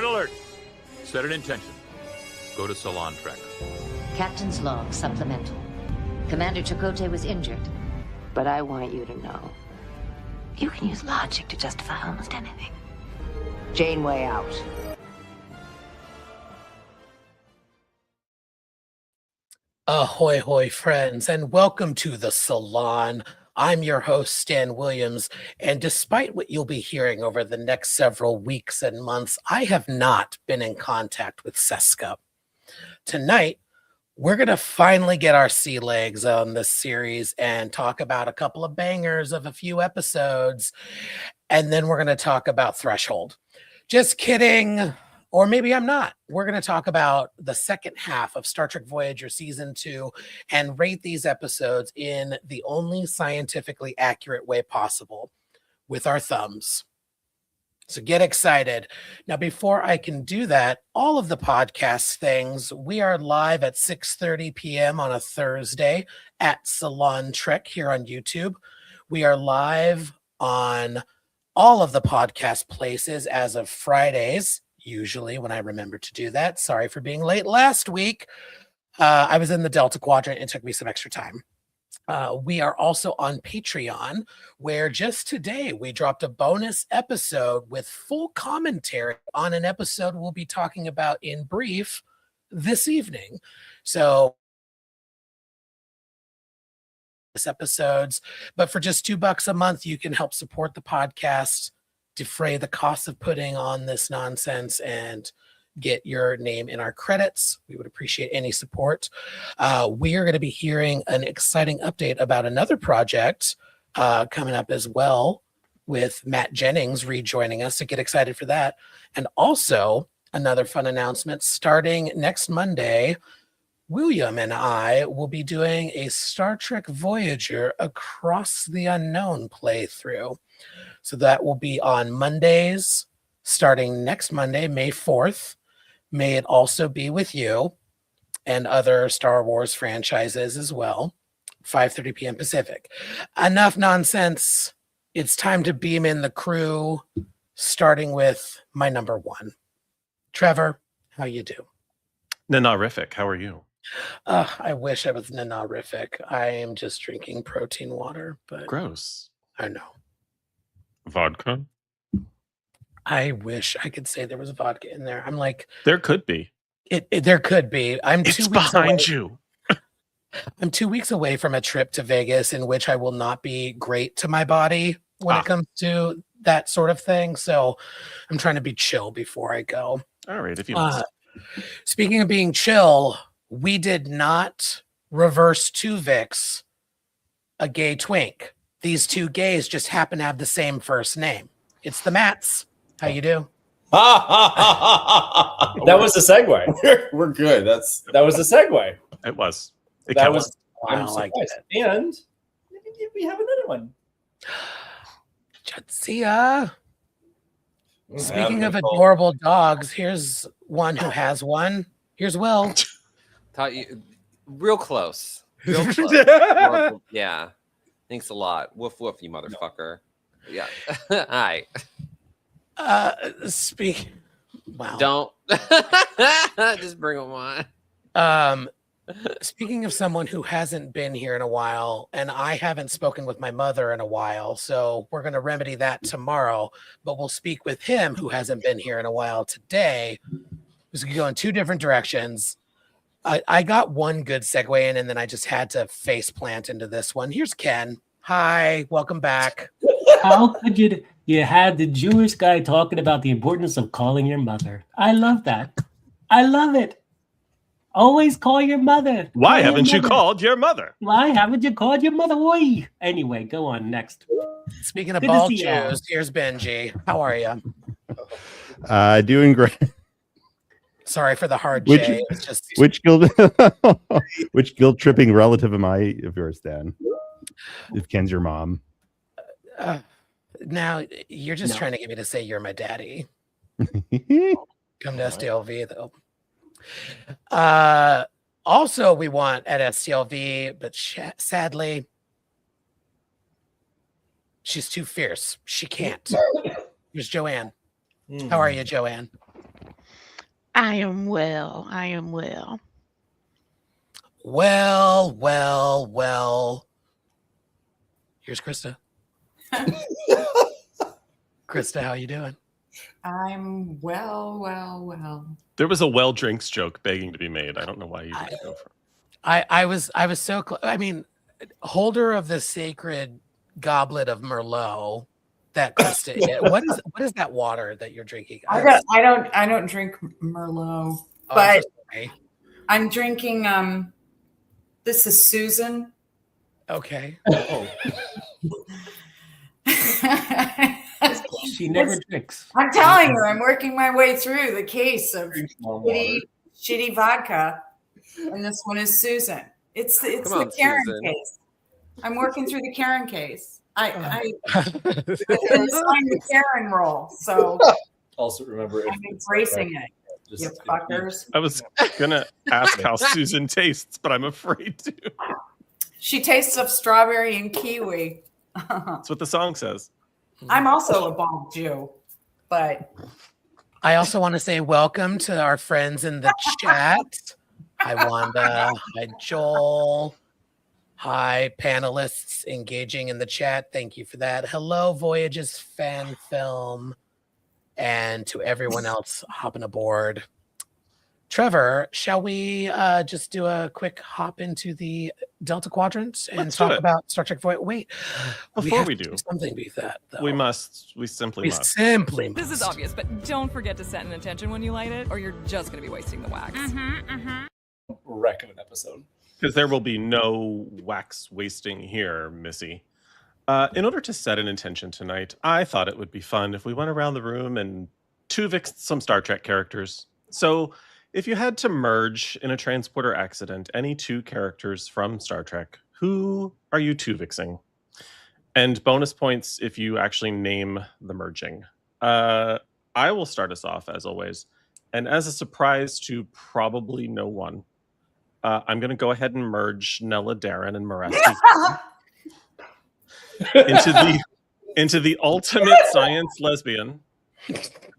alert. Set an intention. Go to Salon track. Captain's log supplemental. Commander Chakotay was injured. But I want you to know, you can use logic to justify almost anything. Janeway out. Ahoy, hoy, friends, and welcome to the Salon. I'm your host, Stan Williams, and despite what you'll be hearing over the next several weeks and months, I have not been in contact with Seska. Tonight, we're going to finally get our sea legs on this series and talk about a couple of bangers of a few episodes, and then we're going to talk about Threshold. Just kidding. Or maybe I'm not. We're going to talk about the second half of Star Trek Voyager Season 2 and rate these episodes in the only scientifically accurate way possible, with our thumbs. So get excited. Now, before I can do that, all of the podcast things, we are live at 6:30 p.m. on a Thursday at Salon Trek here on YouTube. We are live on all of the podcast places as of Fridays. Usually when I remember to do that. Sorry for being late last week. I was in the Delta Quadrant. It took me some extra time. We are also on Patreon, where just today we dropped a bonus episode with full commentary on an episode we'll be talking about in brief this evening. So episodes, but for just $2 a month, you can help support the podcast, defray the cost of putting on this nonsense, and get your name in our credits. We would appreciate any support. We are going to be hearing an exciting update about another project coming up as well, with Matt Jennings rejoining us, so get excited for that. And also another fun announcement, starting next Monday, William and I will be doing a Star Trek Voyager Across the Unknown playthrough. So that will be on Mondays, starting next Monday, May 4th. May it also be with you and other Star Wars franchises as well, 5:30 p.m. Pacific. Enough nonsense. It's time to beam in the crew, starting with my number one. Trevor, how you do? Nanarific, how are you? I wish I was nanarific. I am just drinking protein water, but Gross. I know. Vodka? I wish I could say there was vodka in there. I'm like, there could be. There could be. It's behind you. I'm 2 weeks away from a trip to Vegas in which I will not be great to my body when it comes to that sort of thing. So I'm trying to be chill before I go. All right, if you must. Speaking of being chill, we did not reverse Tuvix a gay twink. These two gays just happen to have the same first name. It's the Matts. How you do? That was the segue. We're good. That was the segue. It was. That was. I I'm like surprised. it. And we have another one. Jadzia. Speaking of adorable dogs, here's one who has one. Here's Will. Taught you real close. Real close. Yeah. Thanks a lot. Woof woof, you motherfucker. Yeah. Hi. Wow. Don't just bring them on. Speaking of someone who hasn't been here in a while, and I haven't spoken with my mother in a while, so we're going to remedy that tomorrow, but we'll speak with him who hasn't been here in a while today. We're going to go in two different directions. I got one good segue in, and then I just had to face plant into this one. Here's Ken. Hi, welcome back. How could you had the Jewish guy talking about the importance of calling your mother? I love that. I love it. Always call your mother. Why haven't you called your mother? Why haven't you called your mother? Oi. Anyway, go on next. Speaking of bald Jews, here's Benji. How are you? Doing great. Sorry for the hard J. It's just Which guilt tripping relative am I of yours, Dan? If Ken's your mom. Now you're just trying to get me to say you're my daddy. Come to SDLV though. Also, we want at STLV, but sadly, she's too fierce. She can't. Here's Joanne. How are you, Joanne? I am well. I am well. Well. Here's Krista. Krista, how you doing? I'm well. There was a well drinks joke begging to be made. I don't know why you didn't go for it. I was so close. I mean, holder of the sacred goblet of Merlot that Krista is. What is that water that you're drinking? I don't drink Merlot, I'm but so sorry. I'm drinking this is Susan. Okay. Oh. She never drinks. I'm telling you, I'm working my way through the case of shitty vodka, and this one is Susan. It's Come the on, Karen Susan. case. I'm working through the Karen case. I assigned the Karen role, so Also, remember, I'm embracing it. You fuckers. I was gonna ask how Susan tastes, but I'm afraid to. She tastes of strawberry and kiwi. That's what the song says. I'm also a bald Jew, but I also want to say welcome to our friends in the chat. Hi, Wanda. Hi, Joel. Hi, panelists engaging in the chat. Thank you for that. Hello, Voyage's fan film. And to everyone else hopping aboard. Trevor, shall we just do a quick hop into the Delta Quadrant and Let's do talk it. about Star Trek Voyager? Wait, Before have we to do, something beat that, though. we simply must. Simply must. This is obvious, but don't forget to set an intention when you light it, or you're just going to be wasting the wax. wreck of an episode. Because there will be no wax wasting here, Missy. In order to set an intention tonight, I thought it would be fun if we went around the room and Tuvixed some Star Trek characters. So, if you had to merge in a transporter accident any two characters from Star Trek, who are you Tuvixing? And bonus points if you actually name the merging. I will start us off, as always. And as a surprise to probably no one, I'm going to go ahead and merge Nella Darren and Maresti into the ultimate science lesbian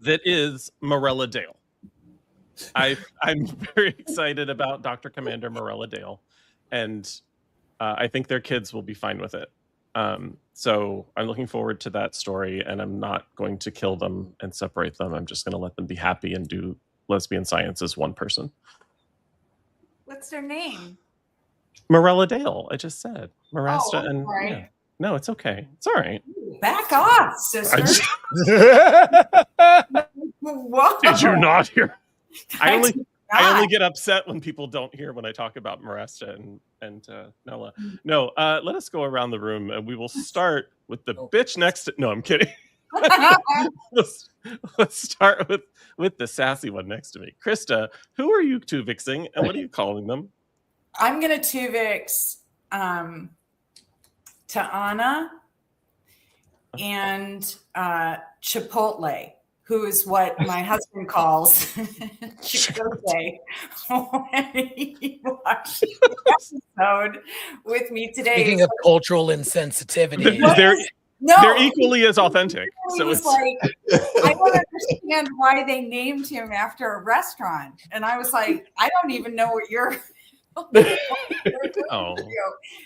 that is Morella Dale. I'm very excited about Dr. Commander Morella Dale, and I think their kids will be fine with it. So I'm looking forward to that story, and I'm not going to kill them and separate them. I'm just going to let them be happy and do lesbian science as one person. what's their name? Morella Dale, I just said. Marasta and right. yeah. No, it's okay. It's all right. Back off, sister. Whoa. Did you not hear? I only not. get upset when people don't hear when I talk about Marasta and Nella. No, let us go around the room and we will start with the bitch next to. No, I'm kidding. let's start with the sassy one next to me. Krista, who are you Tuvixing and what are you calling them? I'm gonna Tuvix Ta'ana and Chipotle, who is what my husband calls Chipotle when he watched the episode with me today. Speaking of cultural insensitivity, They're equally as authentic. He So was it's like, I don't understand why they named him after a restaurant. And I was like, I don't even know what you're. oh.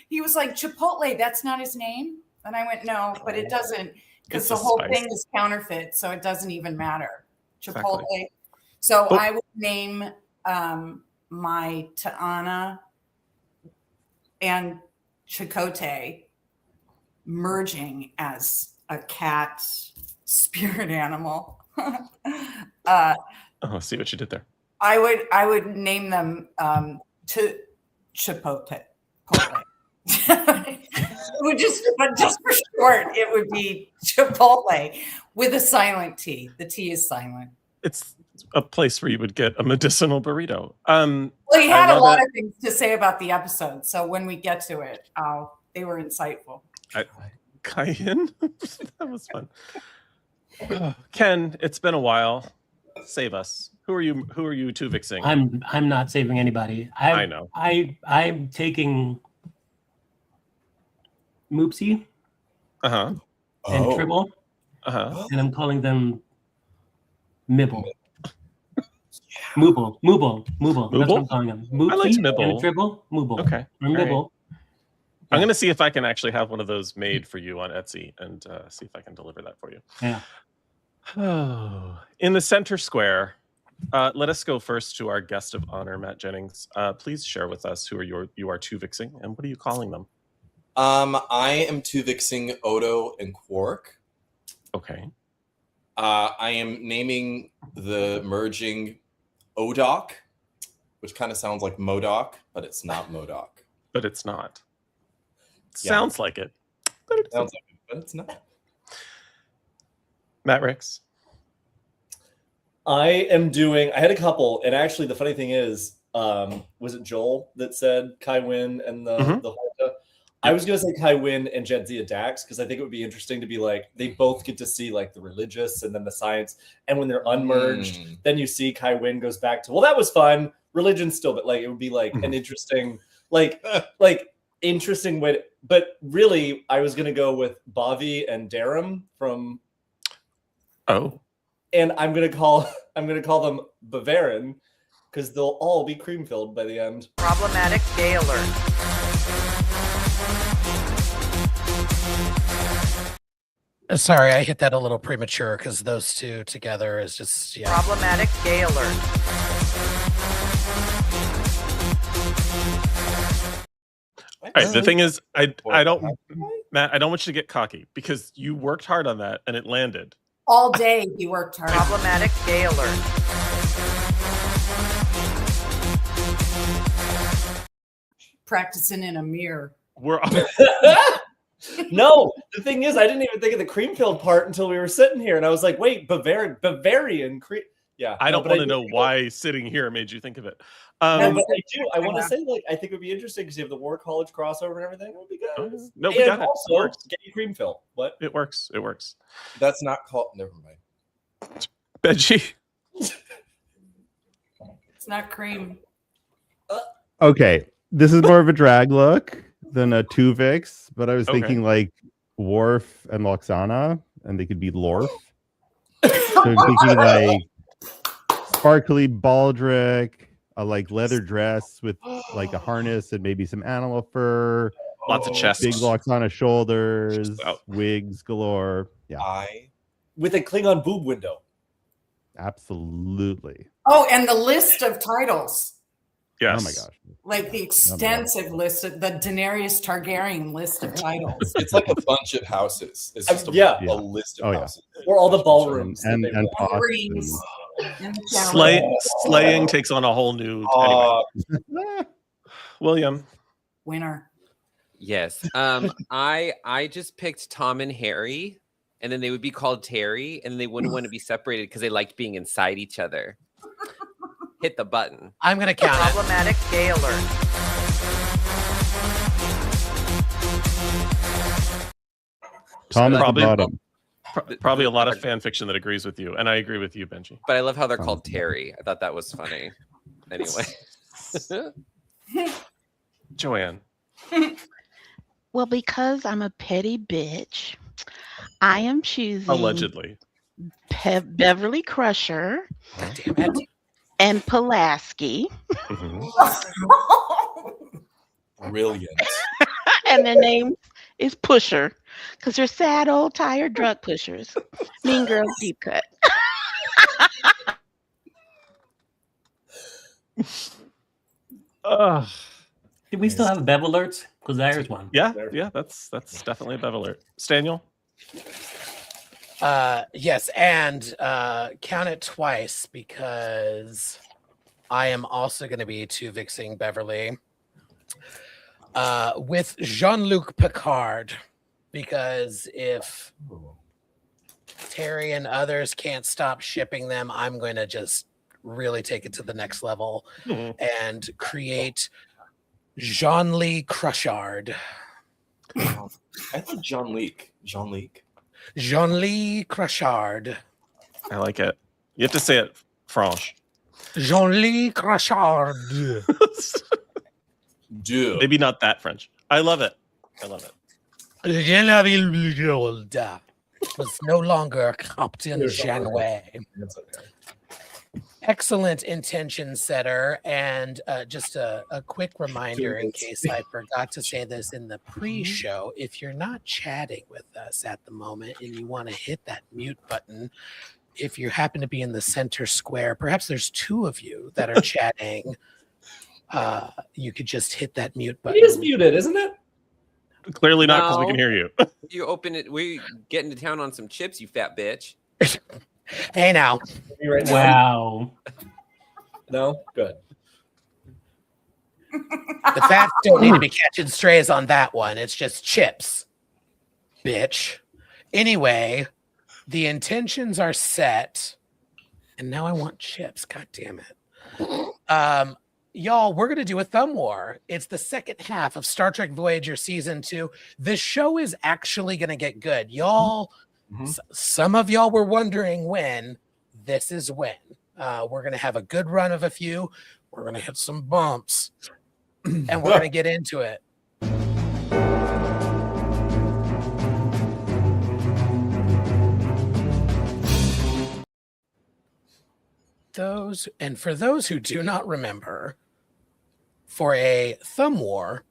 He was like, Chipotle, that's not his name. And I went, no, but it doesn't, because It's the a whole spice. thing is counterfeit. So it doesn't even matter. Chipotle. Exactly. So Oh. I would name my Ta'ana and Chakotay merging as a cat spirit animal. Oh, see what you did there. I would name them to Chipotle. But just for short, it would be Chipotle with a silent T. The T is silent. It's a place where you would get a medicinal burrito. Well, he had a lot of things to say about the episode, so when we get to it, they were insightful. Cayenne? That was fun. Ken, it's been a while. Save us. Who are you Tuvixing? I'm not saving anybody. I know. I'm taking Moopsy Uh-huh. and Tribble, Uh-huh. and I'm calling them Mibble. Mooble. That's what I'm Mooble? calling him. I liked And Mibble. Dribble. Mooble. Okay. Or all right. Mibble. I'm going to see if I can actually have one of those made for you on Etsy and see if I can deliver that for you. Yeah. Oh. In the center square, let us go first to our guest of honor, Matt Jennings. Please share with us who you are two-vixing and what are you calling them? I am two-vixing Odo and Quark. Okay. I am naming the merging Odoc, which kind of sounds like Modoc, but it's not Modoc. But it's not. Yeah. Sounds like it. But it Sounds like it, but it's not. Matt Ricks. I had a couple, and actually the funny thing is, was it Joel that said Kai Wynn and the Horta? I was gonna say Kai Wynn and Jadzia Dax because I think it would be interesting to be like they both get to see like the religious and then the science, and when they're unmerged, then you see Kai Wynn goes back to that was fun, religion still, but like it would be like an interesting interesting way. But really, I was gonna go with Bavi and Darum from. Oh. And I'm gonna call them Bavarian because they'll all be cream filled by the end. Problematic gay alert. Sorry, I hit that a little premature because those two together is just Problematic gay alert. All right. The thing is, I don't, Matt. I don't want you to get cocky because you worked hard on that and it landed. All day he worked hard. Problematic gay alert. Practicing in a mirror. No, the thing is, I didn't even think of the cream filled part until we were sitting here, and I was like, "Wait, Bavarian cream." Yeah, I don't want to know why sitting here made you think of it. No, but I do. I want to say, like, I think it would be interesting because you have the War College crossover and everything. It would be good. No, we got it. Also, It works. gay cream fill. What? It works. It works. That's not called. Never mind. Benji. It's not cream. Okay, this is more of a drag look than a Tuvix, but I was thinking like Worf and Loxana, and they could be Lorf. So I'm thinking like sparkly baldric, a like leather dress with like a harness and maybe some animal fur, lots of chests, big Loxana shoulders, wigs galore. Yeah, with a Klingon boob window. Absolutely. Oh, and the list of titles. Yes. Oh my gosh. Like the extensive list of the Daenerys Targaryen list of titles. It's like a bunch of houses. It's just a list of houses. Or all the ballrooms. And Rings. Slaying takes on a whole new. Anyway. William. Winner. Yes. I just picked Tom and Harry, and then they would be called Terry, and they wouldn't want to be separated because they liked being inside each other. Hit the button. I'm gonna count it. Problematic gay alert. Tom at the bottom. Probably a lot of fan fiction that agrees with you, and I agree with you, Benji. But I love how they're called Terry. I thought that was funny. Anyway. Joanne. Well, because I'm a petty bitch, I am choosing Allegedly. Beverly Crusher and Pulaski. Brilliant. And their name is Pusher because they're sad old tired drug pushers. Mean Girls deep cut. Do we still have Bev alerts? Because there's one. Yeah, that's definitely a Bev alert. Staniel? Yes, and count it twice because I am also going to be two-vixing Beverly with Jean-Luc Picard, because if Terry and others can't stop shipping them, I'm going to just really take it to the next level and create Jean-Lee Crushard. I think Jean-Lee Crushard. I like it. You have to say it French. Jean-Lee Crushard. Dude. Maybe not that French. I love it. Was no longer Captain Janeway. Excellent intention setter. And just a quick reminder, in case I forgot to say this in the pre-show, if you're not chatting with us at the moment and you want to hit that mute button, if you happen to be in the center square, perhaps there's two of you that are chatting, you could just hit that mute button. It is muted, isn't it? Clearly not, because we can hear you. You open it. We get into town on some chips, you fat bitch. Hey now. Right now. Wow. No? Good. The fats don't need to be catching strays on that one. It's just chips, bitch. Anyway, the intentions are set, and now I want chips. God damn it. Y'all, we're going to do a thumb war. It's the second half of Star Trek Voyager Season 2. This show is actually going to get good. Y'all, some of y'all were wondering when. This is when. We're going to have a good run of a few. We're going to hit some bumps, and we're going to get into it. For those who do not remember, for a thumb war,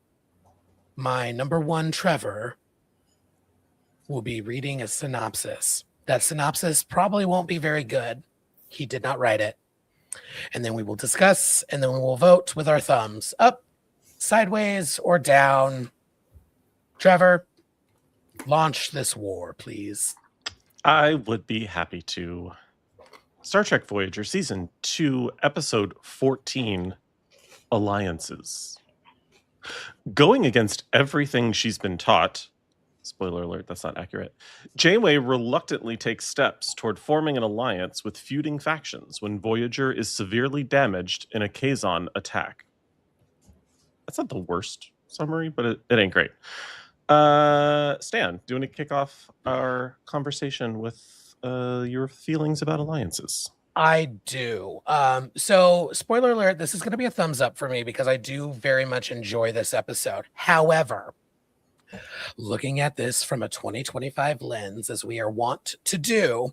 my number one Trevor will be reading a synopsis. That synopsis probably won't be very good. He did not write it. And then we will discuss, and then we will vote with our thumbs up, sideways, or down. Trevor, launch this war, please. I would be happy to. Star Trek Voyager Season 2, Episode 14, Alliances. Going against everything she's been taught, spoiler alert, that's not accurate, Janeway reluctantly takes steps toward forming an alliance with feuding factions when Voyager is severely damaged in a Kazon attack. That's not the worst summary, but it ain't great. Stan, do you want to kick off our conversation with your feelings about alliances? I do. So, spoiler alert, this is going to be a thumbs up for me because I do very much enjoy this episode. However, looking at this from a 2025 lens, as we are wont to do,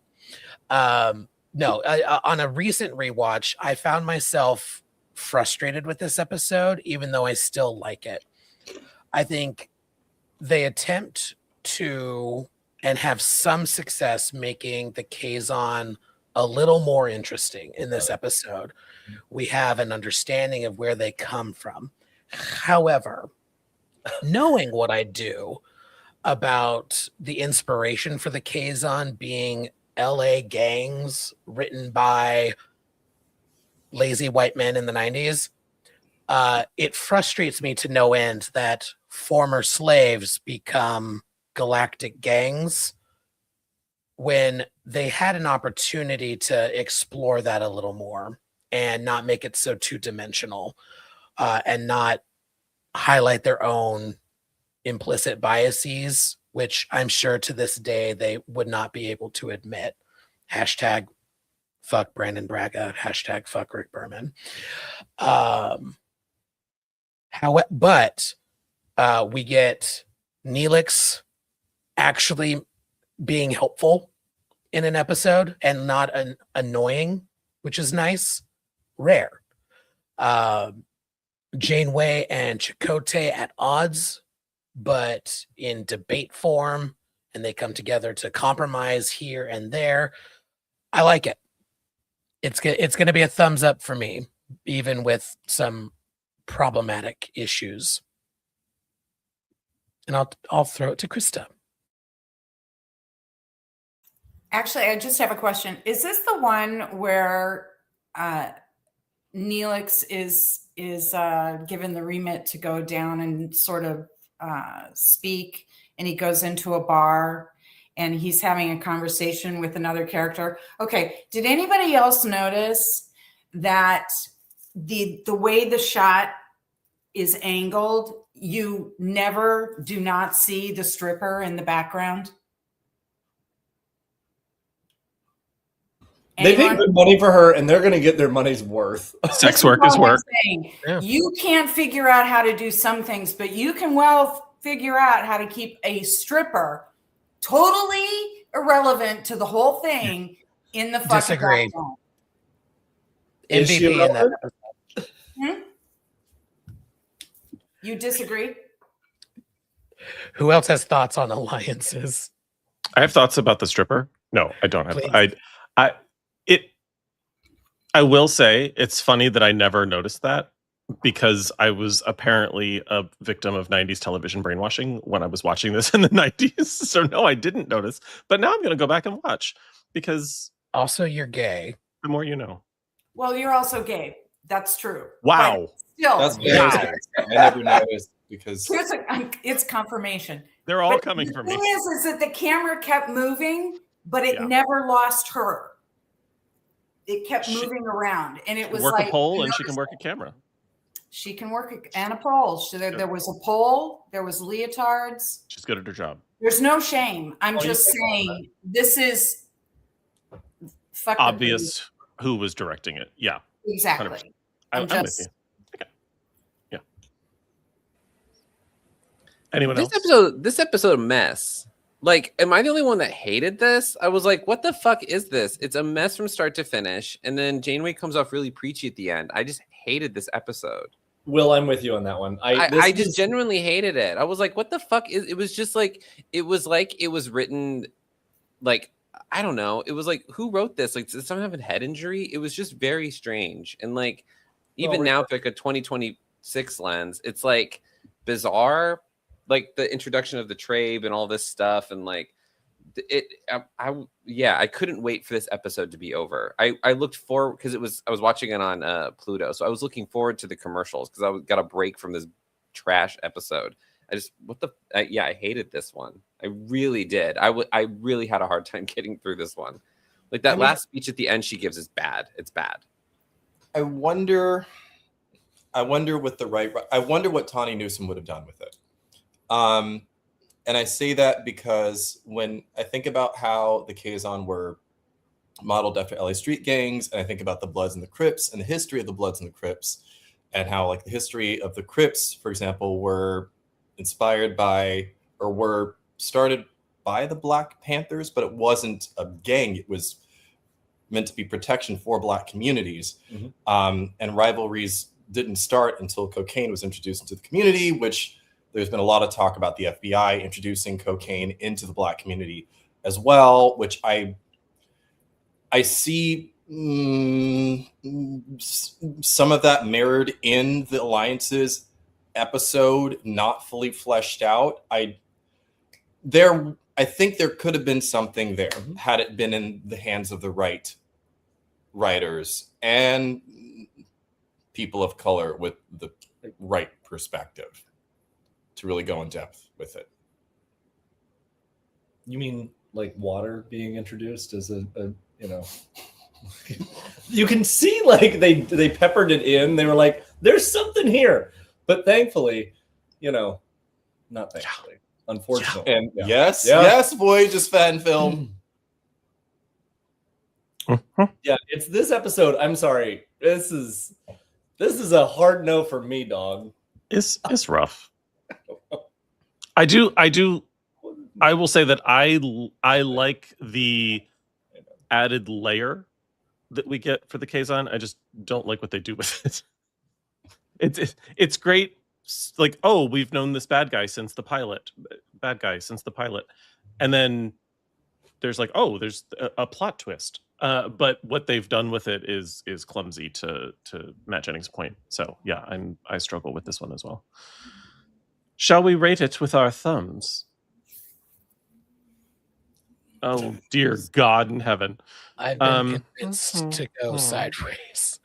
on a recent rewatch, I found myself frustrated with this episode, even though I still like it. I think they attempt to and have some success making the Kazon a little more interesting in this episode. We have an understanding of where they come from. However, knowing what I do about the inspiration for the Kazon being LA gangs written by lazy white men in the 90s, it frustrates me to no end that former slaves become galactic gangs when they had an opportunity to explore that a little more and not make it so two-dimensional, and not highlight their own implicit biases, which I'm sure to this day they would not be able to admit. Hashtag fuck Brandon Braga, hashtag fuck Rick Berman. But we get Neelix actually being helpful in an episode and not annoying, which is nice. Rare. Janeway and Chakotay at odds, but in debate form, and they come together to compromise here and there. I like it. It's going to be a thumbs up for me, even with some problematic issues. And I'll throw it to Krista. Actually, I just have a question. Is this the one where Neelix is given the remit to go down and sort of speak, and he goes into a bar and he's having a conversation with another character? Okay, did anybody else notice that the way the shot is angled, you do not see the stripper in the background? They paid good money for her, and they're going to get their money's worth. Sex work is work. Yeah. You can't figure out how to do some things, but you can well figure out how to keep a stripper totally irrelevant to the whole thing in the fucking background. Is she MVP in that relevant? episode. Hmm? You disagree? Who else has thoughts on alliances? I have thoughts about the stripper. No, I don't have. Please. I will say it's funny that I never noticed that because I was apparently a victim of 90s television brainwashing when I was watching this in the 90s. So no, I didn't notice. But now I'm going to go back and watch because also you're gay. The more you know. Well, you're also gay. That's true. Wow. But still, That's what I was gonna say. I never noticed because it's confirmation. They're all But coming the from thing me. is that the camera kept moving, but it Yeah. never lost her. It kept moving around, and it was Work like a pole and she can work a camera. she can work and a pole. So there was a pole. There was leotards. She's good at her job. There's no shame. I'm Oh, you just think saying this is fucking Obvious who was directing it. Yeah. Exactly. 100%. I'm with just you. Okay. Yeah. Anyone else? This episode mess. Like, am I the only one that hated this? I was like, what the fuck is this? It's a mess from start to finish. And then Janeway comes off really preachy at the end. I just hated this episode. Will, I'm with you on that one. I just genuinely hated it. I was like, what the fuck is it? Was just like it was written like I don't know. It was like, who wrote this? Like, did someone have a head injury? It was just very strange. And like even now, with like a 2026 lens, it's like bizarre. Like the introduction of the Trabe and all this stuff, and like I couldn't wait for this episode to be over. I looked forward because I was watching it on Pluto, so I was looking forward to the commercials because I got a break from this trash episode. I hated this one. I really did. I really had a hard time getting through this one. Like that last speech at the end she gives is bad. It's bad. I wonder what Tawny Newsome would have done with it. And I say that because when I think about how the Kazon were modeled after LA street gangs, and I think about the Bloods and the Crips and the history of the Bloods and the Crips, and how like the history of the Crips, for example, were inspired by or were started by the Black Panthers, but it wasn't a gang. It was meant to be protection for Black communities. Mm-hmm. And rivalries didn't start until cocaine was introduced into the community, which there's been a lot of talk about the FBI introducing cocaine into the Black community as well, which I see some of that mirrored in the Alliances episode, not fully fleshed out. I think there could have been something there had it been in the hands of the right writers and people of color with the right perspective to really go in depth with it. You mean like water being introduced as a you can see like they peppered it in. They were like, there's something here. But thankfully, not thankfully, unfortunately. And yes, Voyager's fan film. Yeah, it's this episode. I'm sorry. This is a hard no for me, dog. It's rough. I will say that I like the added layer that we get for the Kazon. I just don't like what they do with it. It's great. Like, oh, we've known this bad guy since the pilot. And then there's like, oh, there's a plot twist. But what they've done with it is clumsy to Matt Jennings' point. So yeah, I struggle with this one as well. Shall we rate it with our thumbs? Oh dear God in heaven! I've been convinced to go sideways.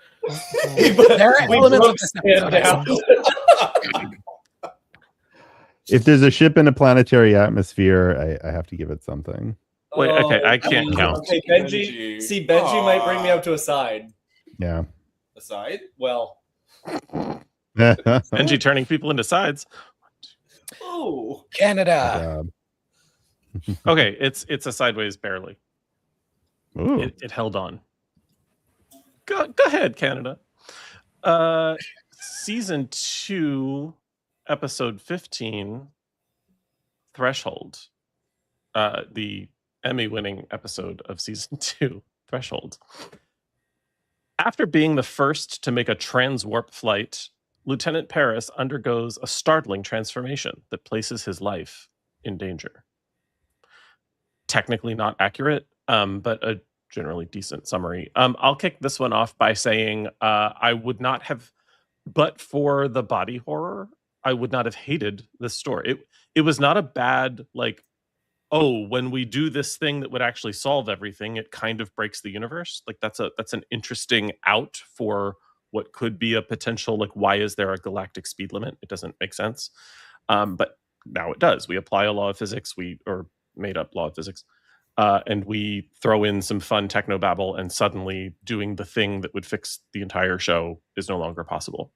There are elements of this episode. If there's a ship in a planetary atmosphere, I have to give it something. Wait, okay, I can't count. Okay, Benji. See, Benji might bring me up to a side. Yeah. A side? Well. Benji turning people into sides. Oh, Canada. Okay, it's a sideways barely. It held on. Go ahead, Canada. Season 2, episode 15, Threshold. The Emmy-winning episode of season 2, Threshold. After being the first to make a transwarp flight, Lieutenant Paris undergoes a startling transformation that places his life in danger. Technically not accurate, but a generally decent summary. I'll kick this one off by saying I would not have, but for the body horror, I would not have hated this story. It was not a bad, like, oh, when we do this thing that would actually solve everything, it kind of breaks the universe. Like that's an interesting out for what could be a potential, like, why is there a galactic speed limit? It doesn't make sense. But now it does. We apply a law of physics, or made up law of physics, and we throw in some fun technobabble, and suddenly doing the thing that would fix the entire show is no longer possible.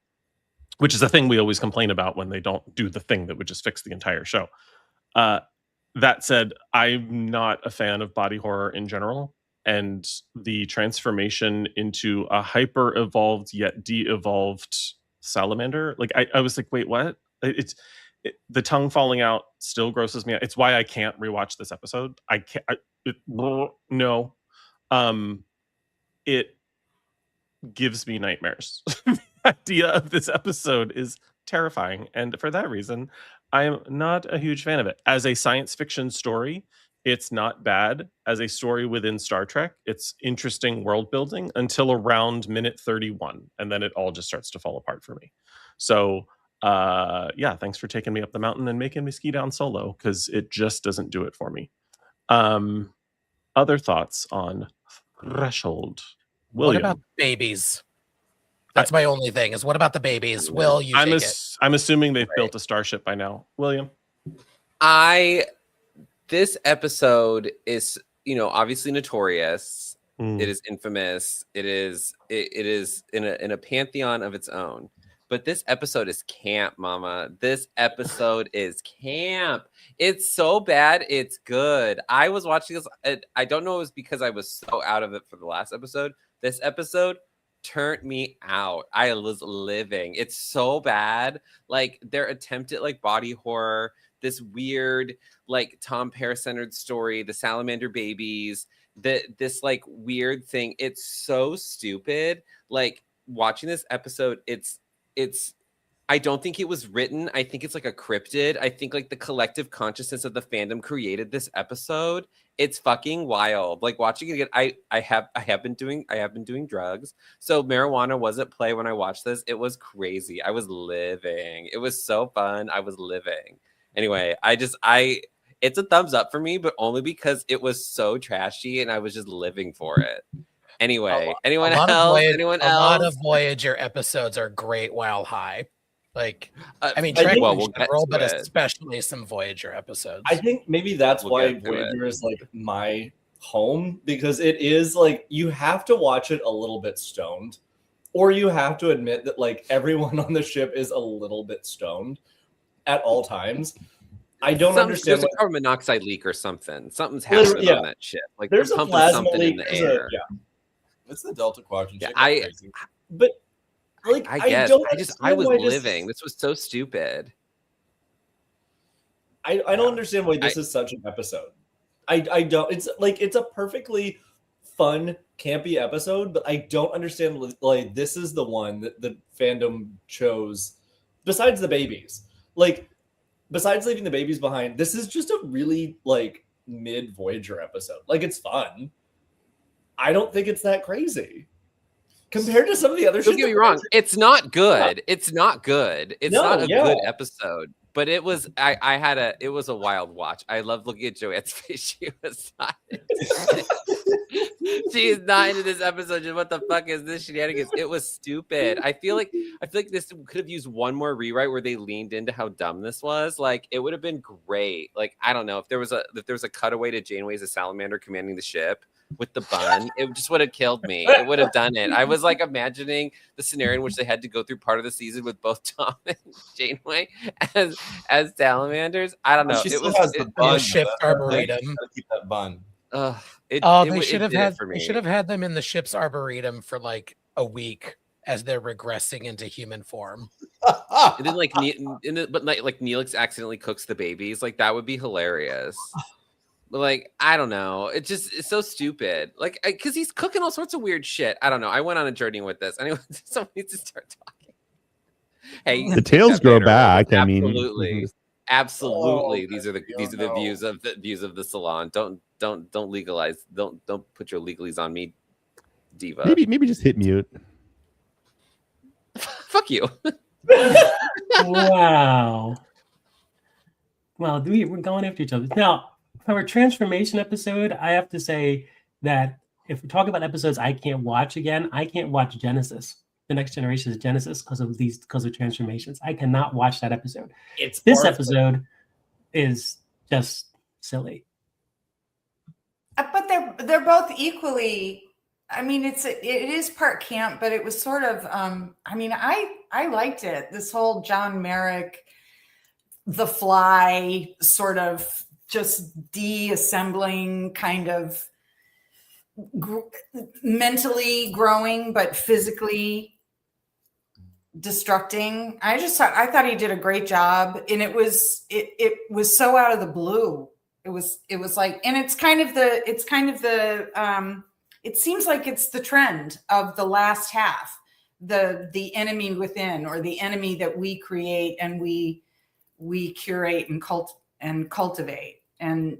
Which is a thing we always complain about when they don't do the thing that would just fix the entire show. That said, I'm not a fan of body horror in general, and the transformation into a hyper evolved yet de-evolved salamander, like I was like, wait, what? The tongue falling out still grosses me out. It's why I can't rewatch this episode. I can't. No, it gives me nightmares. The idea of this episode is terrifying, and for that reason, I am not a huge fan of it. As a science fiction story, it's not bad. As a story within Star Trek, it's interesting world building until around minute 31, and then it all just starts to fall apart for me. So, yeah, thanks for taking me up the mountain and making me ski down solo, because it just doesn't do it for me. Other thoughts on Threshold? William. What about babies? That's my only thing. Is what about the babies? Will you take it? I'm assuming they've built a starship by now. William? This episode is, obviously notorious. It is infamous. It is in a pantheon of its own. But this episode is camp, mama. This episode is camp. It's so bad, it's good. I was watching this. I don't know if it was because I was so out of it for the last episode. This episode turned me out. I was living. It's so bad. Like, their attempt at like body horror, this weird like Tom Paris-centered story, the salamander babies, this like weird thing. It's so stupid. Like, watching this episode, it's I don't think it was written. I think it's like a cryptid. I think like the collective consciousness of the fandom created this episode. It's fucking wild. Like, watching it again, I have been doing drugs. So marijuana wasn't play when I watched this. It was crazy. I was living. It was so fun. I was living. Anyway, it's a thumbs up for me, but only because it was so trashy and I was just living for it. Anyway, anyone else? A lot of Voyager episodes are great while high. Like, I mean, Trek in general, but especially some Voyager episodes. I think maybe that's why Voyager is like my home, because it is like you have to watch it a little bit stoned, or you have to admit that like everyone on the ship is a little bit stoned at all times. I don't understand. There's a carbon monoxide leak or something. Something's happening on that ship. Like, there's they're a pumping plasma something leak. in the air. It's the Delta Quadrant. Yeah, but like I was living. This was so stupid. I don't understand why this is such an episode. I don't. It's like it's a perfectly fun, campy episode, but I don't understand. Like, this is the one that the fandom chose. Besides the babies, like, besides leaving the babies behind, this is just a really like mid Voyager episode. Like, it's fun. I don't think it's that crazy compared to some of the other. Don't get me wrong. It's not good. It's not good. It's not a good episode. But it was. It was a wild watch. I love looking at Joanne's face. She was not. She is not into this episode. Just, what the fuck is this shenanigans? It was stupid. I feel like this could have used one more rewrite where they leaned into how dumb this was. Like, it would have been great. Like, I don't know if there was a cutaway to Janeway as a salamander commanding the ship with the bun, it just would have killed me. It would have done it. I was like imagining the scenario in which they had to go through part of the season with both Tom and Janeway as salamanders. I don't know. It was the bun. Ship arboretum. Keep that bun. They should have had them in the ship's arboretum for like a week as they're regressing into human form. And then like Neelix accidentally cooks the babies. Like, that would be hilarious. But like, I don't know. It's so stupid. Like, because he's cooking all sorts of weird shit. I don't know. I went on a journey with this. Anyway, someone needs to start talking. Hey, the tails grow back. I mean, absolutely. These are the views of the salon. Don't legalize. Don't put your legalese on me, diva. Maybe just hit mute. Fuck you. Wow. Well, we're going after each other now. For our transformation episode, I have to say that if we're talking about episodes I can't watch again, I can't watch Genesis. The Next Generation is Genesis because of transformations. I cannot watch that episode. This episode is just silly. But they're both equally. I mean, it is part camp, but it was sort of. I mean, I liked it. This whole John Merrick, The Fly, sort of just de-assembling, kind of mentally growing, but physically destructing. I thought he did a great job, and it was so out of the blue. It was like, and it seems like it's the trend of the last half, the enemy within, or the enemy that we create and we curate and cultivate. And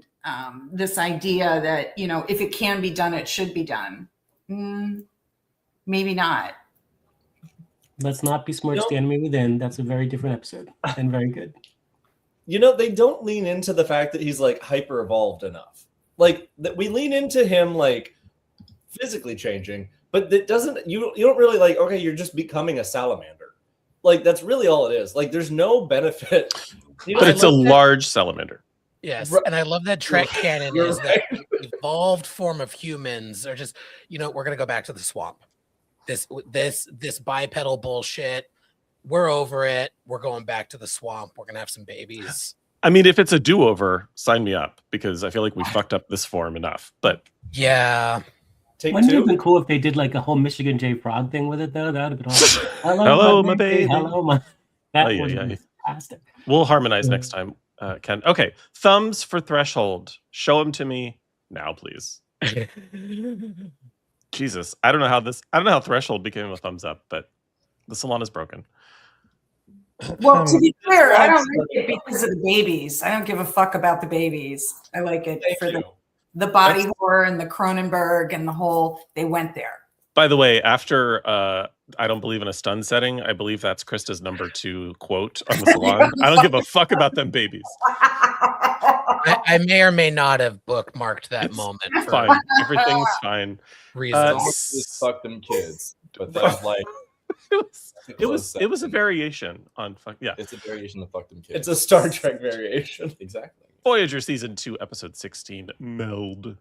this idea that, if it can be done, it should be done. Maybe not. Let's not besmirch the enemy within. That's a very different episode and very good. They don't lean into the fact that he's like hyper evolved enough. Like that we lean into him like physically changing, but that doesn't, you don't really like, okay, you're just becoming a salamander. Like that's really all it is. Like there's no benefit. But it's a large salamander. Yes, and I love that Trek canon is that evolved form of humans are just, we're gonna go back to the swamp. This bipedal bullshit. We're over it. We're going back to the swamp. We're gonna have some babies. I mean, if it's a do-over, sign me up because I feel like we fucked up this form enough. But yeah, wouldn't it have been cool if they did like a whole Michigan J Frog thing with it though? That would have been awesome. Hello, my baby. Hello, my. That was fantastic. We'll harmonize next time, Ken. Okay, thumbs for Threshold. Show them to me now, please. Jesus, I don't know how Threshold became a thumbs up, but the salon is broken. Well, to be clear, I don't like it because of the babies. I don't give a fuck about the babies. I like it for the body horror and the Cronenberg and the whole, they went there. By the way, after I don't believe in a stun setting, I believe that's Krista's number 2 quote on the salon. I don't give a fuck about them babies. I may or may not have bookmarked that moment. Fine. Everything's fine. Just fuck them kids. But that's like it was a variation on fuck. Yeah, it's a variation of fuck them kids. It's a Star Trek variation. Exactly. Voyager season 2, episode 16, Meld.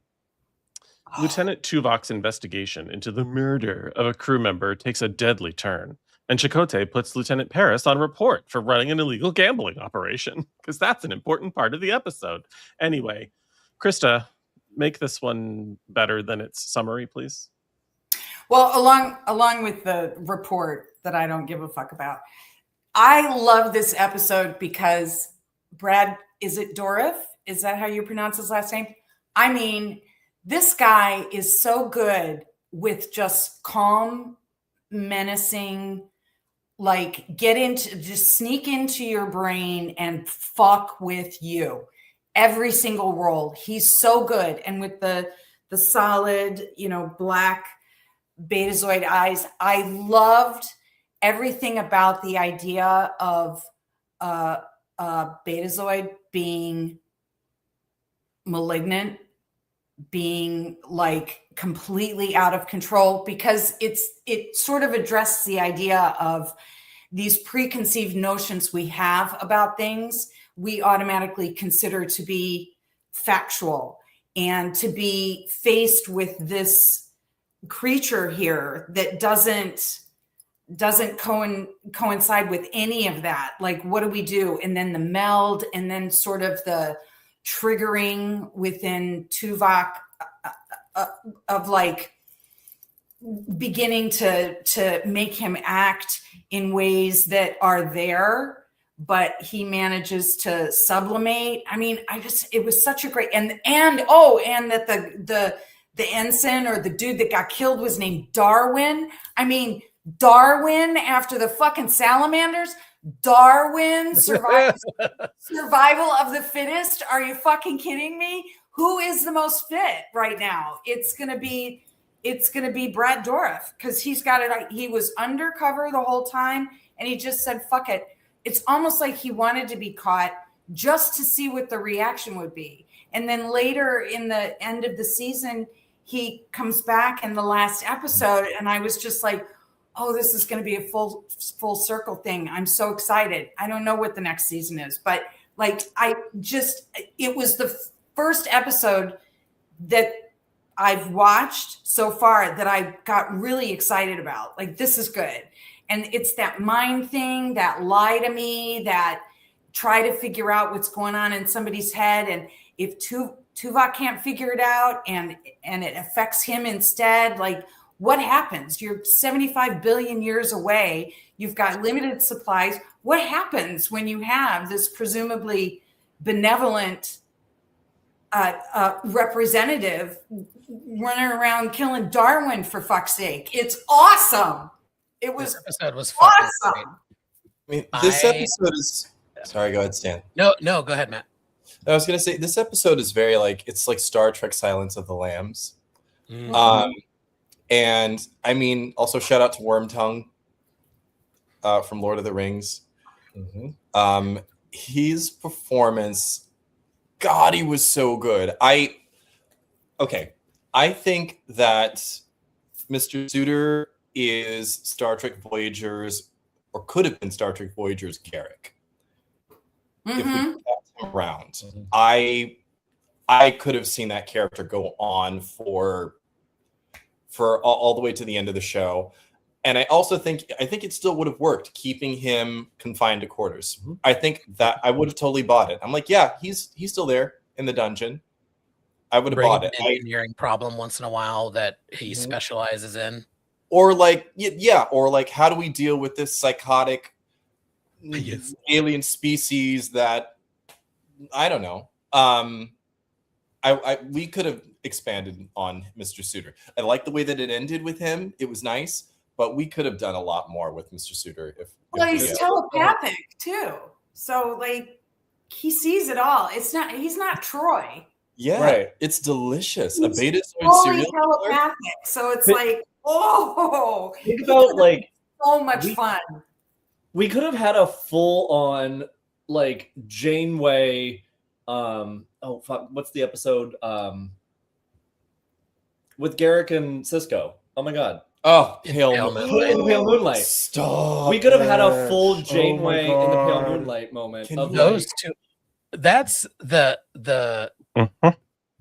Lieutenant Tuvok's investigation into the murder of a crew member takes a deadly turn, and Chakotay puts Lieutenant Paris on report for running an illegal gambling operation, because that's an important part of the episode. Anyway, Krista, make this one better than its summary, please. Well, along with the report that I don't give a fuck about, I love this episode because Brad, is it Dourif? Is that how you pronounce his last name? I mean, this guy is so good with just calm, menacing, like just sneak into your brain and fuck with you. Every single role. He's so good. And with the solid, black Betazoid eyes, I loved everything about the idea of Betazoid being malignant, being like completely out of control, because it sort of addressed the idea of these preconceived notions we have about things we automatically consider to be factual, and to be faced with this creature here that doesn't coincide with any of that. Like, what do we do? And then the meld, and then sort of the triggering within Tuvok of like beginning to make him act in ways that are there. but he manages to sublimate. I mean, it was such a great, and that the ensign or the dude that got killed was named Darwin. I mean, Darwin after the fucking salamanders. Darwin, survival of the fittest. Are you fucking kidding me? Who is the most fit right now? It's gonna be Brad Dourif, because he's got it. He was undercover the whole time, and he just said, fuck it. It's almost like he wanted to be caught just to see what the reaction would be. And then later in the end of the season, he comes back in the last episode, and I was just like, oh, this is going to be a full circle thing. I'm so excited. I don't know what the next season is, but like, it was the first episode that I've watched so far that I got really excited about. Like, this is good. And it's that mind thing, that lie to me, that try to figure out what's going on in somebody's head. And if Tuvok can't figure it out and it affects him instead, like, what happens? You're 75 billion years away. You've got limited supplies. What happens when you have this presumably benevolent representative running around killing Darwin, for fuck's sake? It's awesome. This episode was awesome. great. I mean, this episode is. Sorry, go ahead, Stan. No, go ahead, Matt. I was gonna say this episode is very it's like Star Trek: Silence of the Lambs. Mm-hmm. And I mean, also shout out to Wormtongue from Lord of the Rings. Mm-hmm. His performance, God, he was so good. I think that Mr. Suter is Star Trek Voyager's, or could have been Star Trek Voyager's Garrick. If we kept him around, I could have seen that character go on for all the way to the end of the show. And I also think it still would have worked keeping him confined to quarters. I think that I would have totally bought it. I'm like, yeah, he's still there in the dungeon. I would have bought it. Engineering problem once in a while that he specializes in. Or like, or like, how do we deal with this psychotic alien species that, I don't know. We could have expanded on Mr. Suter. I like the way that it ended with him. It was nice, but we could have done a lot more with Mr. Suter. He's telepathic too. So like, he sees it all. He's not Troy. Yeah, right. It's delicious. He's a Betazoid fully cereal. telepathic. So it's like, oh, think about like so much fun. We could have had a full on like Janeway. What's the episode? With Garrick and Cisco. Oh my god. Oh, in Pale Moonlight. Stop. We could have had a full Janeway in the Pale Moonlight moment. Those two. That's the.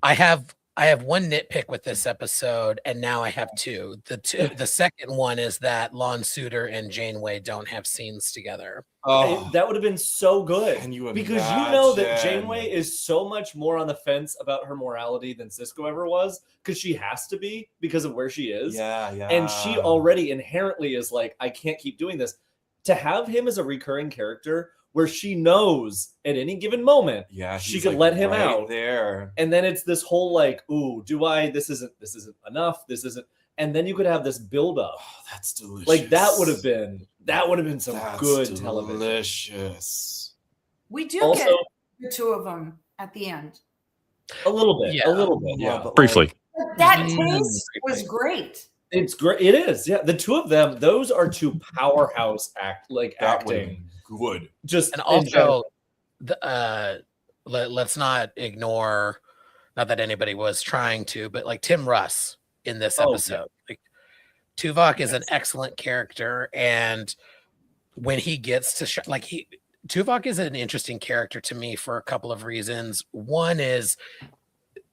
I have one nitpick with this episode, and now I have two. The second one is that Lon Suter and Janeway don't have scenes together. Oh, that would have been so good. Can you because you know that Janeway is so much more on the fence about her morality than Cisco ever was, because she has to be because of where she is. Yeah. And she already inherently is like, I can't keep doing this. To have him as a recurring character where she knows at any given moment, she could let him out there. And then it's this whole like, ooh, this isn't enough. This isn't. And then you could have this build up. Oh, that's delicious. Like that would have been some good television. Delicious. We do get the two of them at the end. A little bit. Yeah, but briefly. That taste was great. It's great. It is. Yeah, the two of them. Those are two powerhouse acting. Good. And also, let's not ignore. Not that anybody was trying to, but like Tim Russ in this episode. Like Tuvok is an excellent character, and when he gets to Tuvok is an interesting character to me for a couple of reasons. One is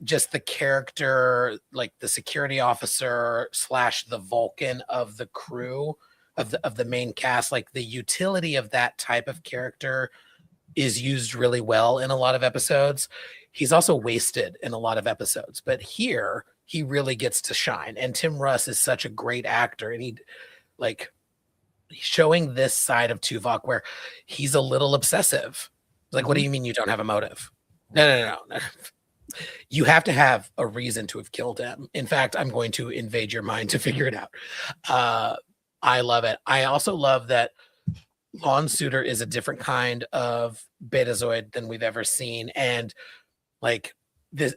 just the character, like the security officer / the Vulcan of the crew of the main cast. Like the utility of that type of character is used really well in a lot of episodes. He's also wasted in a lot of episodes, but here he really gets to shine. And Tim Russ is such a great actor, and showing this side of Tuvok where he's a little obsessive. Like, what do you mean you don't have a motive? No. You have to have a reason to have killed him. In fact, I'm going to invade your mind to figure it out. I love it. I also love that Lon Suitor is a different kind of Betazoid than we've ever seen. And like this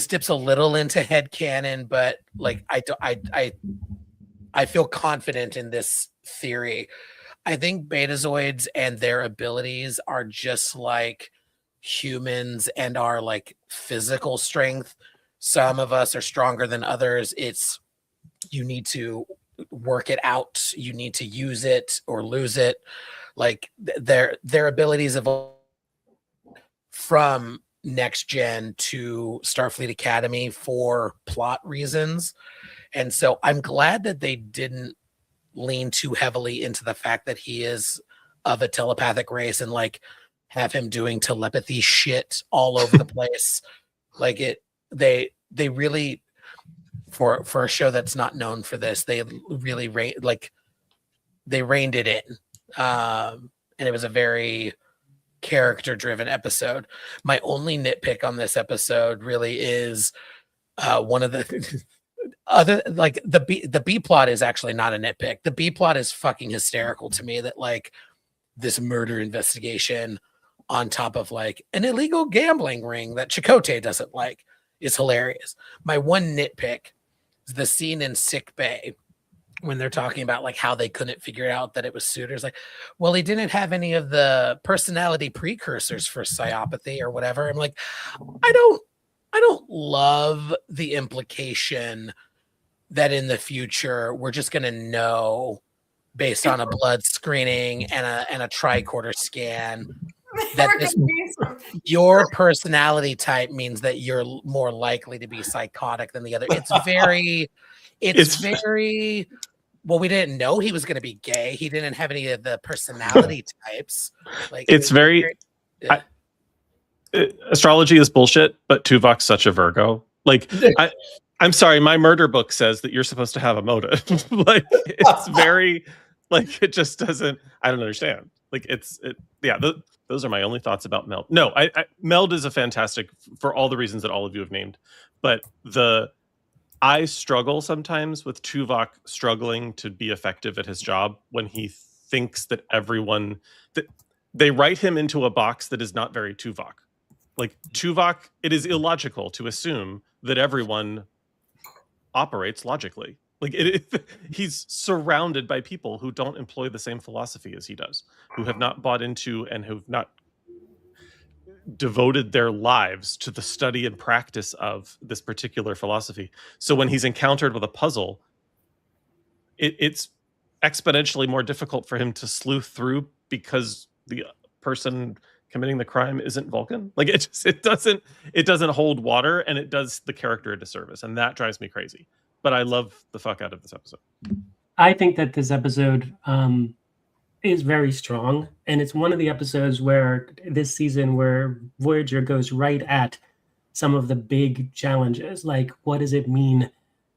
dips a little into headcanon, but like I feel confident in this theory. I think Betazoids and their abilities are just like humans and our like physical strength. Some of us are stronger than others. It's you need to work it out. You need to use it or lose it. Like their abilities evolve from Next Gen to Starfleet Academy for plot reasons. And so I'm glad that they didn't lean too heavily into the fact that he is of a telepathic race and like have him doing telepathy shit all over the place. Like they really, for a show that's not known for this, they really they reined it in. And it was a very character driven episode. My only nitpick on this episode really is one of the other, like the B plot is actually not a nitpick. The B plot is fucking hysterical to me, that like this murder investigation on top of like an illegal gambling ring that Chakotay doesn't like is hilarious. My one nitpick is the scene in sick bay when they're talking about like how they couldn't figure out that it was Suitors. Like, well, he didn't have any of the personality precursors for psyopathy or whatever. I'm like, I don't love the implication that in the future we're just going to know based on a blood screening and a tricorder scan that your personality type means that you're more likely to be psychotic than the other. It's very well, we didn't know he was going to be gay. He didn't have any of the personality types. Like it's very astrology is bullshit, but Tuvok's such a Virgo. Like I'm sorry, my murder book says that you're supposed to have a motive. Like it's very like it just doesn't. I don't understand. Like those are my only thoughts about Meld. No, Meld is a fantastic for all the reasons that all of you have named. But I struggle sometimes with Tuvok struggling to be effective at his job when he thinks that that they write him into a box that is not very Tuvok. Like Tuvok, it is illogical to assume that everyone operates logically. Like he's surrounded by people who don't employ the same philosophy as he does, who have not bought into and who've not devoted their lives to the study and practice of this particular philosophy. So when he's encountered with a puzzle, it's exponentially more difficult for him to sleuth through because the person committing the crime isn't Vulcan. Like it doesn't hold water, and it does the character a disservice, and that drives me crazy. But I love the fuck out of this episode. I think that this episode is very strong, and it's one of the episodes where this season where Voyager goes right at some of the big challenges, like what does it mean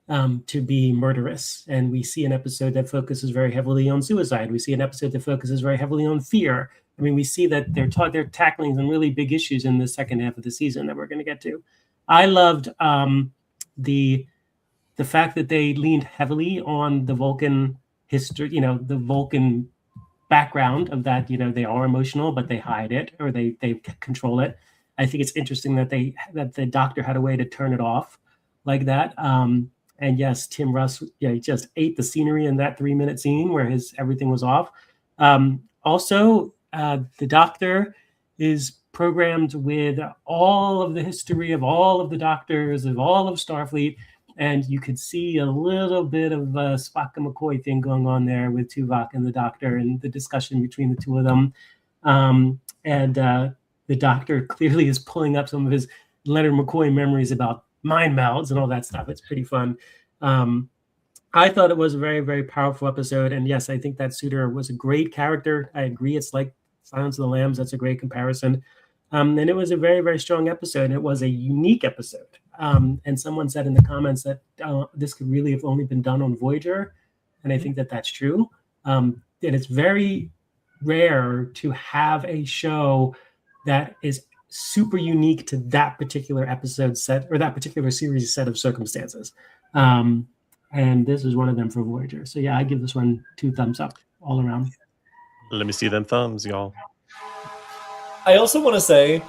to be murderous? And we see an episode that focuses very heavily on suicide. We see an episode that focuses very heavily on fear. I mean, we see that they're tackling some really big issues in the second half of the season that we're going to get to. I loved the fact that they leaned heavily on the Vulcan history, the Vulcan background of that, they are emotional, but they hide it or they control it. I think it's interesting that the Doctor had a way to turn it off like that. And yes, Tim Russ, he just ate the scenery in that 3-minute scene where everything was off. Also, the Doctor is programmed with all of the history of all of the Doctors of all of Starfleet. And you could see a little bit of a Spock and McCoy thing going on there with Tuvok and the Doctor and the discussion between the two of them. And the Doctor clearly is pulling up some of his Leonard McCoy memories about mind melds and all that stuff. It's pretty fun. I thought it was a very, very powerful episode. And yes, I think that Suitor was a great character. I agree. It's like Silence of the Lambs. That's a great comparison. And it was a very, very strong episode. It was a unique episode. And someone said in the comments that this could really have only been done on Voyager. And I think that that's true. it's very rare to have a show that is super unique to that particular episode set or that particular series set of circumstances. And this is one of them for Voyager. So yeah, I give this one 2 thumbs up all around. Let me see them thumbs, y'all. I also want to say,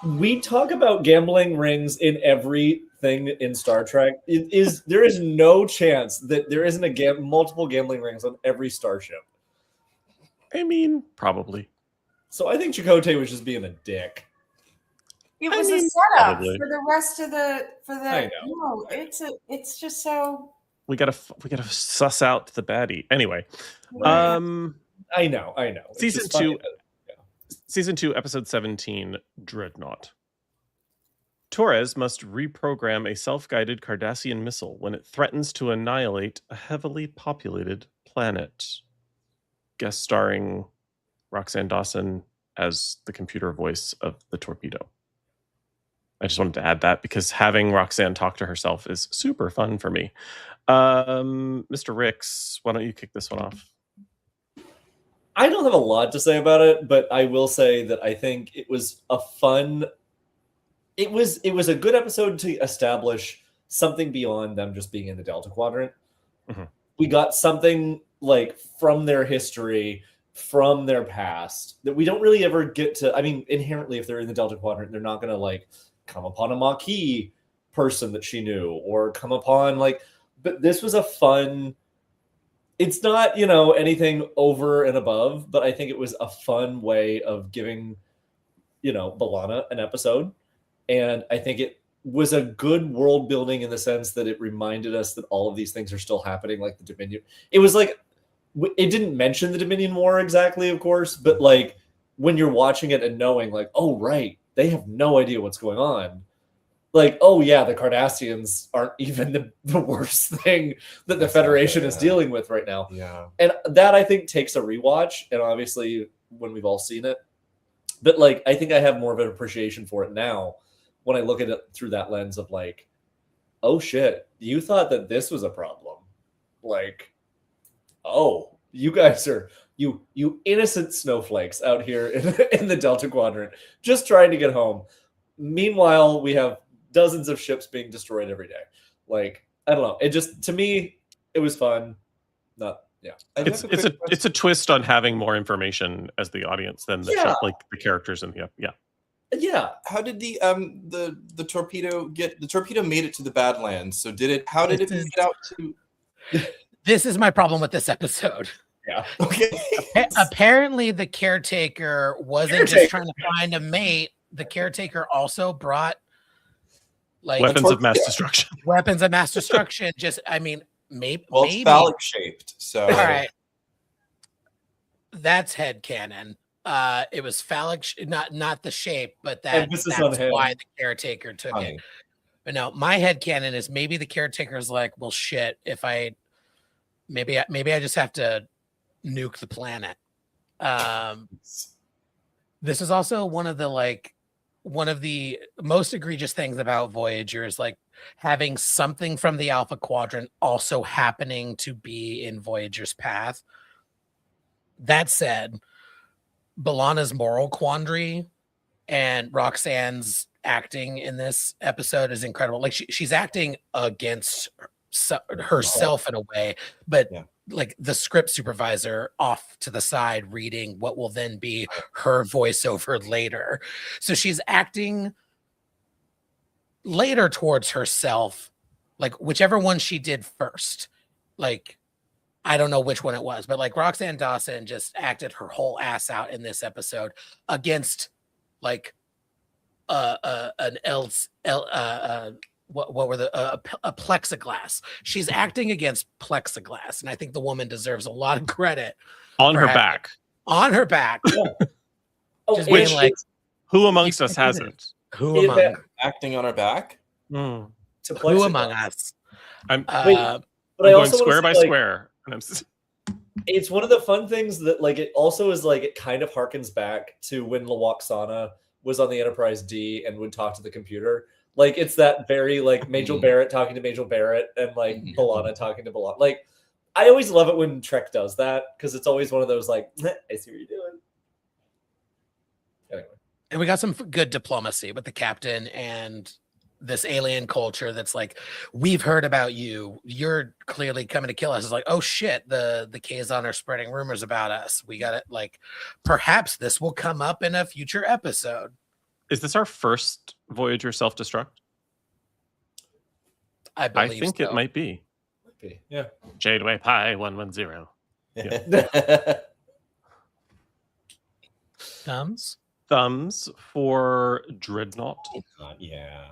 we talk about gambling rings in everything in Star Trek. There is no chance that there isn't multiple gambling rings on every starship. I mean, probably. So I think Chakotay was just being a dick. It was a setup probably. for the rest of the. I No, it's just so. We gotta suss out the baddie. Anyway, I know. It's Season just funny 2, that- Season 2, Episode 17, Dreadnought. Torres must reprogram a self-guided Cardassian missile when it threatens to annihilate a heavily populated planet. Guest starring Roxanne Dawson as the computer voice of the torpedo. I just wanted to add that because having Roxanne talk to herself is super fun for me. Mr. Ricks, why don't you kick this one off? I don't have a lot to say about it, but I will say that I think it was a fun. It was a good episode to establish something beyond them just being in the Delta Quadrant. Mm-hmm. We got something like from their history, from their past that we don't really ever get to. I mean, inherently, if they're in the Delta Quadrant, they're not going to like come upon a Maquis person that she knew or come upon like. But this was a fun. It's not, anything over and above, but I think it was a fun way of giving, B'Elanna an episode. And I think it was a good world building in the sense that it reminded us that all of these things are still happening, like the Dominion. It was like, it didn't mention the Dominion War exactly, of course, but like when you're watching it and knowing like, oh, right, they have no idea what's going on. Like, oh yeah, the Cardassians aren't even the worst thing that the Federation is dealing with right now. Yeah. And that I think takes a rewatch, and obviously when we've all seen it. But like I think I have more of an appreciation for it now when I look at it through that lens of like, oh shit, you thought that this was a problem. Like, oh, you guys are you innocent snowflakes out here in the Delta Quadrant just trying to get home. Meanwhile, we have dozens of ships being destroyed every day. Like, I don't know. It just, to me, it was fun. It's a twist on having more information as the audience than the show, like the characters in the Yeah. How did the torpedo get? The torpedo made it to the Badlands. So how did it get out to? This is my problem with this episode. Yeah. Okay. Apparently, the caretaker wasn't just trying to find a mate. The caretaker also brought like weapons of mass destruction. Weapons of mass destruction. Just, I mean, maybe. It's phallic shaped. So all right, that's headcanon. It was phallic, not the shape, but that's why the caretaker took it. But no, my headcanon is maybe the caretaker's like, well, shit. If maybe I just have to nuke the planet. This is also one of the most egregious things about Voyager is like having something from the Alpha Quadrant also happening to be in Voyager's path. That said, B'Elanna's moral quandary and Roxanne's acting in this episode is incredible. Like she's acting against herself in a way, but like the script supervisor off to the side reading what will then be her voiceover later. So she's acting later towards herself, like whichever one she did first. Like, I don't know which one it was, but like Roxanne Dawson just acted her whole ass out in this episode against like what were a plexiglass. She's acting against plexiglass, and I think the woman deserves a lot of credit on her back. On her back. Just being like, who amongst us hasn't? Who among acting on her back? Who among us? I'm but I'm going square by square. It's one of the fun things that like it also is like it kind of harkens back to when Lwaxana was on the Enterprise D and would talk to the computer. Like it's that very like Majel Barrett talking to Majel Barrett and like B'Elanna talking to B'Elanna. Like I always love it when Trek does that because it's always one of those like, I see what you're doing. Anyway. And we got some good diplomacy with the captain and this alien culture that's like, we've heard about you. You're clearly coming to kill us. It's like, oh shit, the Kazon are spreading rumors about us. We got it. Like, perhaps this will come up in a future episode. Is this our first Voyager self-destruct? I think it might be. Yeah. Janeway Pi 110. Yeah. Thumbs for Dreadnought. Yeah.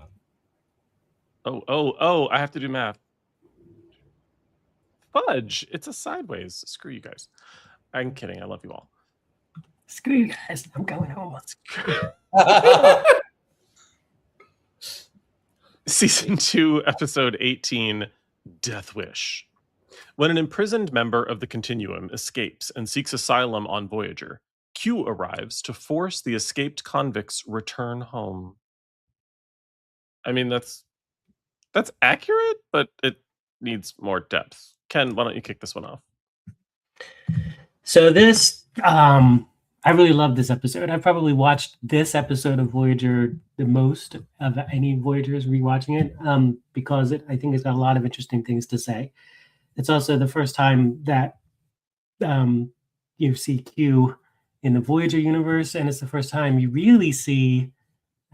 Oh, I have to do math. Fudge. It's a sideways. Screw you guys. I'm kidding. I love you all. Screw you guys. I'm going home. Season 2, episode 18, Death Wish. When an imprisoned member of the Continuum escapes and seeks asylum on Voyager, Q arrives to force the escaped convict's return home. I mean, that's accurate, but it needs more depth. Ken, why don't you kick this one off? So this, I really love this episode. I've probably watched this episode of Voyager the most of any Voyagers rewatching it because I think it's got a lot of interesting things to say. It's also the first time that you see Q in the Voyager universe, and it's the first time you really see,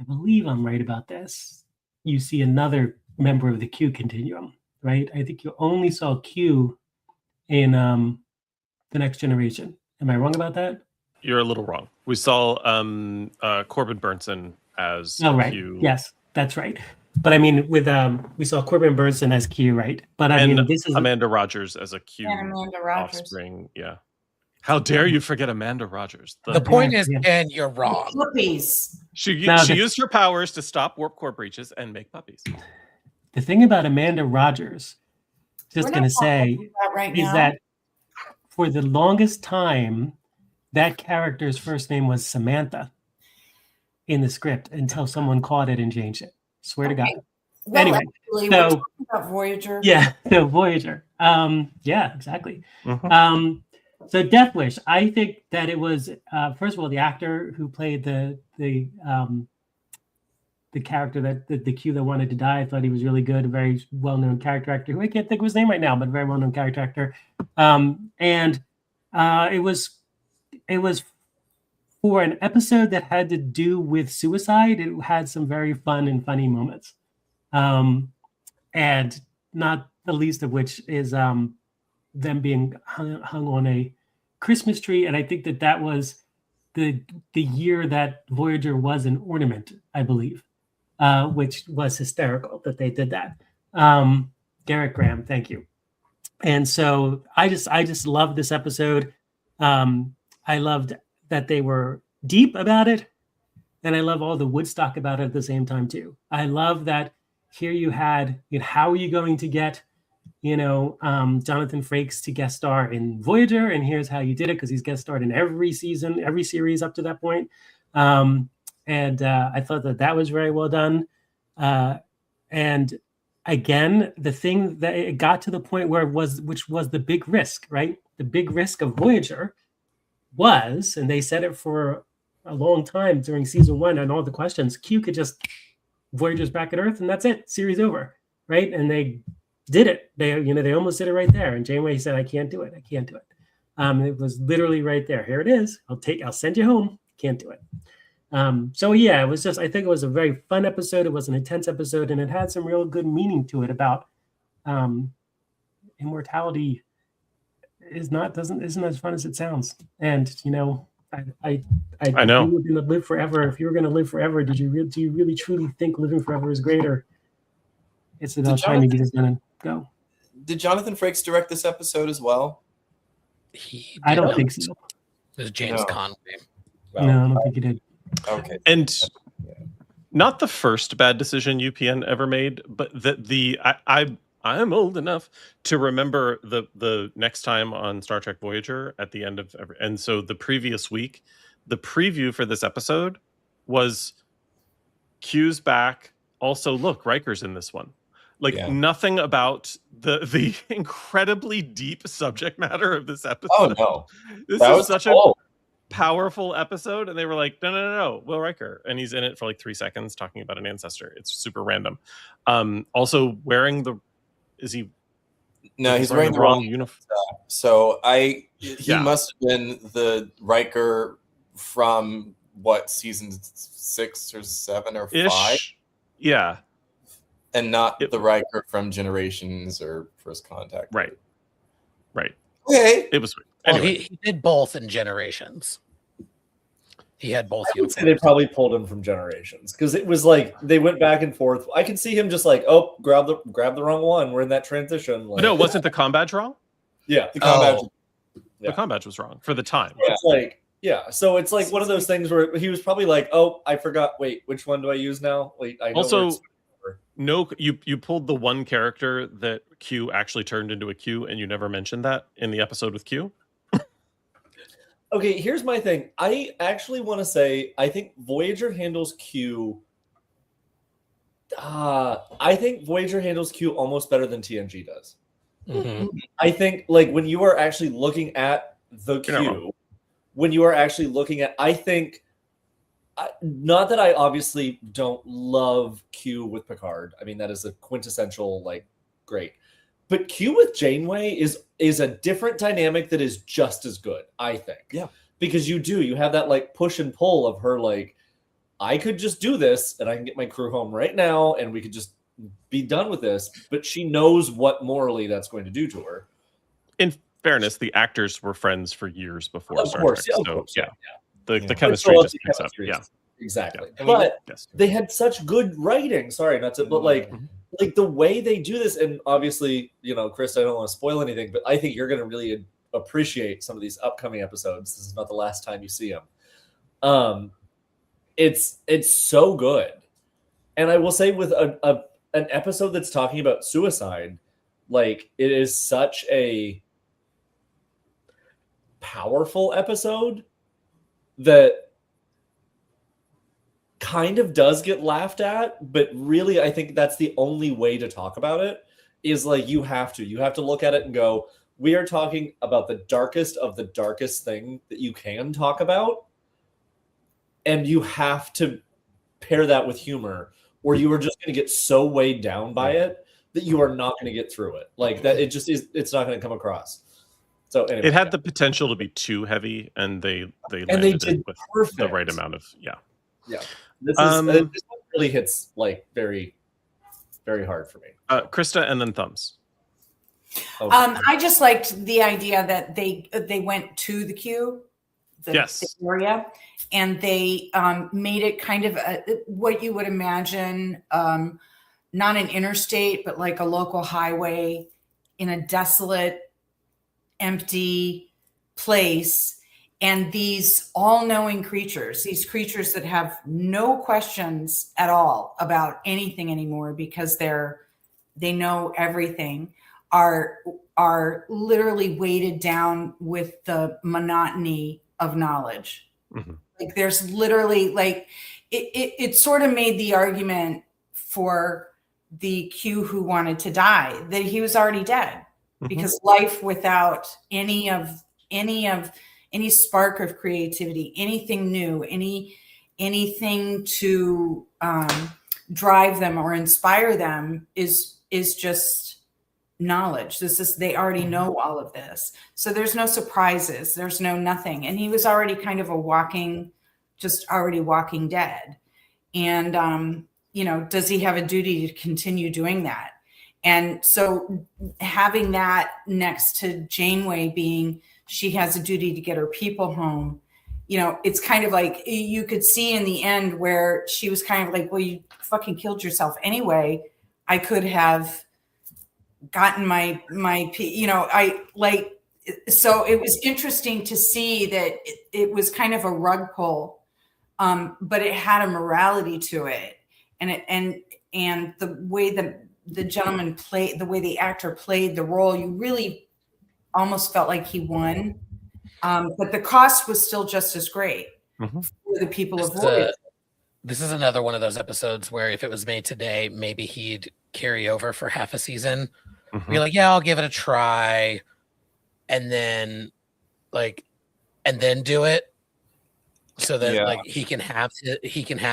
I believe I'm right about this, you see another member of the Q continuum, right? I think you only saw Q in The Next Generation. Am I wrong about that? You're a little wrong. We saw Corbin Burnson as right. Q. Yes, that's right. But I mean, with we saw Corbin Burnson as Q, right? But I mean, this is Amanda Rogers as a Q Amanda Rogers. offspring. Yeah. How dare you forget Amanda Rogers? The point is, Ken, you're wrong. Puppies. She used her powers to stop warp core breaches and make puppies. The thing about Amanda Rogers, just going to say, is that for the longest time, that character's first name was Samantha in the script until someone caught it and changed it. Swear to God. Well, anyway, actually, we're talking about Voyager. Yeah, the Voyager. Yeah, exactly. So Death Wish, I think that it was first of all the actor who played the character that the Q that wanted to die. I thought he was really good, a very well-known character actor who I can't think of his name right now, but a very well-known character actor. And it was for an episode that had to do with suicide. It had some very fun and funny moments, and not the least of which is them being hung on a Christmas tree. And I think that was the year that Voyager was an ornament, I believe, which was hysterical that they did that. Garrett Graham, thank you. And so I just loved this episode. I loved that they were deep about it, and I love all the Woodstock about it at the same time too. I love that here you had, how are you going to get Jonathan Frakes to guest star in Voyager, and here's how you did it, because he's guest starred in every season, every series up to that point. And I thought that was very well done. And again, the thing that it got to the point where which was the big risk, right? The big risk of Voyager was, and they said it for a long time during season 1 and all the questions, Q could just, Voyager's back at Earth and that's it, series over, right? And they did it. They almost did it right there. And Janeway said, I can't do it. It was literally right there. Here it is. I'll send you home. Can't do it. So yeah, it was just, I think it was a very fun episode. It was an intense episode, and it had some real good meaning to it about immortality isn't as fun as it sounds. And I know. If you were going to live forever, do you really truly think living forever is greater? It's about time you're just gonna go. Did Jonathan Frakes direct this episode as well? I don't think so. It was James Conway. Well, no, I don't think he did. Okay. And not the first bad decision UPN ever made, but I'm old enough to remember the next time on Star Trek Voyager at the end of and so the previous week, the preview for this episode was Q's back. Also, look, Riker's in this one. Like nothing about the incredibly deep subject matter of this episode. Oh no, this that is was such cool. a powerful episode, and they were like, no, Will Riker, and he's in it for like 3 seconds talking about an ancestor. It's super random. Also wearing he's wearing the wrong uniform. So he must have been the Riker from what, season 6 or 7 or 5? Yeah. And not the Riker from Generations or First Contact. Right. Okay. It was sweet. Well, Anyway. he did both in Generations. He had both. I would say they probably pulled him from Generations because it was like they went back and forth. I can see him just like, oh, grab the wrong one. We're in that transition. Like, no, wasn't the comm badge wrong? Yeah, the comm badge. The comm badge was wrong for the time. It's like, so it's like one of those things where he was probably like, oh, I forgot. Wait, which one do I use now? Wait, I know also. No, you pulled the one character that Q actually turned into a Q, and you never mentioned that in the episode with Q. Okay, here's my thing. I actually want to say I think Voyager handles Q. I think Voyager handles Q almost better than TNG does. Mm-hmm. I think like when you are actually looking at the Q, I think. Not that I obviously don't love Q with Picard. I mean, that is a quintessential, like, great. But Q with Janeway is a different dynamic that is just as good, I think. Yeah. Because you have that, like, push and pull of her, like, I could just do this and I can get my crew home right now and we could just be done with this. But she knows what morally that's going to do to her. In fairness, the actors were friends for years before Of Star course, Trek. of So, course, yeah. The But chemistry so just the picks up. chemistry Yeah. is- Exactly. Yeah. But Yes. they had such good writing. Sorry, not to, but like the way they do this, and obviously, Chris, I don't want to spoil anything, but I think you're going to really appreciate some of these upcoming episodes. This is not the last time you see them. It's so good, and I will say with an episode that's talking about suicide, like it is such a powerful episode that kind of does get laughed at, but really I think that's the only way to talk about it is like you have to look at it and go, we are talking about the darkest of the darkest thing that you can talk about, and you have to pair that with humor or you are just going to get so weighed down by it that you are not going to get through it. Like that, it's not going to come across. So anyway, it had the potential to be too heavy, and they landed it with the right amount of Yeah. This one really hits like very, very hard for me. Krista, and then Thumbs. I just liked the idea that they went to the queue, the area, and they made it kind of what you would imagine, not an interstate, but like a local highway in a desolate, empty place. And these all-knowing creatures, these creatures that have no questions at all about anything anymore because they know everything, are literally weighted down with the monotony of knowledge. Mm-hmm. Like there's literally like it sort of made the argument for the Q who wanted to die that he was already dead, because life without any spark of creativity, anything new, anything to drive them or inspire them is just knowledge. They already know all of this. So there's no surprises. There's no nothing. And he was already kind of walking dead. And, does he have a duty to continue doing that? And so having that next to Janeway being, she has a duty to get her people home. It's kind of like you could see in the end where she was kind of like, well, you fucking killed yourself anyway. I could have gotten so it was interesting to see that it was kind of a rug pull, but it had a morality to it. And the way the gentleman played, the way the actor played the role, you really almost felt like he won. But the cost was still just as great for the people of Voyager. this is another one of those episodes where if it was made today, maybe he'd carry over for half a season. Be like, yeah, I'll give it a try, and then do it, so that like he can have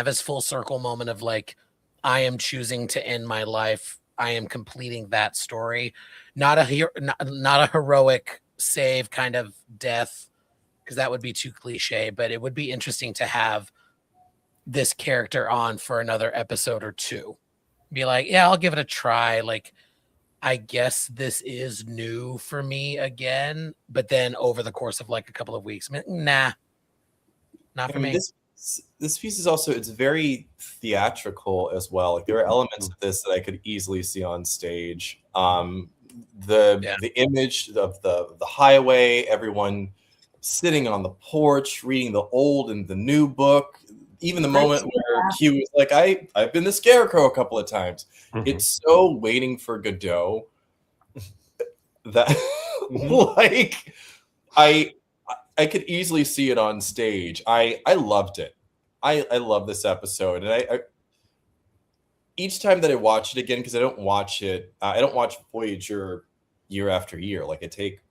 his full circle moment of like, I am choosing to end my life. I am completing that story, not a heroic save kind of death, because that would be too cliche. But it would be interesting to have this character on for another episode or two. Be like, yeah, I'll give it a try. Like, I guess this is new for me again, but then over the course of like a couple of weeks, nah, not for me. This piece is also, it's very theatrical as well. Like, there are elements of this that I could easily see on stage. The image of the highway, everyone sitting on the porch reading the old and the new book. Even the moment where Q is like, I've been the Scarecrow a couple of times. It's so Waiting for Godot that like I could easily see it on stage. I loved it. I love this episode, and I each time that I watch it again, because I don't watch Voyager year after year. Like, I take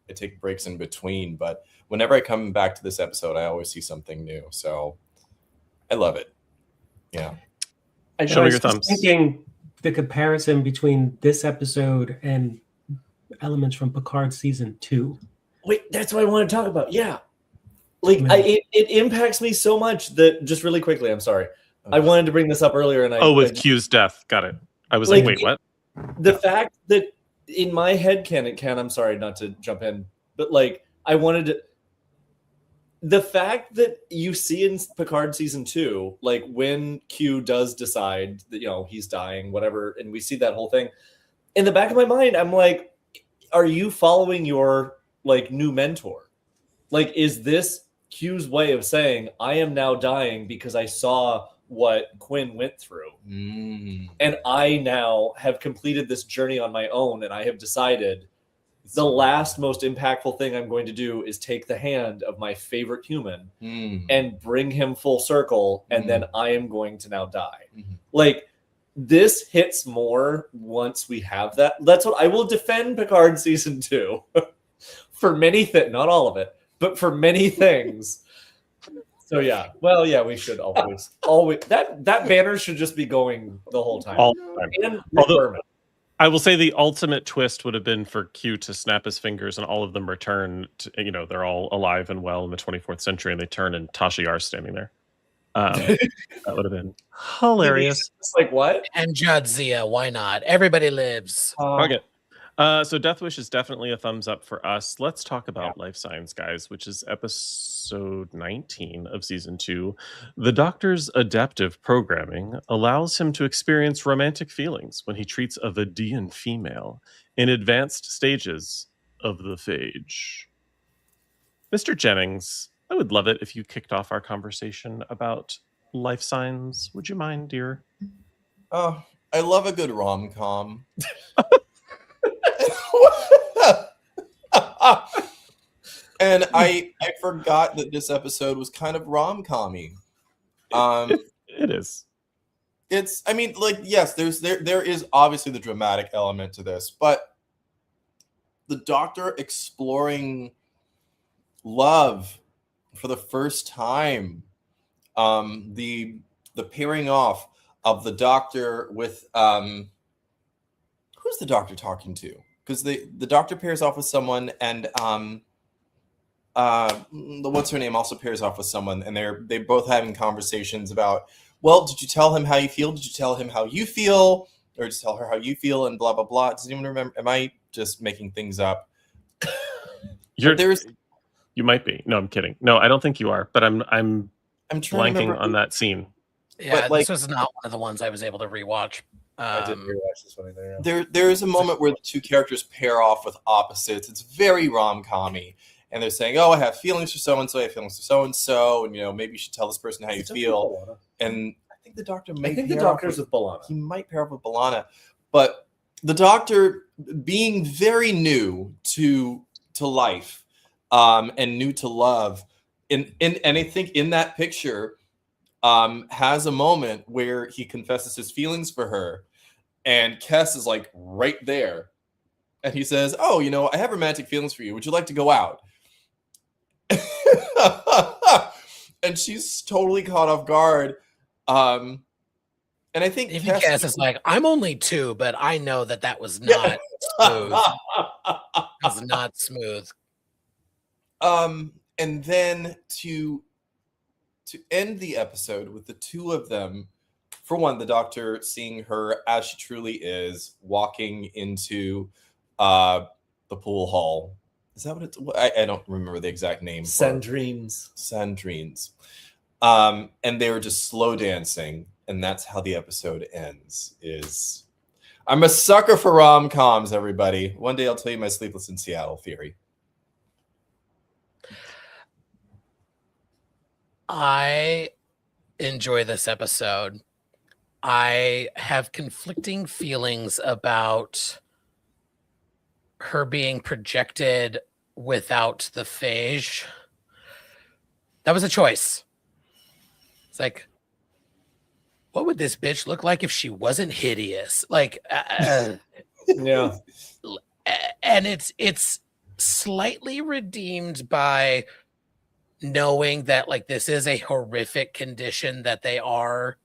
breaks in between, but whenever I come back to this episode, I always see something new. So I love it. Yeah. Show me your thumbs. Thinking the comparison between this episode and elements from Picard season 2. Wait, that's what I want to talk about. Yeah. Like, it impacts me so much that, just really quickly, I'm sorry. I wanted to bring this up earlier. And with Q's death. Got it. I was like, wait, what? The fact that in my head canon, I'm sorry not to jump in, but like, I wanted to, the fact that you see in Picard season 2, like when Q does decide that, he's dying, whatever, and we see that whole thing, in the back of my mind, I'm like, are you following your like new mentor? Like, is this Q's way of saying, I am now dying because I saw what Quinn went through. And I now have completed this journey on my own, and I have decided the last most impactful thing I'm going to do is take the hand of my favorite human and bring him full circle, and then I am going to now die. Like, this hits more once we have that. That's what I will defend Picard season 2 for many things, not all of it, but for many things. So yeah, well, yeah, we should always that banner should just be going the whole time. All the time. Although, I will say the ultimate twist would have been for Q to snap his fingers and all of them return to, they're all alive and well in the 24th century, and they turn and Tasha Yar's standing there. That would have been hilarious. It's like, what? And Jadzia, why not? Everybody lives. Okay. So Death Wish is definitely a thumbs up for us. Let's talk about Life Signs, guys, which is episode 19 of season 2. The Doctor's adaptive programming allows him to experience romantic feelings when he treats a Vidian female in advanced stages of the phage. Mr. Jennings, I would love it if you kicked off our conversation about Life Signs. Would you mind, dear? Oh, I love a good rom-com. And I forgot that this episode was kind of rom-commy. It is. It's, I mean, like, yes, there is obviously the dramatic element to this, but the Doctor exploring love for the first time, the pairing off of the Doctor with who's the Doctor talking to? Because the Doctor pairs off with someone, and what's her name also pairs off with someone, and they're both having conversations about, well, did you tell him how you feel? Did you tell him how you feel? Or just tell her how you feel, and blah blah blah. Does anyone remember? Am I just making things up? You might be. No, I'm kidding. No, I don't think you are. But I'm blanking on that scene. Yeah, but, like, this was not one of the ones I was able to rewatch. I didn't rewatch this one either. There is a moment where the two characters pair off with opposites. It's very rom-commy. And they're saying, oh, I have feelings for so-and-so, I have feelings for so-and-so, and, maybe you should tell this person how you feel. And I think the Doctor may the Doctor's with B'Elanna. He might pair up with B'Elanna. But the Doctor, being very new to life and new to love, and I think in that picture, has a moment where he confesses his feelings for her, and Kes is like right there, and he says, "Oh, I have romantic feelings for you. Would you like to go out?" And she's totally caught off guard. And I think Kes is like, I'm only 2, but I know that was not smooth. It was not smooth. And then to end the episode with the two of them, for one, the Doctor seeing her as she truly is, walking into the pool hall. Is that what it's? I don't remember the exact name. Sandrines. And they were just slow dancing, and that's how the episode ends. I'm a sucker for rom-coms, everybody. One day I'll tell you my Sleepless in Seattle theory. I enjoy this episode. I have conflicting feelings about her being projected without the phage. That was a choice. It's like, what would this bitch look like if she wasn't hideous? Like, yeah. And it's slightly redeemed by knowing that like this is a horrific condition that they are,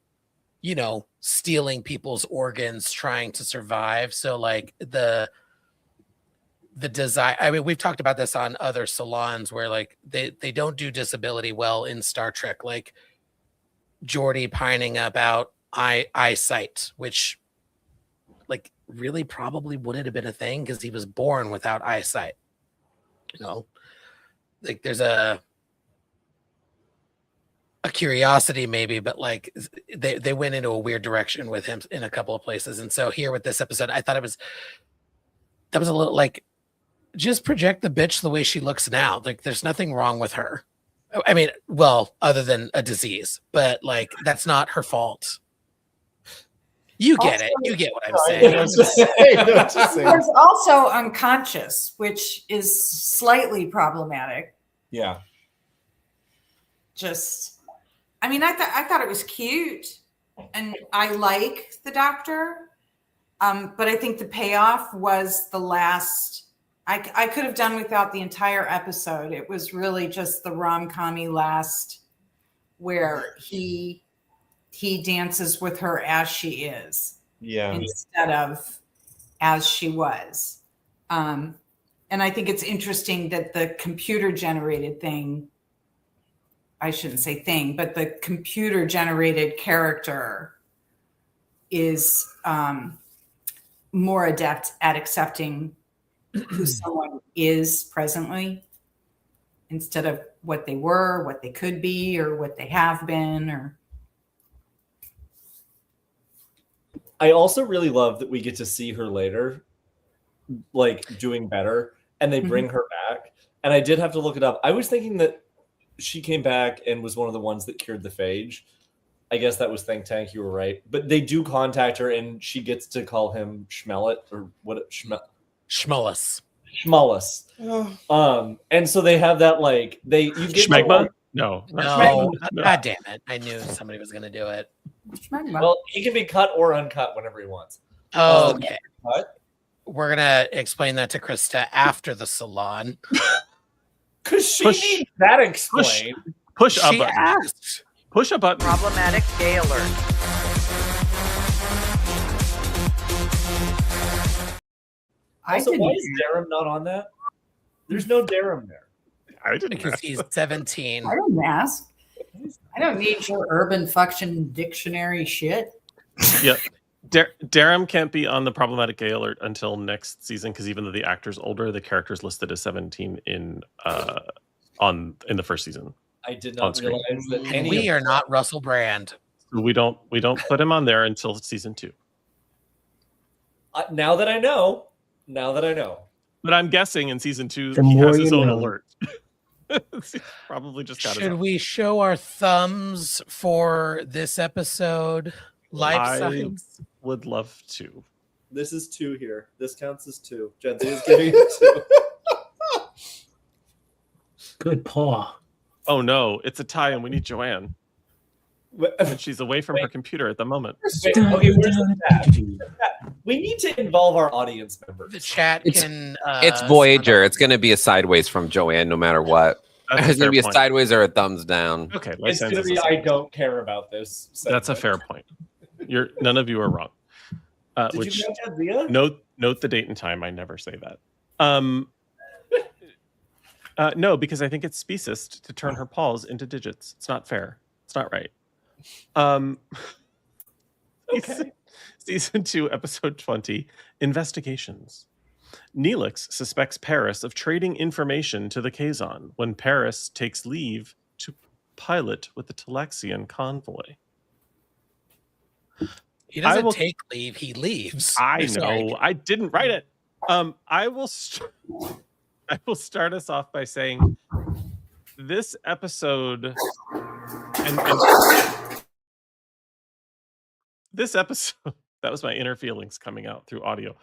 stealing people's organs trying to survive. So like the desire, I mean, we've talked about this on other salons where like they don't do disability well in Star Trek, like Geordi pining about eyesight, which like really probably wouldn't have been a thing because he was born without eyesight. Like there's a curiosity maybe, but like they went into a weird direction with him in a couple of places. And so here with this episode, I thought that was a little like, just project the bitch the way she looks now. Like there's nothing wrong with her. I mean, well, other than a disease, but like that's not her fault. You get it. You get what I'm saying. There's also unconscious, which is slightly problematic. Yeah. I mean, I thought it was cute, and I like the Doctor, but I think the payoff was the last. I could have done without the entire episode. It was really just the rom-com-y last, where he dances with her as she is, instead of as she was. And I think it's interesting that the computer-generated thing. I shouldn't say thing, but the computer-generated character is more adept at accepting who someone is presently instead of what they were, what they could be, or what they have been. Or I also really love that we get to see her later, like doing better, and they bring her back. And I did have to look it up. I was thinking that she came back and was one of the ones that cured the phage. I guess that was Think Tank. You were right. But they do contact her, and she gets to call him Schmellet or what? Schmullus. And so they have that like you get Schmegma? No. God damn it! I knew somebody was going to do it. Well, he can be cut or uncut whenever he wants. Okay. We're gonna explain that to Krista after the salon. Because she needs that explained. Push a She button. asked. Push a button. Problematic gay alert. Also, why is Darum not on that? There's no Darum there. I didn't because he's 17. I don't ask. I don't need your urban function dictionary shit. Yep. Darum can't be on the problematic gay alert until next season because even though the actor's older, the character's listed as 17 in the first season. I did not realize that We are not Russell Brand. We don't put him on there until season 2. Now that I know. But I'm guessing in season 2 The he more has his you own know. alert. He's probably just got his Should own. we show our thumbs for this episode? Life signs. Would love to. This is 2 here. This counts as 2. Jency is giving it 2. Good paw. Oh no, it's a tie and we need Joanne. And she's away from her computer at the moment. Wait, okay, where's the chat? We need to involve our audience members. The chat can. It's Voyager. It's going to be a sideways from Joanne, no matter what. That's a It's going to be a fair point. sideways or a thumbs down. Okay, It's going to be I don't care about this. That's a fair point. None of you are wrong. Did Which you catch Jadzia? note the date and time. I never say that. No, because I think it's speciest to turn her paws into digits. It's not fair. It's not right. Okay. Season 2, episode 20, Investigations. Neelix suspects Paris of trading information to the Kazon when Paris takes leave to pilot with the Talaxian convoy. He doesn't take leave, he leaves. I Sorry. know. I didn't write it. I will start us off by saying this episode and this episode, that was my inner feelings coming out through audio.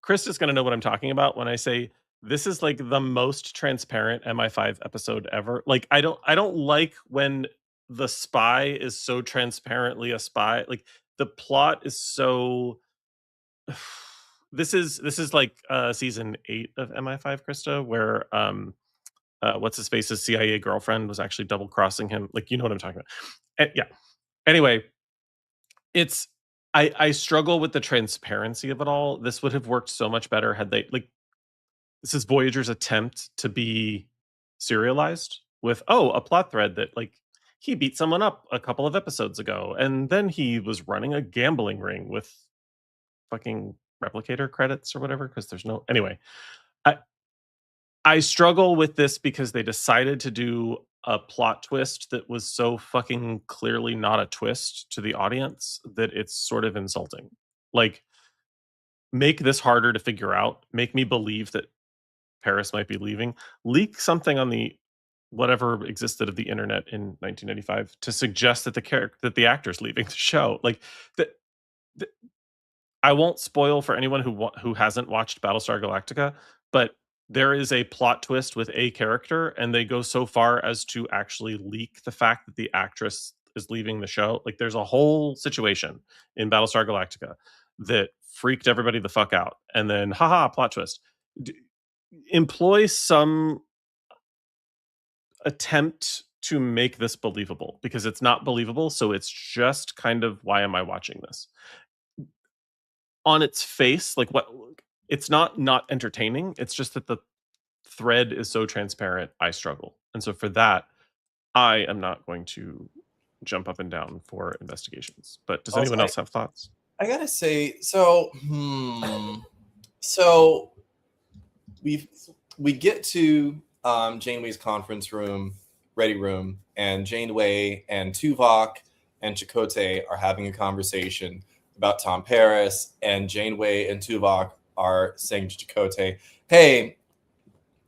Chris is going to know what I'm talking about when I say this is like the most transparent MI5 episode ever. Like I don't like when the spy is so transparently a spy. Like the plot is so this is like season 8 of MI5, Krista, where what's his face's CIA girlfriend was actually double crossing him. Like, you know what I'm talking about. Yeah. Anyway, it's I struggle with the transparency of it all. This would have worked so much better had they this is Voyager's attempt to be serialized with a plot thread that like he beat someone up a couple of episodes ago and then he was running a gambling ring with fucking replicator credits or whatever because there's no anyway. I struggle with this because they decided to do a plot twist that was so fucking clearly not a twist to the audience that it's sort of insulting. Like, make this harder to figure out. Make me believe that Paris might be leaving. Leak something on the whatever existed of the internet in 1995 to suggest that the actor's leaving the show. Like that. I won't spoil for anyone who hasn't watched Battlestar Galactica, but there is a plot twist with a character, and they go so far as to actually leak the fact that the actress is leaving the show. Like, there's a whole situation in Battlestar Galactica that freaked everybody the fuck out. And then, haha, plot twist. Employ some attempt to make this believable, because it's not believable. So it's just kind of, why am I watching this? On its face, like what? It's not entertaining. It's just that the thread is so transparent. I struggle. And so for that, I am not going to jump up and down for Investigations. But does anyone else have thoughts? I gotta say, so so we get to Janeway's conference room, ready room, and Janeway and Tuvok and Chakotay are having a conversation about Tom Paris, and Janeway and Tuvok are saying to Chakotay, hey,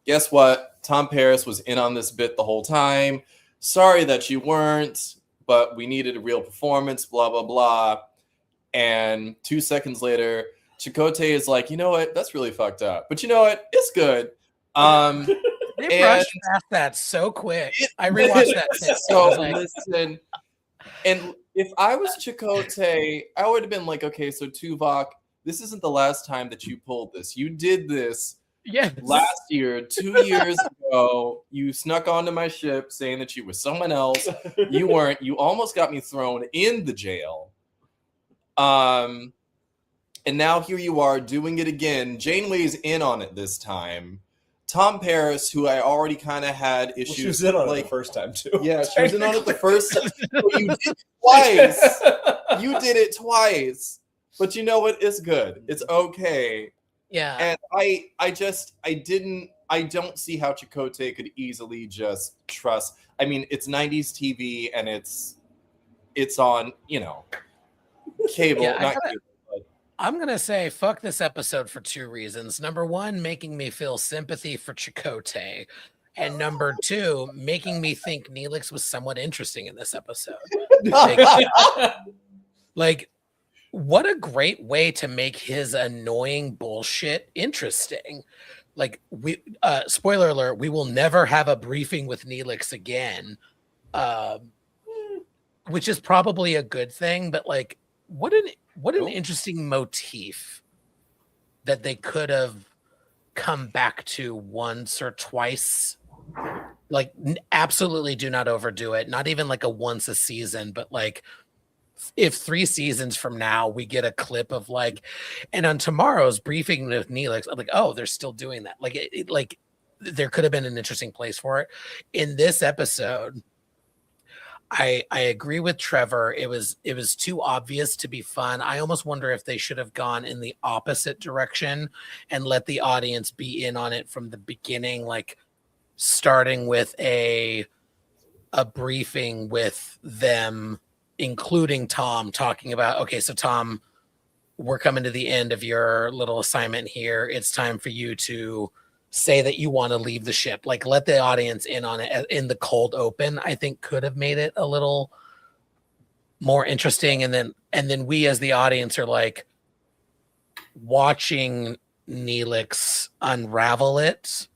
guess what? Tom Paris was in on this bit the whole time. Sorry that you weren't, but we needed a real performance, blah, blah, blah. And 2 seconds later, Chakotay is like, you know what? That's really fucked up. But you know what? It's good. They brushed past that so quick. I rewatched that. So listen, and if I was Chakotay, I would have been like, okay, so Tuvok, this isn't the last time that you pulled this. You did this last year, 2 years ago. You snuck onto my ship saying that you were someone else. You weren't. You almost got me thrown in the jail. And now here you are doing it again. Janeway's in on it this time. Tom Paris, who I already kind of had issues. She was in on it the first time too. Yeah, she was in on it the first time. You did it twice. You did it twice. But you know what? It's good. It's okay. Yeah. And I don't see how Chakotay could easily just trust. I mean, it's 90s TV and it's on, cable, not cable. I'm going to say fuck this episode for 2 reasons. Number 1, making me feel sympathy for Chakotay. And number 2, making me think Neelix was somewhat interesting in this episode. Like, what a great way to make his annoying bullshit interesting. Like, spoiler alert, we will never have a briefing with Neelix again. which is probably a good thing, but like what an interesting motif that they could have come back to once or twice. Like absolutely do not overdo it. Not even like a once a season, but like if 3 seasons from now we get a clip of like, and on tomorrow's briefing with Neelix, I'm like, oh, they're still doing that. Like like there could have been an interesting place for it. In this episode, I agree with Trevor. It was too obvious to be fun. I almost wonder if they should have gone in the opposite direction and let the audience be in on it from the beginning, like starting with a briefing with them, including Tom, talking about, okay, so Tom, we're coming to the end of your little assignment here. It's time for you to say that you want to leave the ship. Like let the audience in on it in the cold open. I think could have made it a little more interesting. And then we as the audience are like watching Neelix unravel it.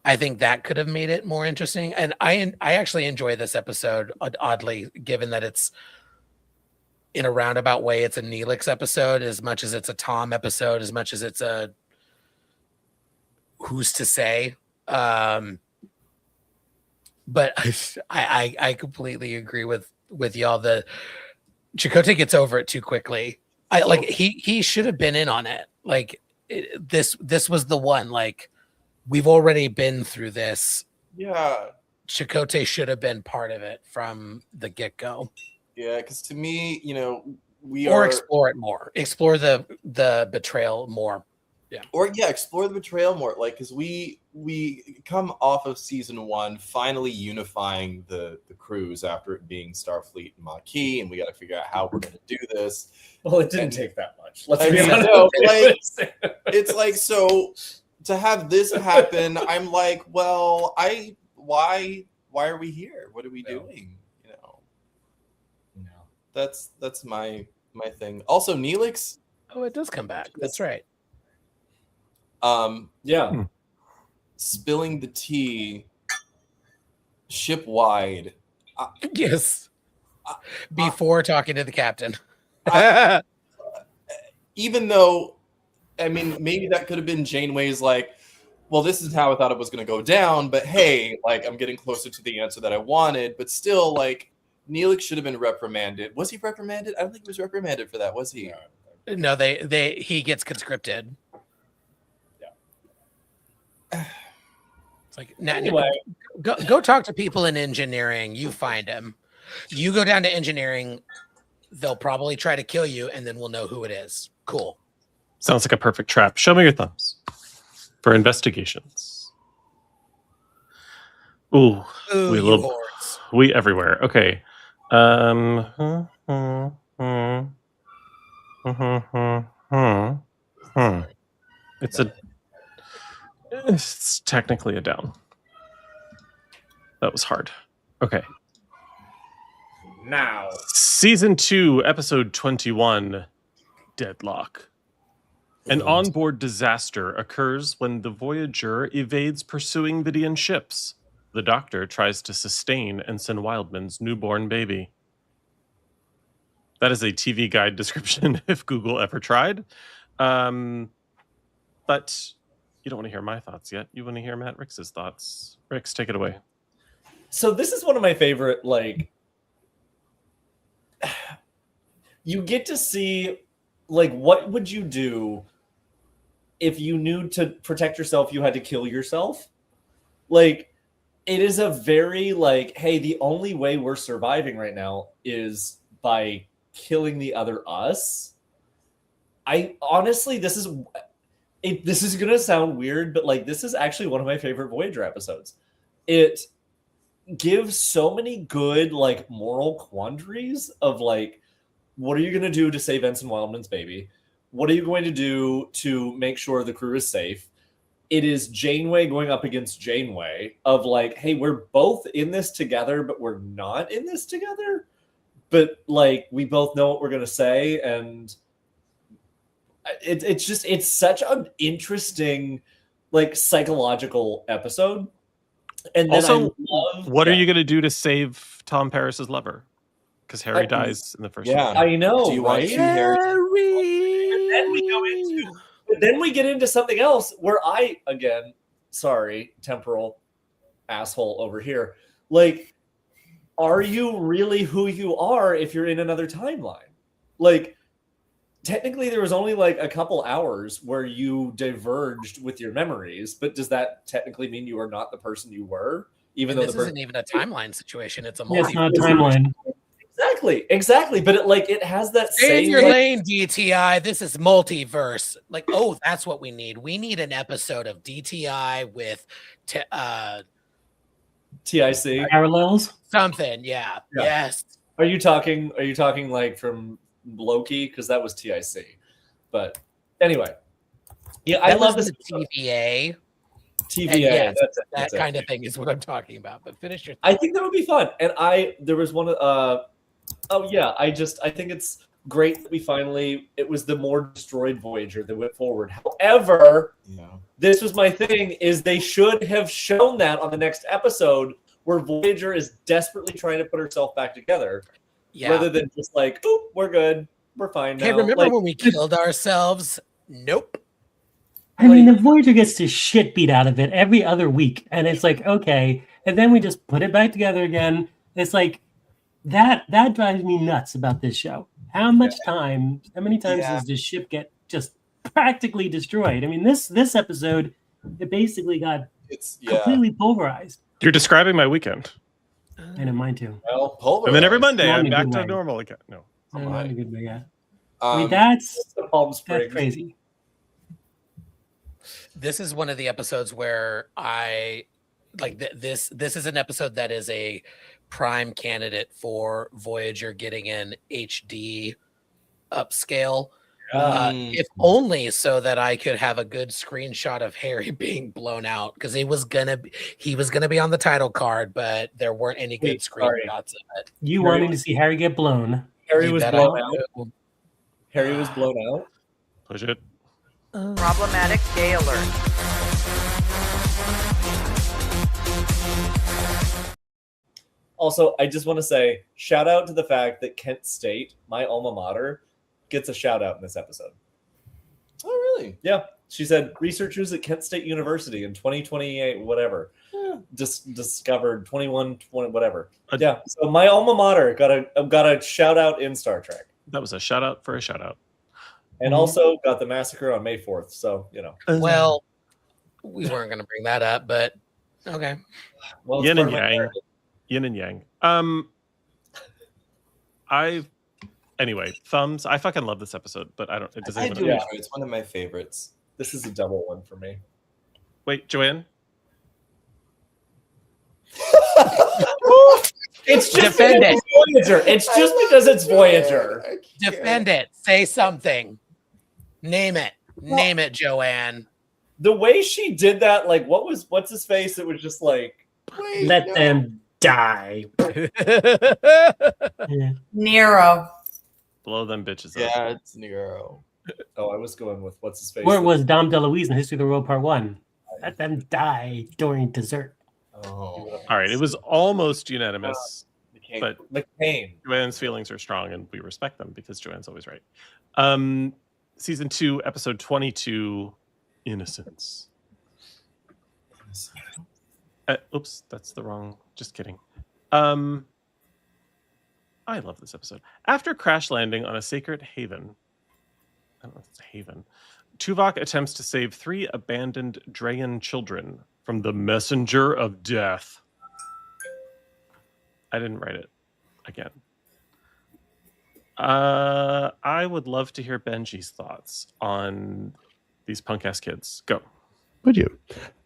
I think that could have made it more interesting. And I actually enjoy this episode, oddly, given that it's in a roundabout way, it's a Neelix episode as much as it's a Tom episode, as much as it's a who's to say. But I completely agree with y'all. The Chakotay gets over it too quickly. Like he should have been in on it. Like this was the one. Like we've already been through this. Yeah. Chakotay should have been part of it from the get-go. Yeah, because to me, explore it more. Explore the betrayal more. Yeah. Or explore the betrayal more. Like, because we come off of season 1, finally unifying the crews after it being Starfleet and Maquis, and we got to figure out how we're going to do this. Well, it didn't take that much. Let's be honest. No, like, it's like, so to have this happen, I'm like, well, why are we here? What are we doing? That's my thing. Also, Neelix. Oh, it does come back. That's right. Spilling the tea ship wide. Yes. Before talking to the captain. Even though, I mean, maybe that could have been Janeway's like, well, this is how I thought it was going to go down, but hey, like, I'm getting closer to the answer that I wanted, but still, like, Neelix should have been reprimanded. Was he reprimanded? I don't think he was reprimanded for that, was he? No, he gets conscripted. Yeah. It's like anyway, go talk to people in engineering. You find him. You go down to engineering. They'll probably try to kill you, and then we'll know who it is. Cool. Sounds like a perfect trap. Show me your thumbs for investigations. Ooh, we everywhere. Okay. It's technically a down. That was hard. Okay. Now, season 2, episode 21, Deadlock. An onboard disaster occurs when the Voyager evades pursuing Vidian ships. The Doctor tries to sustain Ensign Wildman's newborn baby. That is a TV guide description if Google ever tried. But you don't want to hear my thoughts yet. You want to hear Matt Rix's thoughts. Rix, take it away. So this is one of my favorite, like, you get to see, like, what would you do if you knew to protect yourself you had to kill yourself? Like, it is a very, like, hey, the only way we're surviving right now is by killing the other us. I honestly, this is gonna sound weird, but like, this is actually one of my favorite Voyager episodes. It gives so many good, like, moral quandaries of, like, what are you gonna do to save Ensign Wildman's baby? What are you going to do to make sure the crew is safe? It is Janeway going up against Janeway of, like, hey, we're both in this together, but we're not in this together. But, like, we both know what we're gonna say, and it's such an interesting, like, psychological episode. And then also, what are you going to do to save Tom Paris's lover? because Harry dies in the first. Yeah, I know. Do you want right? to Harry? But then we get into something else where I, again, sorry, temporal asshole over here. Like, are you really who you are if you're in another timeline? Like, technically, there was only like a couple hours where you diverged with your memories, but does that technically mean you are not the person you were? Even though this the isn't even a timeline situation; it's a Yeah, it's not a multiverse. timeline. Exactly. But it has that Stay in same your like, lane, DTI. This is multiverse. Like, oh, that's what we need. We need an episode of DTI with TIC parallels. Something, yeah. Yes. Are you talking like from Loki? Because that was TIC. But anyway, yeah, I That love was this the TVA. TVA. And yes, that's that kind of thing is what I'm talking about. But finish your. I think that would be fun. And there was one. I think it's great that it was the more destroyed Voyager that went forward. However, this was my thing: is they should have shown that on the next episode where Voyager is desperately trying to put herself back together, rather than just like, "Oh, we're good, we're fine now." Hey, remember when we killed ourselves? Nope. I mean, the Voyager gets the shit beat out of it every other week, and it's like, okay, and then we just put it back together again. It's like that drives me nuts about this show. How many times does this ship get just practically destroyed? I mean, this episode, it basically got completely pulverized. You're describing my weekend. I know, mine too. Well, And then every Monday, Not I'm in a back good to way. normal again. No. Not in a good way, yeah. I mean, that's crazy. This is one of the episodes where I like this. This is an episode that is a prime candidate for Voyager getting an HD upscale. If only so that I could have a good screenshot of Harry being blown out, because he was gonna be on the title card, but there weren't any good screenshots of it. You wanted to see Harry get blown. Harry was blown out. Harry was blown out. Push it. Problematic gay alert. Also, I just want to say, shout out to the fact that Kent State, my alma mater, gets a shout out in this episode. Oh, really? Yeah. She said researchers at Kent State University in 2028, whatever, discovered 2120, whatever. Yeah. So my alma mater got a shout out in Star Trek. That was a shout out for a shout out. And also got the massacre on May 4th. So, Well, we weren't going to bring that up, but okay. Well, Yin and yang. Yin and yang. Anyway, thumbs. I fucking love this episode, but I don't. It doesn't. I do enjoy it. It's one of my favorites. This is a double one for me. Wait, Joanne. It's just Defend because it's Voyager. It's just because it's Voyager. Defend it. Say something. Name it. Name it, Joanne. The way she did that, like, what's his face? It was just like, let them die. Nero. Blow them bitches up. Yeah, it's Nero. Oh, I was going with what's his face? Or it was Dom DeLuise in History of the World Part 1. Let them die during dessert. Oh. All right, it was almost unanimous, but McCain. Joanne's feelings are strong, and we respect them because Joanne's always right. Season 2, episode 22, Innocence. Oops, that's the wrong. Just kidding. I love this episode. After crash landing on a sacred haven, I don't know if it's a haven, Tuvok attempts to save 3 abandoned Drayan children from the messenger of death. I didn't write it again. I would love to hear Benji's thoughts on these punk ass kids. Go. Would you?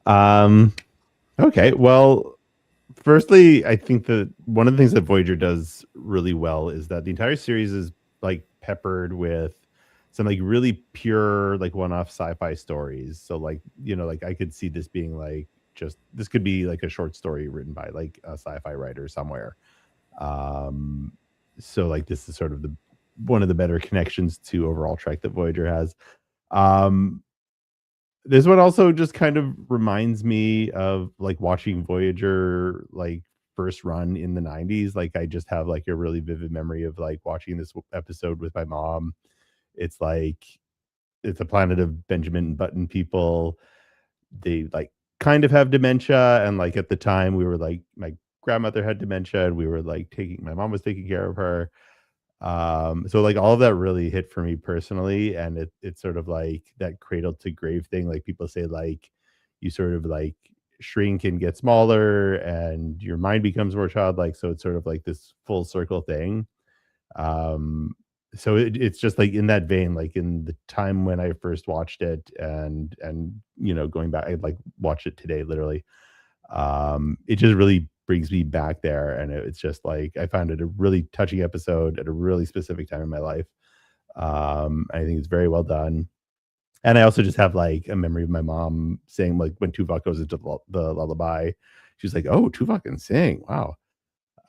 Okay. Well, firstly, I think that one of the things that Voyager does really well is that the entire series is like peppered with some like really pure, like one-off sci-fi stories. So like, like I could see this being like this could be like a short story written by like a sci-fi writer somewhere. So like this is sort of one of the better connections to overall Trek that Voyager has. This one also just kind of reminds me of like watching Voyager like first run in the 90s. Like I just have like a really vivid memory of like watching this episode with my mom. It's like it's a planet of Benjamin Button people. They like kind of have dementia, and like at the time we were like my grandmother had dementia, and we were like my mom was taking care of her. So like all of that really hit for me personally, and it's sort of like that cradle to grave thing. Like people say, like you sort of like shrink and get smaller, and your mind becomes more childlike. So it's sort of like this full circle thing. So it's just like in that vein, like in the time when I first watched it, and going back, I like watched it today literally. It just really brings me back there, and it's just like I found it a really touching episode at a really specific time in my life. I think it's very well done, and I also just have like a memory of my mom saying, like, when Tuvok goes into the lullaby, she's like, "Oh, Tuvok can sing! Wow!"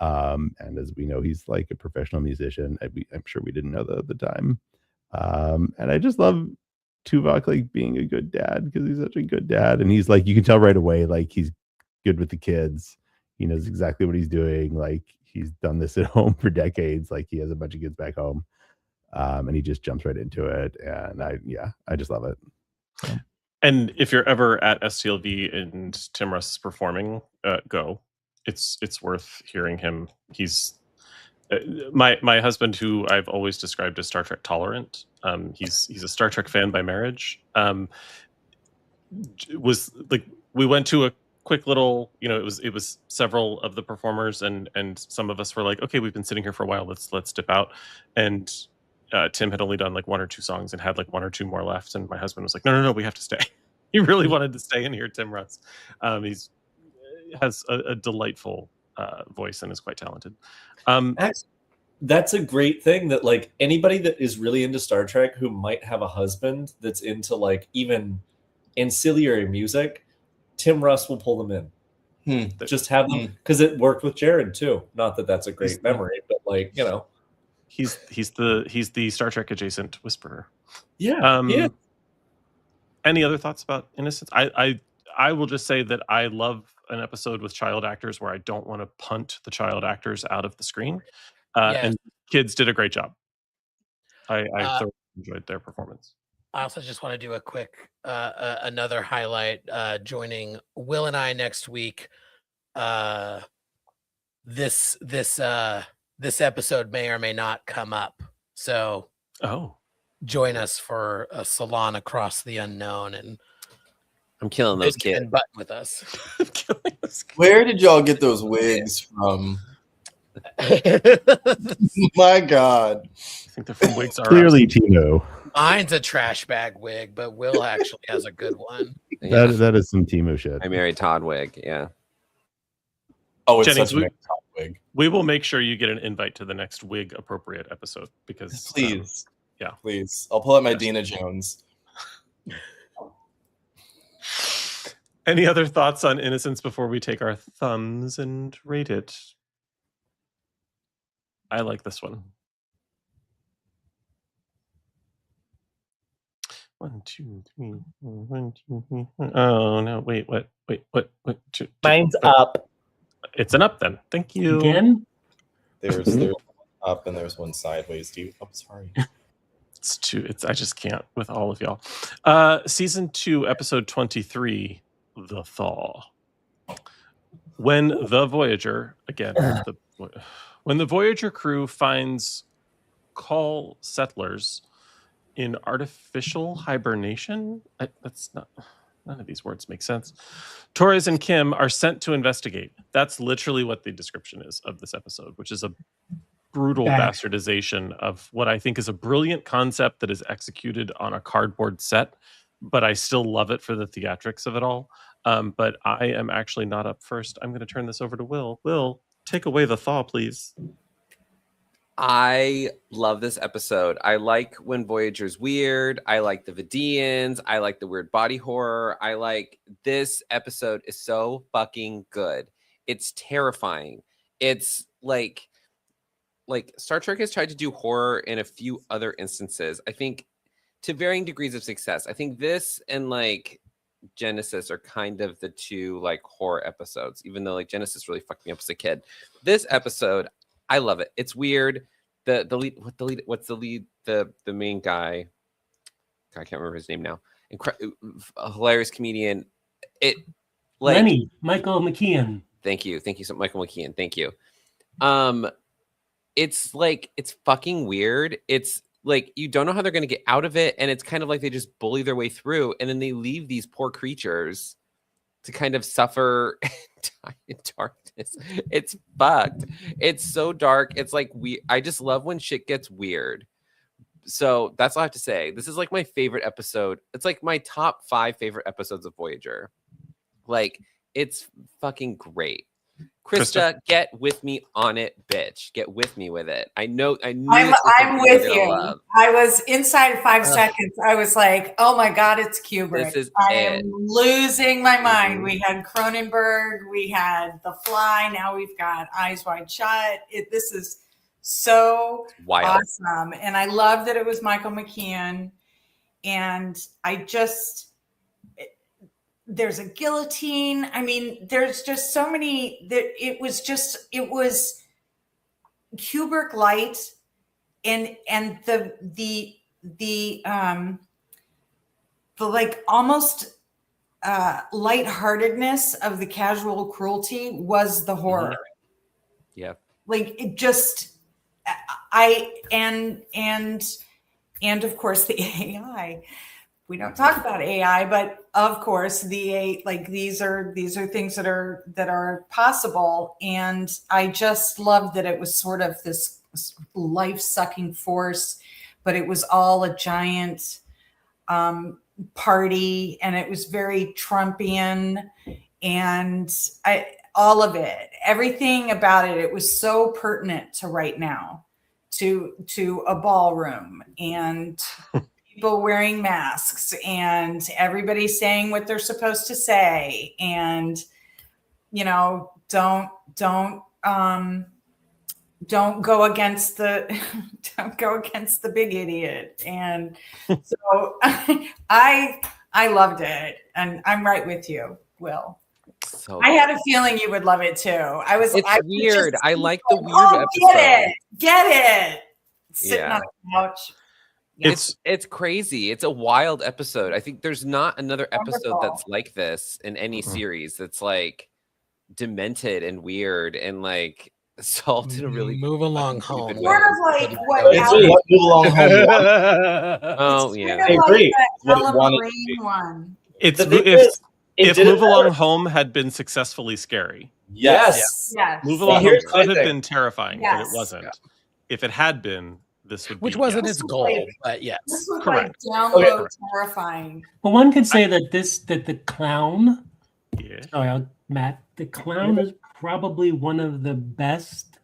And as we know, he's like a professional musician. I'm sure we didn't know that at the time. And I just love Tuvok like being a good dad, because he's such a good dad, and he's like, you can tell right away, like he's good with the kids. He knows exactly what he's doing. Like he's done this at home for decades. Like he has a bunch of kids back home, and he just jumps right into it. And I just love it. So. And if you're ever at STLV and Tim Russ is performing, go. It's worth hearing him. He's my husband, who I've always described as Star Trek tolerant. He's a Star Trek fan by marriage. Was like, we went to a quick little, it was several of the performers, and some of us were like, okay, we've been sitting here for a while, let's dip out. And Tim had only done like 1 or 2 songs and had like 1 or 2 more left, and my husband was like, no, we have to stay. He really wanted to stay and hear Tim Russ. Has a delightful voice and is quite talented. That's a great thing, that like anybody that is really into Star Trek who might have a husband that's into like even ancillary music, Tim Russ will pull them in. Just have them, because it worked with Jared too. Not that that's a great memory, but like, he's the Star Trek adjacent whisperer. Yeah. Yeah. Any other thoughts about Innocence? I will just say that I love an episode with child actors where I don't want to punt the child actors out of the screen. And kids did a great job. I thoroughly enjoyed their performance. I also just want to do a quick another highlight. Joining Will and I next week. This episode may or may not come up. So join us for a Salon Across the Unknown, and I'm killing those kids. And Button with us. Where did y'all get those wigs from? My God. I think they're from Wigs R Us. Clearly Timo. Mine's a trash bag wig, but Will actually has a good one. That is some Timo shit. I married Todd wig, yeah. Oh, it's Jennings, such a Todd wig. We will make sure you get an invite to the next wig appropriate episode, because please. Yeah. Please. I'll pull out my Dina Jones. Any other thoughts on Innocence before we take our thumbs and rate it? I like this one. 1, 2, 3, 4, 1, 2, 3, 4. Oh no! Wait, what? What? Mine's up. It's an up then. Thank you. Again? There's one up and there's one sideways. I'm sorry. It's 2. I just can't with all of y'all. Season 2, episode 23. The Thaw. When the Voyager, when the Voyager crew finds call settlers in artificial hibernation, none of these words make sense. Torres and Kim are sent to investigate. That's literally what the description is of this episode, which is a brutal bastardization of what I think is a brilliant concept that is executed on a cardboard set, but I still love it for the theatrics of it all. But I am actually not up first. I'm going to turn this over to Will. Will, take away the thaw, please. I love this episode. I like when Voyager's weird. I like the Vidians. I like the weird body horror. I like this episode is so fucking good. It's terrifying. It's like Star Trek has tried to do horror in a few other instances. I think to varying degrees of success. I think this and like Genesis are kind of the two like horror episodes, even though like Genesis really fucked me up as a kid. This episode, I love it. It's weird. The lead, the main guy, I can't remember his name now. A hilarious comedian. Michael McKean. Thank you so Michael McKean. Thank you. It's like, it's fucking weird. It's like you don't know how they're going to get out of it, and it's kind of like they just bully their way through, and then they leave these poor creatures to kind of suffer and die in darkness. It's fucked. It's so dark. It's like I just love when shit gets weird. So that's all I have to say. This is like my favorite episode. It's like my top 5 favorite episodes of Voyager. Like, it's fucking great. Krista, get with me on it, bitch. Get with me with it. I knew I'm with you. Love. I was inside of 5 seconds. I was like, oh my God, it's Kubrick. I am losing my mind. We had Cronenberg, we had The Fly, now we've got Eyes Wide Shut. This is so wild. Awesome. And I love that it was Michael McKean. And there's a guillotine. I mean, there's just so many that it was Kubrick light and the like almost lightheartedness of the casual cruelty was the horror. Yeah. Like it just, and of course the AI. We don't talk about AI, but of course these are things that are possible. And I just loved that it was sort of this life-sucking force, but it was all a giant party, and it was very Trumpian, and all of it, everything about it, it was so pertinent to right now, to a ballroom and people wearing masks and everybody saying what they're supposed to say, and don't go against the big idiot. And so I loved it, and I'm right with you, Will. So I had a feeling you would love it too. It's weird. I like the weird episode. Get it. Sitting on a couch. It's crazy. It's a wild episode. I think there's not another episode that's like this in any series that's like demented and weird and like solved in a really Move along home. Sort of like what Move Along Home. Oh yeah, I agree. One. If Move Along Home had been successfully scary. Yes. Move Along Home could have been terrifying, but it wasn't. If it had been, this would be. Which wasn't its goal, but yes. This was correct. like download terrifying. Well, one could say that the clown. Yeah. Sorry, Matt. The clown is probably one of the best,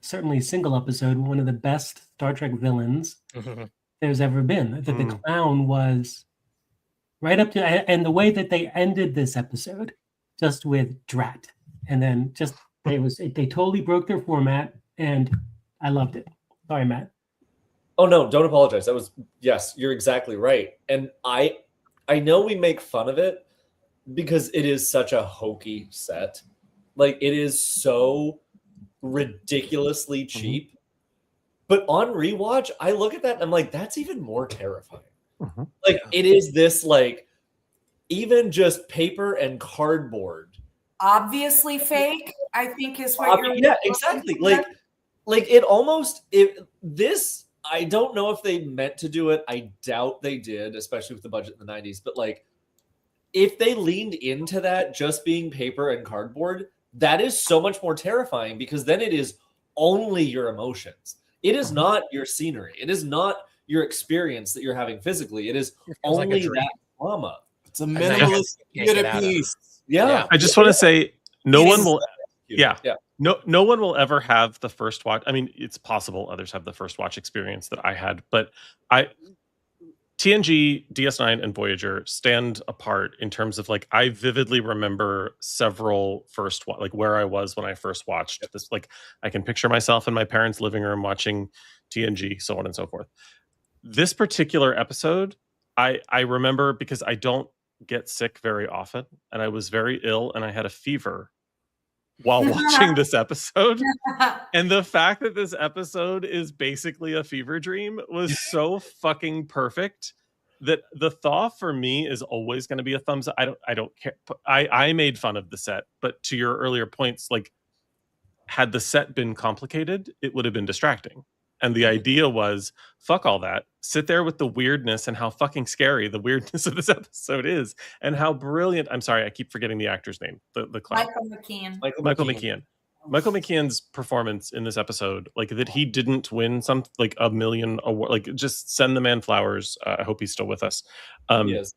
certainly single episode, one of the best Star Trek villains there's ever been. That the clown was right up to, and the way that they ended this episode, just with Drat, and then just they totally broke their format, and I loved it. Sorry, Matt. Oh no, don't apologize. Yes, you're exactly right. And I know we make fun of it because it is such a hokey set. Like, it is so ridiculously cheap. But on rewatch, I look at that and I'm like, that's even more terrifying. Like, it is this, like, even just paper and cardboard. Obviously fake, I think is what you're. Yeah, exactly. Like it almost, this, I don't know if they meant to do it. I doubt they did, especially with the budget in the 90s. But like, if they leaned into that just being paper and cardboard, that is so much more terrifying, because then it is only your emotions. It is not your scenery. It is not your experience that you're having physically. It is only that trauma. It's a minimalist piece. Yeah. I just want to say, no one will ever have the first watch. I mean, it's possible others have the first watch experience that I had, but TNG, DS9, and Voyager stand apart in terms of, like, I vividly remember several like where I was when I first watched this. Like, I can picture myself in my parents' living room watching TNG, so on and so forth. This particular episode, I remember because I don't get sick very often, and I was very ill, and I had a fever while watching this episode. And the fact that this episode is basically a fever dream was so fucking perfect that the thaw for me is always going to be a thumbs up. I don't care. I made fun of the set, but to your earlier points, like, had the set been complicated, it would have been distracting. And the idea was, fuck all that. Sit there with the weirdness and how fucking scary the weirdness of this episode is, and how brilliant. I'm sorry, I keep forgetting the actor's name. The clown. Michael McKean. Michael McKean. Michael McKean's performance in this episode, like, that he didn't win some, like, a million award, like, just send the man flowers. I hope he's still with us. Yes.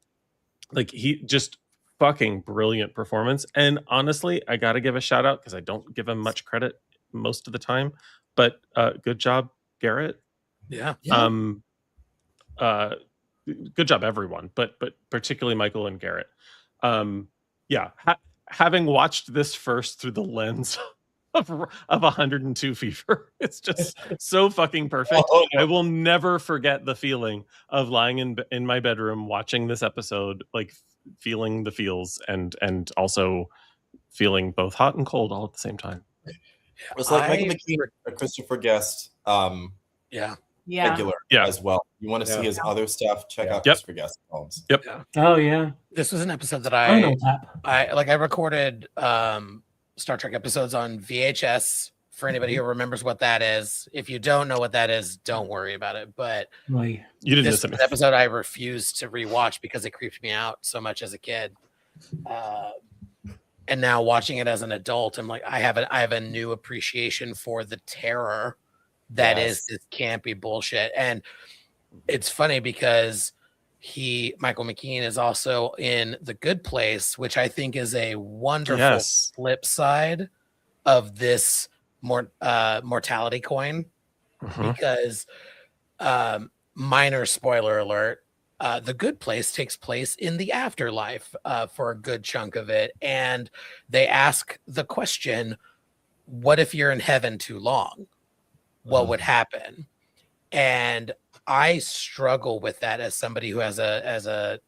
Like, he just fucking brilliant performance. And honestly, I got to give a shout out because I don't give him much credit most of the time, but good job, Garrett. Yeah. Good job, everyone, but particularly Michael and Garrett. Having watched this first through the lens of 102 fever, it's just so fucking perfect. Oh, no. I will never forget the feeling of lying in my bedroom watching this episode, like, feeling the feels and also feeling both hot and cold all at the same time. It was like Michael McKean, a Christopher Guest, regular as well. You want to see his other stuff? Check out Christopher Guest films. Yep. Oh yeah. This was an episode that I know that. I recorded Star Trek episodes on VHS. For anybody who remembers what that is, if you don't know what that is, don't worry about it. But right. You didn't this was an episode I refused to rewatch because it creeped me out so much as a kid. And now watching it as an adult, I'm like, I have a new appreciation for the terror that is this campy bullshit. And it's funny because Michael McKean is also in The Good Place, which I think is a wonderful flip side of this mortality coin. Because minor spoiler alert, The Good Place takes place in the afterlife for a good chunk of it, and they ask the question, what if you're in heaven too long? What would happen? And I struggle with that as somebody who has I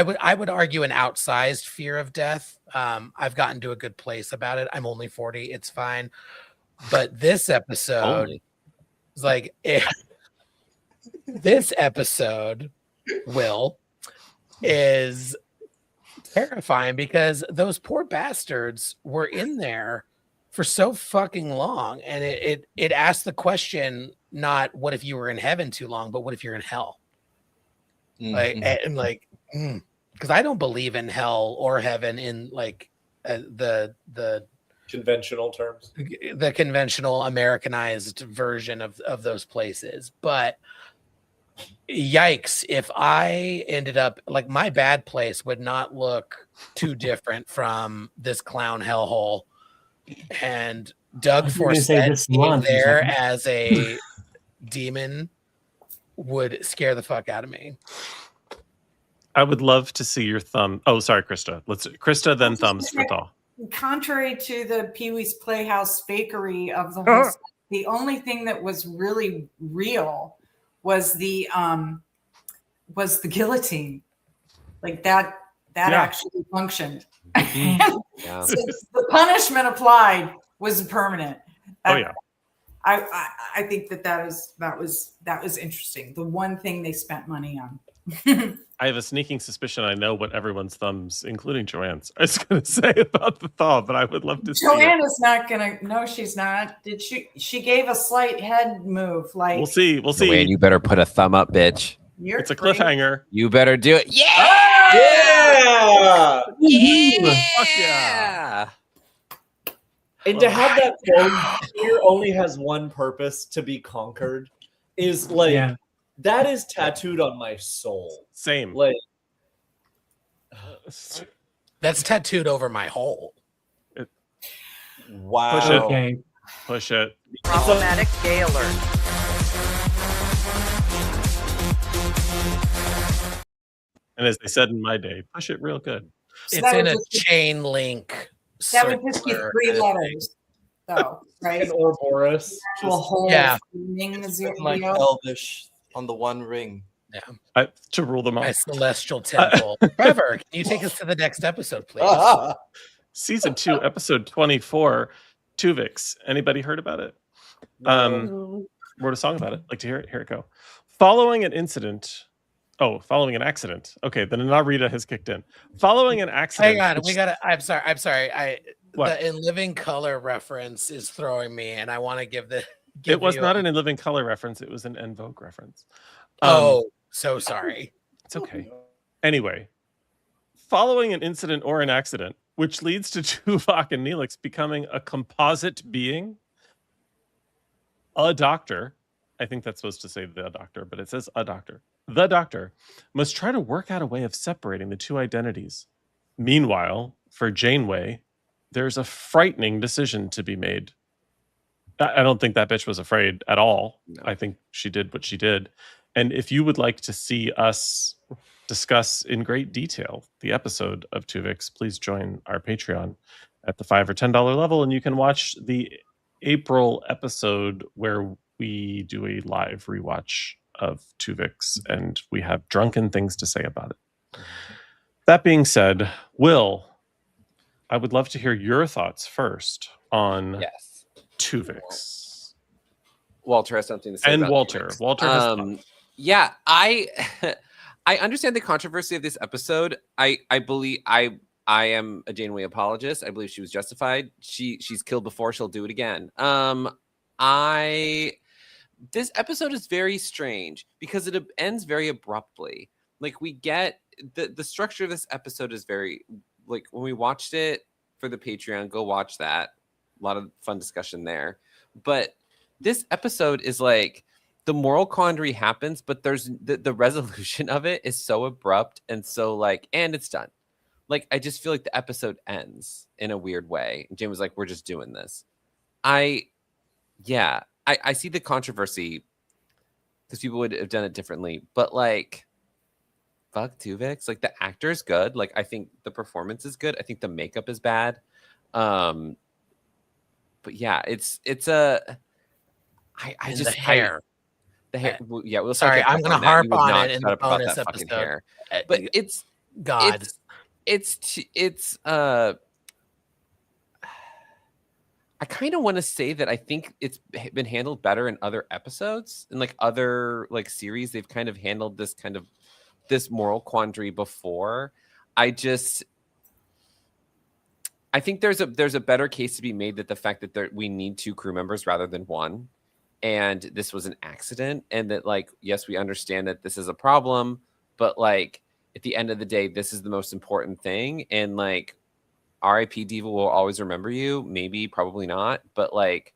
would argue an outsized fear of death. I've gotten to a good place about it. I'm only 40. It's fine. But this episode is like, this episode, Will, is terrifying because those poor bastards were in there for so fucking long. And it asked the question, not what if you were in heaven too long, but what if you're in hell? Because I don't believe in hell or heaven in like the conventional terms, the conventional Americanized version of those places. But yikes, if I ended up like, my bad place would not look too different from this clown hellhole. And Doug Forsett being there as a demon would scare the fuck out of me. I would love to see your thumb. Oh, sorry, Krista. Krista, then thumbs for Thaw. Contrary to the Pee-wee's Playhouse fakery of the whole, the only thing that was really real was the guillotine. Like that actually functioned. So the punishment applied was permanent. I think that was interesting. The one thing they spent money on. I have a sneaking suspicion I know what everyone's thumbs, including Joanne's, is going to say about the Thaw, but I would love to see. Joanne is not going to. No, she's not. Did she? She gave a slight head move. Like, we'll see. Joanne, you better put a thumb up, bitch. It's a cliffhanger. You better do it. Yeah. Fuck yeah. And to have that quote here only has one purpose: to be conquered. Is like that is tattooed on my soul. Same. Like that's tattooed over my hole. Wow. Push it. Push it. Problematic gay alert. And as they said in my day, push it real good. So it's in a chain link. That would just be 3 letters, though, right? An Ouroboros. Whole like Elvish on the One Ring. to rule them all. My celestial temple. Trevor, can you take us to the next episode, please? Season 2, episode 24, Tuvix. Anybody heard about it? Wrote a song about it. Like to hear it? Here it go. Following an accident. Okay, then Narita has kicked in. Following an accident. Hang on, we gotta. I'm sorry. The In Living Color reference is throwing me, and I want to give the. It was not an In Living Color reference. It was an En Vogue reference. So sorry. It's okay. Anyway, following an incident or an accident, which leads to Tuvok and Neelix becoming a composite being, a doctor. I think that's supposed to say the doctor, but it says a doctor. The doctor must try to work out a way of separating the two identities. Meanwhile, for Janeway, there's a frightening decision to be made. I don't think that bitch was afraid at all. No. I think she did what she did. And if you would like to see us discuss in great detail the episode of Tuvix, please join our Patreon at the $5 or $10 level, and you can watch the April episode where we do a live rewatch of Tuvix, and we have drunken things to say about it. That being said, Will, I would love to hear your thoughts first on Tuvix. Walter has something to say. And about Walter. Tuvix. Walter has yeah, I understand the controversy of this episode. I believe I am a Janeway apologist. I believe she was justified. She's killed before, she'll do it again. This episode is very strange because it ends very abruptly. Like, we get the structure of this episode is very, like, when we watched it for the Patreon, go watch that. A lot of fun discussion there. But this episode is like, the moral quandary happens, but there's the resolution of it is so abrupt and so like, and it's done. Like, I just feel like the episode ends in a weird way. And Jim was like, we're just doing this. I see the controversy because people would have done it differently, but like, fuck Tuvix. Like, the actor is good. Like, I think the performance is good. I think the makeup is bad. But yeah, it's the hair. The hair. Yeah, we'll. Sorry, I'm going to harp on it in the bonus that episode. Hair. But it's God. It's I kind of want to say that I think it's been handled better in other episodes and like other like series. They've kind of handled this moral quandary before. I think there's a better case to be made that the fact that we need 2 crew members rather than 1, and this was an accident, and that like, yes, we understand that this is a problem, but like at the end of the day, this is the most important thing, and like, R.I.P. Diva will always remember you. Maybe, probably not, but like,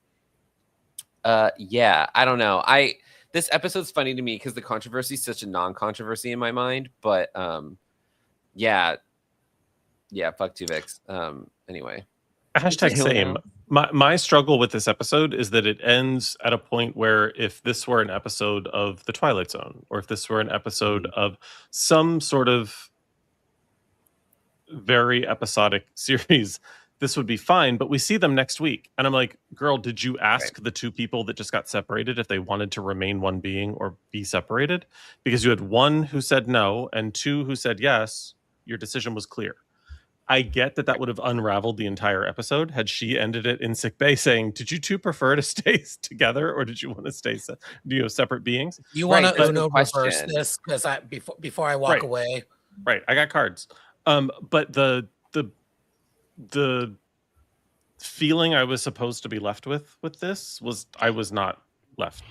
yeah, I don't know. This episode's funny to me because the controversy is such a non-controversy in my mind, but yeah, fuck Tuvix. Anyway, hashtag same. My struggle with this episode is that it ends at a point where if this were an episode of The Twilight Zone, or if this were an episode of some sort of very episodic series, this would be fine, but we see them next week and I'm like, girl, did you ask the 2 people that just got separated if they wanted to remain one being or be separated? Because you had 1 who said no and 2 who said yes. Your decision was clear. I get that would have unraveled the entire episode had she ended it in sickbay saying, did you 2 prefer to stay together or did you want to stay separate beings? You want to Uno reverse this because before I walk away. Right, I got cards. But the feeling I was supposed to be left with this was I was not left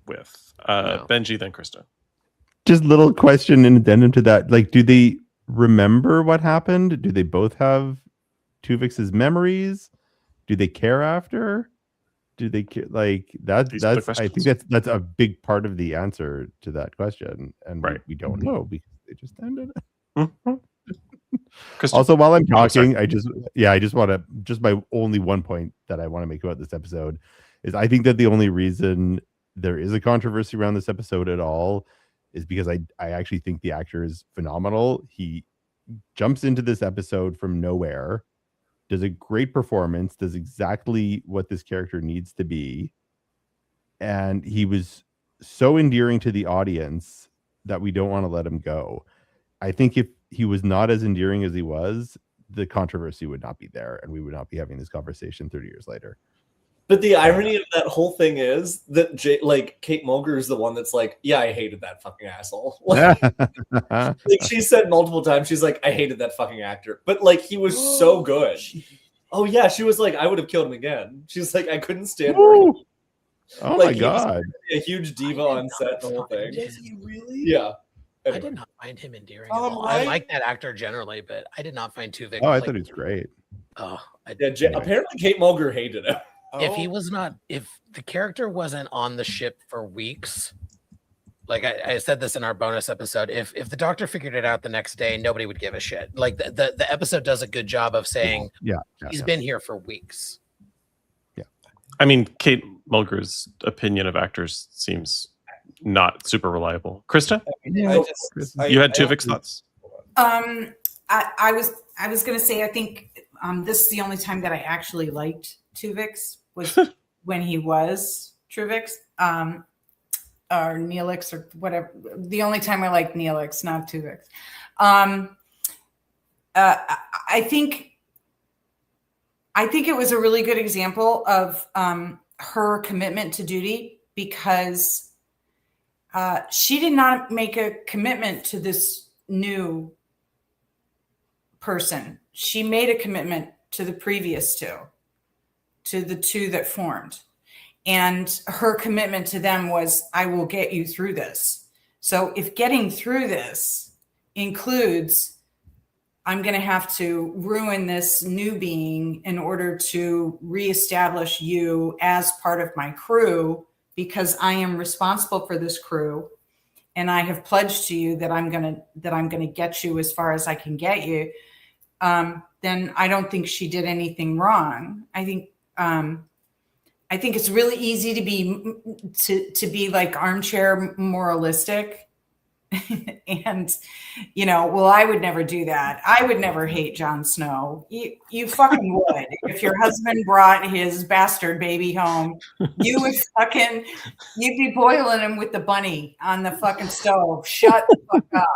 with. No. Benji, then Krista. Just little question and addendum to that. Like, do they remember what happened? Do they both have Tuvix's memories? Do they care after? Do they care? Like, that's I think that's a big part of the answer to that question, and we don't know because they just ended it. Mm-hmm. Also, while I'm talking, I just want to my only one point that I want to make about this episode is I think that the only reason there is a controversy around this episode at all is because I actually think the actor is phenomenal. He jumps into this episode from nowhere, does a great performance, does exactly what this character needs to be, and he was so endearing to the audience that we don't want to let him go. I think if he was not as endearing as he was, the controversy would not be there, and we would not be having this conversation 30 years later. But the irony of that whole thing is that Kate Mulgrew is the one that's like, yeah, I hated that fucking asshole. Like she said multiple times, she's like, I hated that fucking actor. But like he was so good. Oh yeah, she was like, I would have killed him again. She's like, I couldn't stand her. Oh like, my god. A huge diva on set, the whole thing. Is he really? Yeah. Anyway. I did not find him endearing at all. I like that actor generally, but I did not find Tuvix. Oh, I thought he was great. Oh, apparently Kate Mulgrew hated him. If the character wasn't on the ship for weeks, like I said this in our bonus episode, if the doctor figured it out the next day, nobody would give a shit. Like the episode does a good job of saying, he's been here for weeks. Yeah. I mean, Kate Mulgrew's opinion of actors seems not super reliable. Krista? You had Tuvix thoughts? I was going to say, I think this is the only time that I actually liked Tuvix was when he was Truvix or Neelix or whatever. The only time I liked Neelix, not Tuvix. I think it was a really good example of her commitment to duty, because she did not make a commitment to this new person. She made a commitment to the previous two, to the two that formed. And her commitment to them was, I will get you through this. So if getting through this includes, I'm going to have to ruin this new being in order to reestablish you as part of my crew, because I am responsible for this crew, and I have pledged to you that I'm going to get you as far as I can get you, then I don't think she did anything wrong. I think it's really easy to be like armchair moralistic. And, I would never do that. I would never hate Jon Snow. You fucking would. If your husband brought his bastard baby home, you'd be boiling him with the bunny on the fucking stove. Shut the fuck up.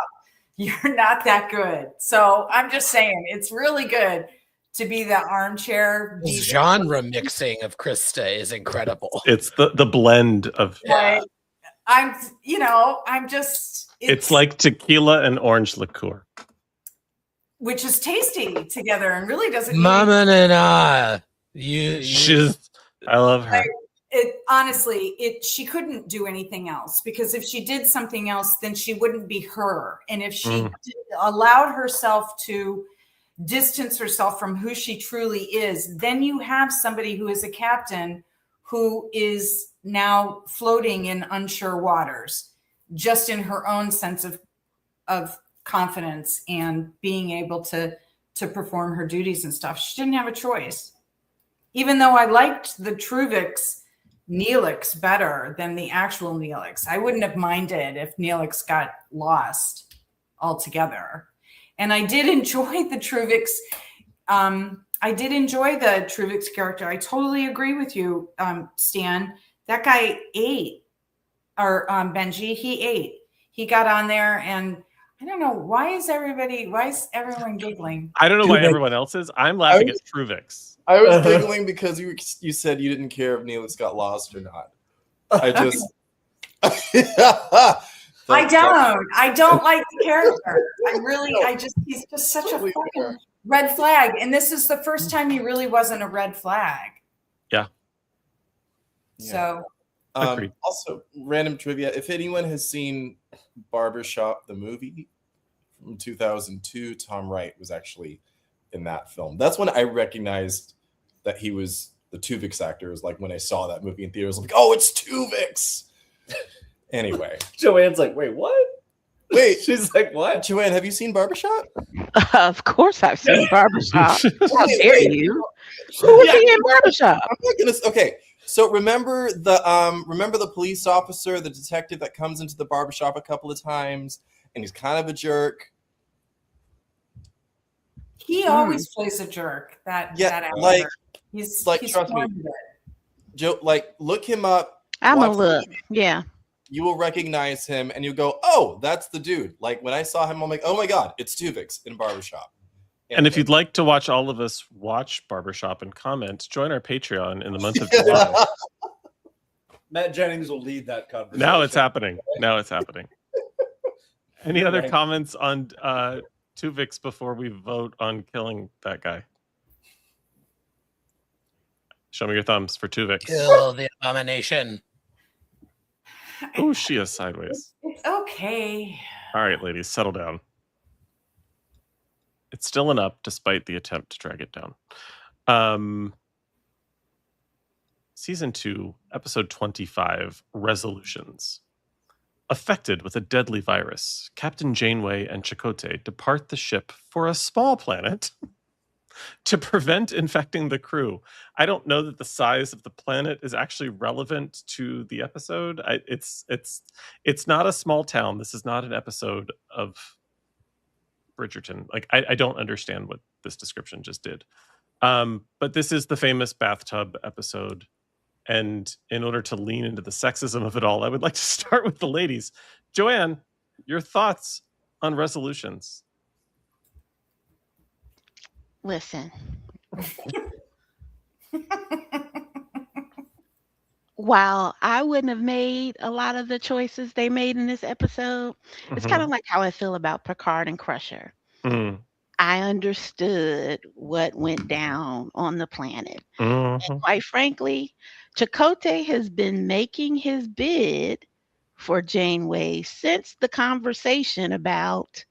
You're not that good. So I'm just saying, it's really good to be the armchair. Genre mixing of Krista is incredible. It's the blend of. Yeah. I'm just. It's like tequila and orange liqueur, which is tasty together and really doesn't. Mama and I, I love her. She couldn't do anything else, because if she did something else, then she wouldn't be her. And if she allowed herself to distance herself from who she truly is, then you have somebody who is a captain who is now floating in unsure waters, just in her own sense of confidence and being able to perform her duties and stuff. She didn't have a choice. Even though I liked the Truvix Neelix better than the actual Neelix, I wouldn't have minded if Neelix got lost altogether. And I did enjoy the Truvix. I did enjoy the Truvix character. I totally agree with you, Stan. That guy ate. Or Benji, he ate. He got on there, and I don't know, why is everyone giggling? I don't know why everyone else is. I'm laughing at Truvix. I was giggling because you said you didn't care if Neelix got lost or not. I just I don't like the character. He's just such a fucking red flag. And this is the first time he really wasn't a red flag. Yeah. So also, random trivia. If anyone has seen Barbershop, the movie from 2002, Tom Wright was actually in that film. That's when I recognized that he was the Tuvix actor. It was like when I saw that movie in theaters, I was like, oh, it's Tuvix. Anyway. Joanne's like, wait, what? Wait. She's like, what? Joanne, have you seen Barbershop? Of course I've seen Barbershop. How dare you? Who was he in Barbershop? I'm not gonna, okay. So remember the police officer, the detective that comes into the barbershop a couple of times, and he's kind of a jerk. He always plays a jerk. That actor. He's trust me, Joe. Like, look him up. I'm a look. Yeah. you will recognize him and you go, oh, that's the dude. Like when I saw him, I'm like, oh my God, it's Tuvix in Barbershop. And if you'd like to watch all of us watch Barbershop and comment, join our Patreon in the month of July. Matt Jennings will lead that conversation. Now it's happening. Any other comments on Tuvix before we vote on killing that guy? Show me your thumbs for Tuvix. Kill the abomination. Oh, she is sideways. It's okay. All right, ladies, settle down. It's still an up despite the attempt to drag it down. Season 2, episode 25, Resolutions. Affected with a deadly virus, Captain Janeway and Chakotay depart the ship for a small planet to prevent infecting the crew. I don't know that the size of the planet is actually relevant to the episode. It's not a small town. This is not an episode of Bridgerton. Like I don't understand what this description just did. But this is the famous bathtub episode. And in order to lean into the sexism of it all, I would like to start with the ladies. Joanne, your thoughts on Resolutions? Listen. While I wouldn't have made a lot of the choices they made in this episode, it's kind of like how I feel about Picard and Crusher. I understood what went down on the planet. And quite frankly, Chakotay has been making his bid for Janeway since the conversation about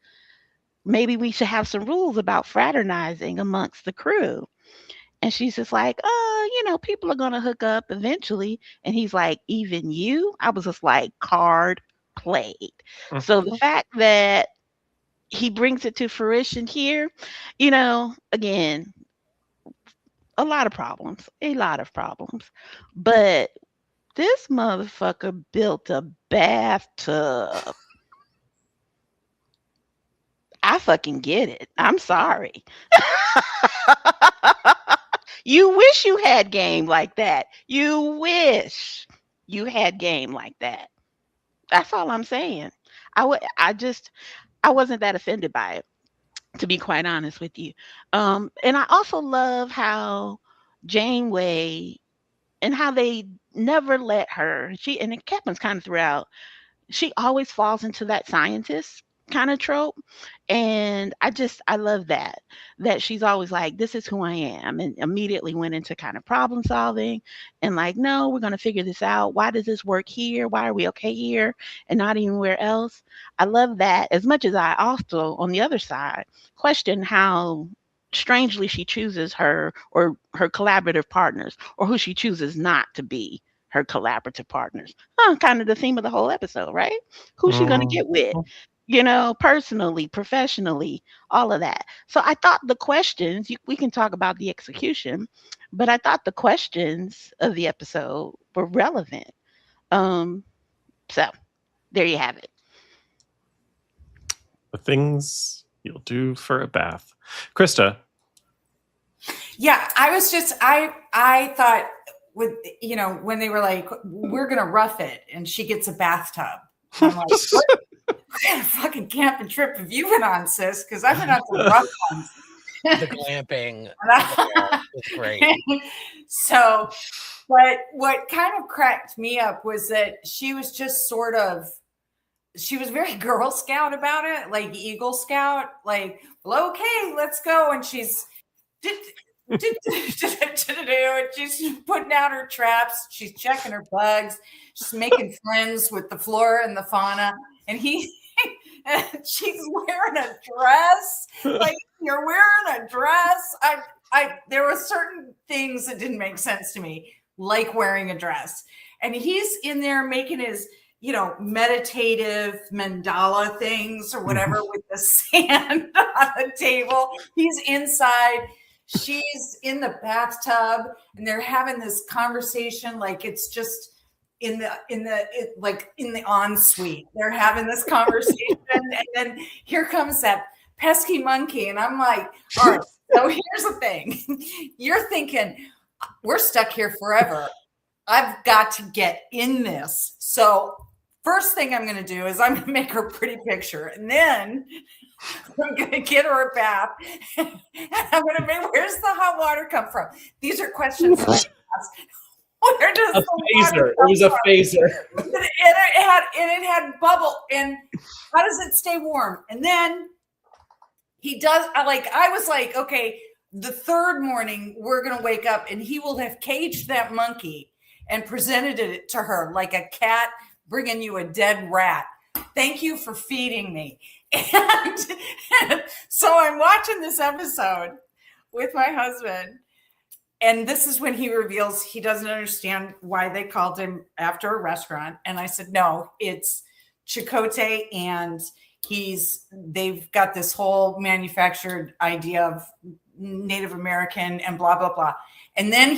maybe we should have some rules about fraternizing amongst the crew. And she's just like, people are going to hook up eventually. And he's like, even you? I was just like, card played. So the fact that he brings it to fruition here, again, a lot of problems. But this motherfucker built a bathtub. I fucking get it. I'm sorry. You wish you had game like that. You wish you had game like that. That's all I'm saying. I wasn't that offended by it, to be quite honest with you. And I also love how Janeway and how they never let her, and it happens kind of throughout, she always falls into that scientist kind of trope. And I love that she's always like, this is who I am, and immediately went into kind of problem solving and like, no, we're going to figure this out. Why does this work here? Why are we okay here and not anywhere else? I love that, as much as I also, on the other side, question how strangely she chooses her collaborative partners, or who she chooses not to be her collaborative partners. Kind of the theme of the whole episode, right? Who's she going to get with? Personally, professionally, all of that. So I thought the questions, we can talk about the execution, but I thought the questions of the episode were relevant. So there you have it. The things you'll do for a bath. Krista. Yeah, I thought with, when they were like, we're going to rough it and she gets a bathtub. I'm like, what kind of fucking camping trip have you been on, sis? Because I've been on some rough ones. The glamping was great. So, but what kind of cracked me up was that she was just she was very Girl Scout about it, like Eagle Scout, like, well, okay, let's go. And she's and she's putting out her traps. She's checking her bugs. She's making friends with the flora and the fauna. And she's wearing a dress. Like, you're wearing a dress. There were certain things that didn't make sense to me, like wearing a dress. And he's in there making his, meditative mandala things or whatever with the sand on the table. He's inside. She's in the bathtub, and they're having this conversation like it's just in the ensuite. They're having this conversation, and then here comes that pesky monkey, and I'm like, all right. So here's the thing: you're thinking we're stuck here forever. I've got to get in this. So First thing I'm going to do is I'm going to make her a pretty picture, and then I'm going to get her a bath, and I'm going to make, where's the hot water come from? These are questions that I ask. Where does A the phaser. water It come was a from? phaser. And it had bubble. And how does it stay warm? And then he does, I was like, okay, the third morning we're going to wake up and he will have caged that monkey and presented it to her like a cat bringing you a dead rat. Thank you for feeding me. And so I'm watching this episode with my husband. And this is when he reveals he doesn't understand why they called him after a restaurant. And I said, no, it's Chakotay, and they've got this whole manufactured idea of Native American and blah, blah, blah. And then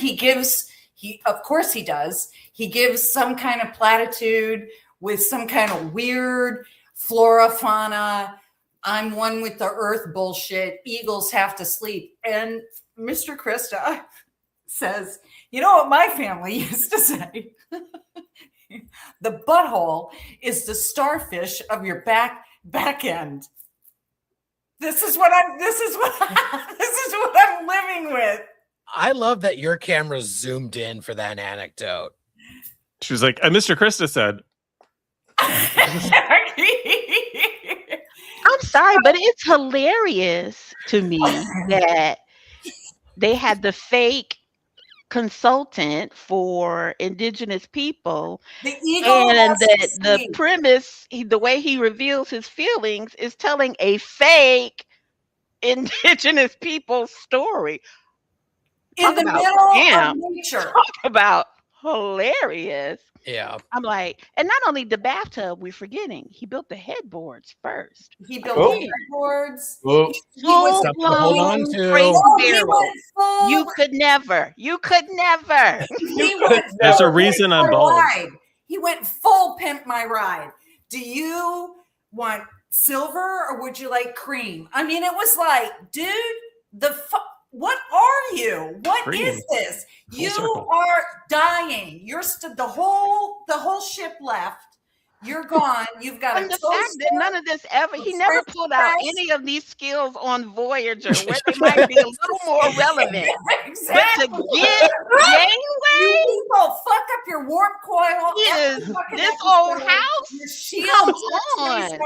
of course he does. He gives some kind of platitude with some kind of weird flora, fauna, I'm one with the earth bullshit. Eagles have to sleep. And Mr. Krista says, you know what my family used to say? The butthole is the starfish of your back end. This is what I'm living with. I love that your camera zoomed in for that anecdote. She was like, Mr. Krista said. I'm sorry, but it's hilarious to me that they had the fake consultant for indigenous people, the eagle, and that the premise, the way he reveals his feelings, is telling a fake indigenous people story. In the middle of nature. Talk about hilarious. Yeah. I'm like, and not only the bathtub, we're forgetting, he built the headboards first. He built the headboards. He was hold on to. You could never. There's a reason I'm bald. He went full pimp my ride. Do you want silver or would you like cream? I mean, it was like, dude, what are you? What is this? You are dying. You're the whole ship left. You're gone. You've got and the fact that none of this ever, he never pulled out any of these skills on Voyager where they might be a little more relevant. Exactly. But to get Janeway, you people fuck up your warp coil. This old house. Your shield. Come on.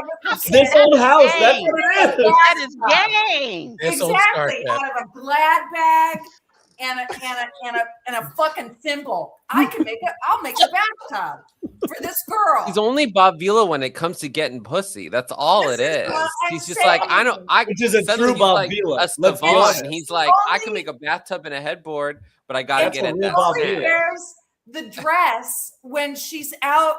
This old house. That's what it is. That is game. Exactly. Out of a glad bag and a fucking thimble. I'll make a bathtub for this girl. He's only Bob Vila when it comes to getting pussy. That's all it is. He's just like, which is a true Bob Vila. Let's be honest. He's like, I can make a bathtub and a headboard, but I gotta get it. He wears the dress when she's out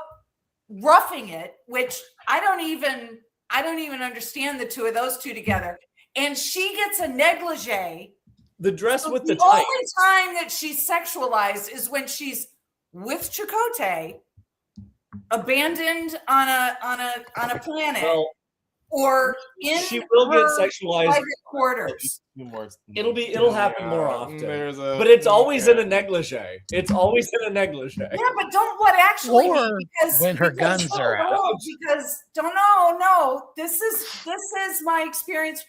roughing it, which I don't even understand the two of those two together. And she gets a negligee. The dress with the tights. The only time that she's sexualized is when she's with Chakotay, abandoned on a planet, or in she will get sexualized private quarters. It'll happen more often. But it's always in a negligee. It's always in a negligee. Yeah, but don't what actually or because when her guns are out. Because no. This is my experience.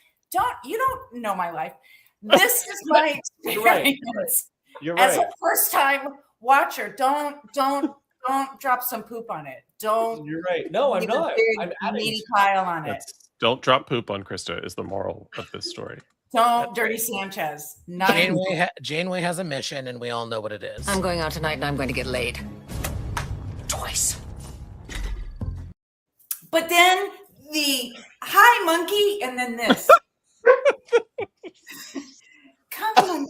You don't know my life. This is my experience. You're right. As a first-time watcher, don't drop some poop on it. Don't. You're right. No, I'm not. I'm meaty pile on it. Don't drop poop on Krista is the moral of this story. Don't Dirty Sanchez. Janeway has a mission, and we all know what it is. I'm going out tonight, and I'm going to get laid. Twice. But then the hi monkey, and then this. Come on.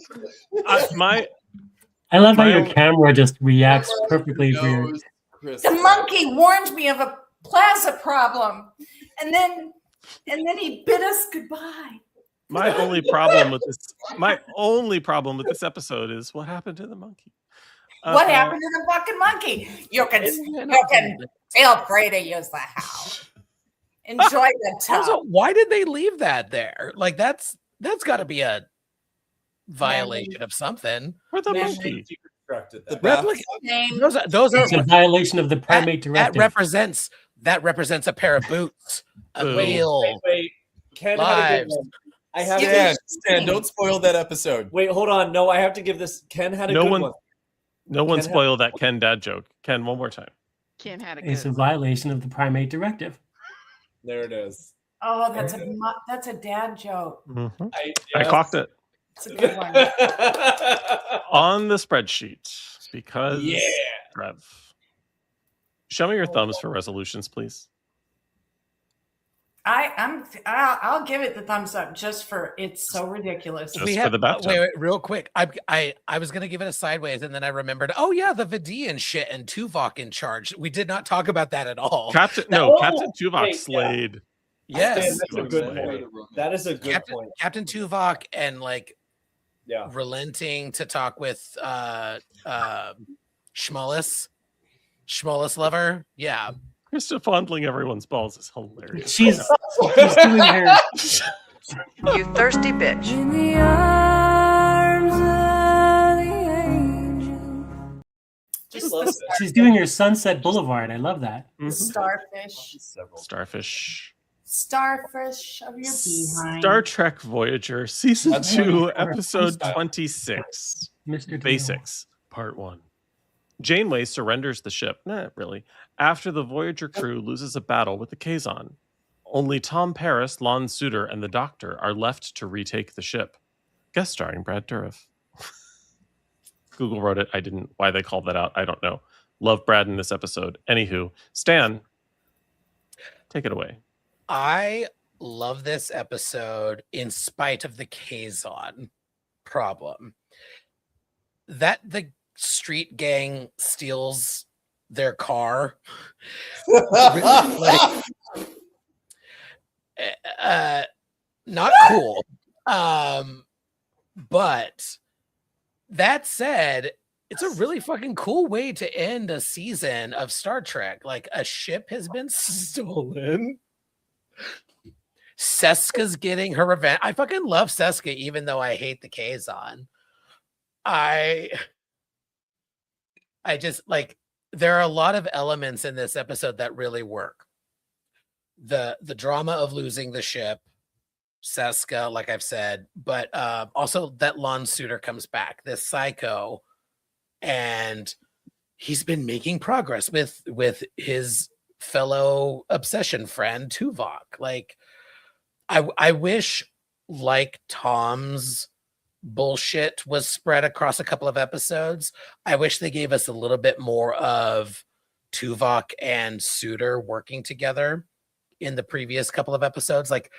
I love how your camera just reacts perfectly weird. The monkey warned me of a plaza problem, and then he bid us goodbye. My only problem with this episode is what happened to the monkey. What happened to the fucking monkey? You can feel free to use the house. Enjoy the tub. Also, why did they leave that there? Like that's got to be a violation of something. For the monkey. constructed that. Those are It's a violation of the primate directive. That represents a pair of boots, a wheel. Wait. Ken had a good one. I have Stan, don't spoil that episode. Wait, hold on. No, I have to give this. Ken had a good one. No one spoil that Ken dad joke. Ken, one more time. Ken had a good It's a violation of the primate directive. There it is. Oh, that's a dad joke. Mm-hmm. I clocked it. It's a good one. On the spreadsheet, because Rev. Show me your thumbs for resolutions, please. I'll give it the thumbs up just for it's so ridiculous. For the bathtub. Wait, real quick. I was gonna give it a sideways, and then I remembered. Oh yeah, the Vidian shit and Tuvok in charge. We did not talk about that at all. Captain Tuvok slayed. Yes, that's a good point. That is a good point. Captain Tuvok and Yeah. relenting to talk with Schmollis lover. Yeah. Krista fondling everyone's balls is hilarious. She's doing her. You thirsty bitch. In the arms of the angel. She's doing her Sunset Boulevard. I love that. Starfish. Starfish of your behind. Star Trek Voyager, Season That's 2, right. Episode 26. Mr. Basics, Part 1. Janeway surrenders the ship, not really, after the Voyager crew loses a battle with the Kazon. Only Tom Paris, Lon Suter, and the Doctor are left to retake the ship. Guest starring Brad Dourif. Google wrote it. I didn't. Why they called that out, I don't know. Love Brad in this episode. Anywho, Stan, take it away. I love this episode in spite of the Kazon problem. That the street gang steals their car. Not cool. But that said, it's a really fucking cool way to end a season of Star Trek. Like, a ship has been stolen. Seska's getting her revenge. I fucking love Seska, even though I hate the Kazon. I just there are a lot of elements in this episode that really work. The drama of losing the ship, Seska, like I've said, but also that Lon Suter comes back, this psycho, and he's been making progress with his fellow obsession friend Tuvok. Like, I wish, like Tom's bullshit was spread across a couple of episodes, I wish they gave us a little bit more of Tuvok and Suter working together in the previous couple of episodes. Like,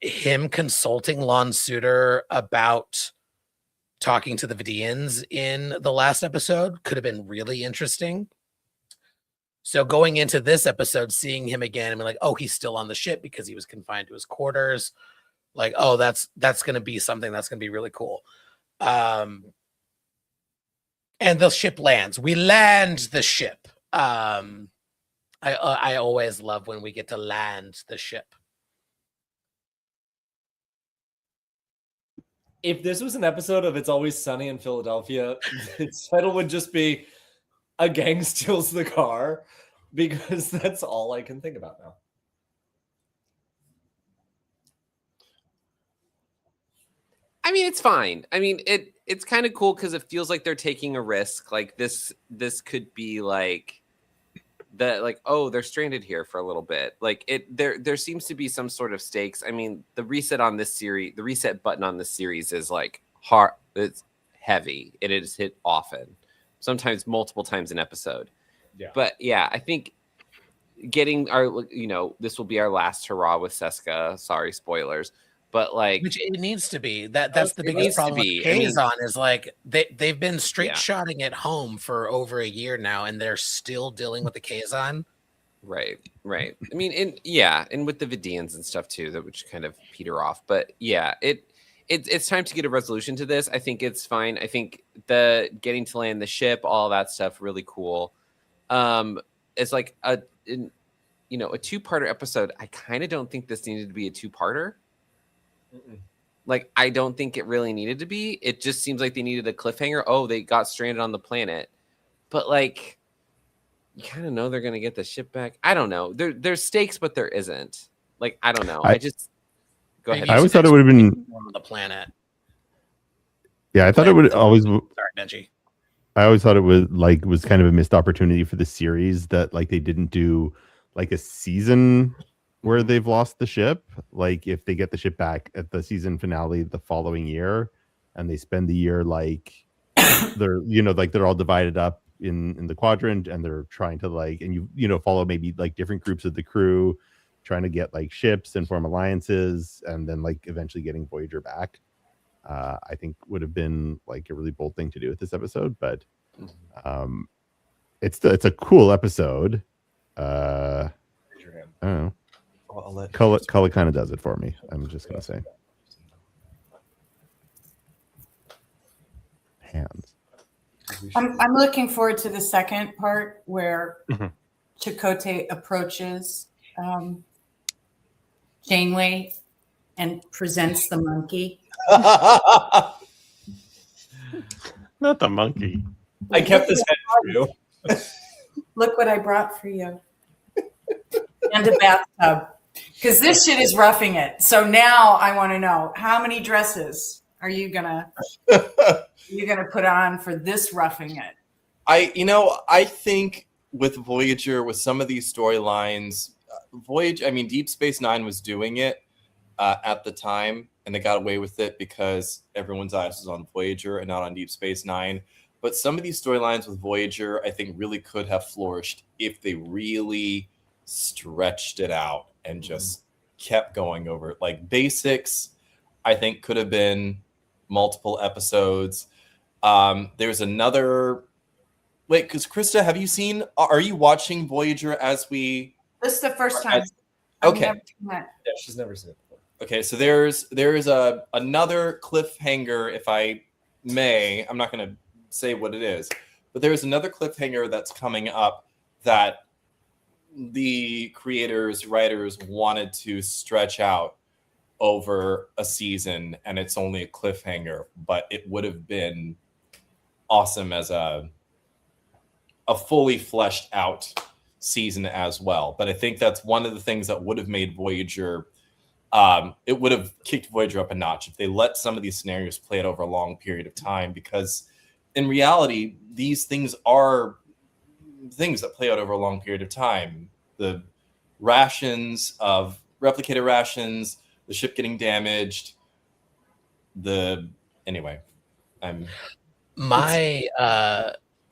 him consulting Lon Suter about talking to the Vidians in the last episode could have been really interesting. So going into this episode, seeing him again and be like, oh, he's still on the ship because he was confined to his quarters. Like, oh, that's going to be something that's going to be really cool. And the ship lands. We land the ship. I always love when we get to land the ship. If this was an episode of It's Always Sunny in Philadelphia, its title would just be A Gang Steals the Car, because that's all I can think about now. I mean, it's fine. I mean, it's kind of cool because it feels like they're taking a risk. Like this could be oh, they're stranded here for a little bit. Like there seems to be some sort of stakes. I mean, the reset button on this series is hard. It's heavy. It is hit often, sometimes multiple times an episode. Yeah. But yeah, I think getting this will be our last hurrah with Seska. Sorry, spoilers. But which it needs to be. That's the biggest problem with Kazon is they've been straight shotting at home for over a year now, and they're still dealing with the Kazon. Right. I mean, and with the Vidians and stuff too, that which kind of peter off. But yeah, it's time to get a resolution to this. I think it's fine. I think the getting to land the ship, all that stuff, really cool. It's like a two-parter episode. I kind of don't think this needed to be a two-parter. Like, I don't think it really needed to be. It just seems like they needed a cliffhanger. Oh, they got stranded on the planet. But, like, you kind of know they're going to get the ship back. I don't know. There's stakes, but there isn't. Like, I don't know. I just... Go ahead. I always thought it would have been... on the planet. Yeah, I thought it would always... Sorry, Benji. I always thought it was kind of a missed opportunity for the series that like they didn't do like a season where they've lost the ship. Like if they get the ship back at the season finale the following year, and they spend the year like they're like they're all divided up in the quadrant, and they're trying to like and follow maybe like different groups of the crew trying to get like ships and form alliances, and then like eventually getting Voyager back. I think would have been like a really bold thing to do with this episode, but it's a cool episode. I don't know. Color kind of does it for me. I'm just gonna say. Hands. I'm looking forward to the second part where Chakotay approaches Janeway and presents the monkey. Not the monkey. I kept this head for you. Look what I brought for you. And a bathtub. Because this shit is roughing it. So now I want to know, how many dresses are you gonna put on for this roughing it? I think with Voyager, with some of these storylines, Deep Space Nine was doing it at the time, and they got away with it because everyone's eyes was on Voyager and not on Deep Space Nine. But some of these storylines with Voyager, I think, really could have flourished if they really stretched it out and just kept going over it. Like Basics, I think, could have been multiple episodes. There's another... Wait, because Krista, are you watching Voyager as we... This is the first time. Okay. Yeah, she's never seen it before. Okay, so there's another cliffhanger, if I may. I'm not going to say what it is, but there's another cliffhanger that's coming up that the creators, writers wanted to stretch out over a season, and it's only a cliffhanger, but it would have been awesome as a fully fleshed out season as well. But I think that's one of the things that would have made Voyager, it would have kicked Voyager up a notch if they let some of these scenarios play out over a long period of time, because in reality, these things are things that play out over a long period of time. The rations of replicated rations, the ship getting damaged, my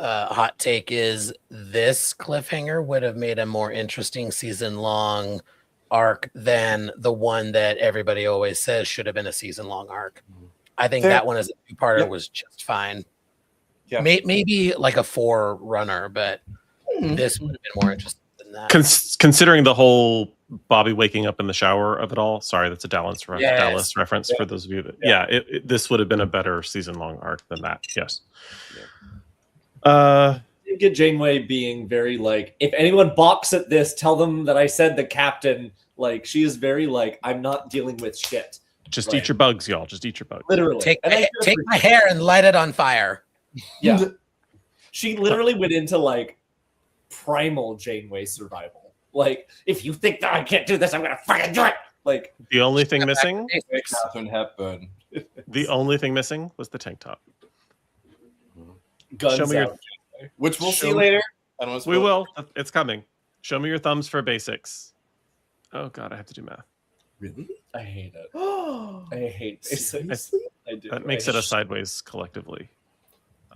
hot take is this cliffhanger would have made a more interesting season-long arc than the one that everybody always says should have been a season-long arc. I think that one as a two-parter was just fine. Yeah. Maybe like a forerunner, but this would have been more interesting than that. Considering the whole Bobby waking up in the shower of it all. Sorry, that's a Dallas reference for those of you that. This would have been a better season-long arc than that. Yes. You get Janeway being very like, if anyone balks at this, tell them that I said the captain. Like, she is very like, I'm not dealing with shit. Just eat your bugs, y'all. Just eat your bugs. Literally. Take my hair and light it on fire. Yeah. She literally went into like primal Janeway survival. Like, if you think that I can't do this, I'm gonna fucking do it. Like, the only thing missing, Catherine Hepburn. The only thing missing was the tank top. Guns Show me out. Which we'll see later. I don't want to we will. It's coming. Show me your thumbs for basics. Oh God, I have to do math. Really? I hate it. I hate it. I do. That makes it a sideways collectively.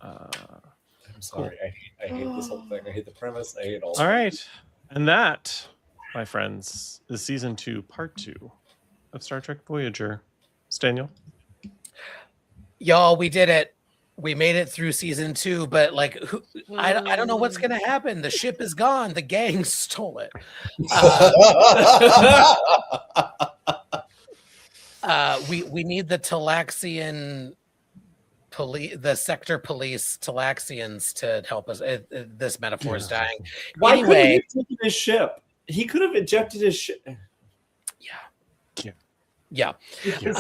I'm sorry. I hate this whole thing. I hate the premise. I hate all. All right, and that, my friends, is season 2, part 2 of Star Trek Voyager. Staniel, y'all, we did it. We made it through season 2, but like, I don't know what's gonna happen. The ship is gone. The gang stole it. We need the Talaxian police, the sector police Talaxians to help us. This metaphor is dying. Why couldn't he have taken his ship? He could have ejected his ship. Yeah. Thank you.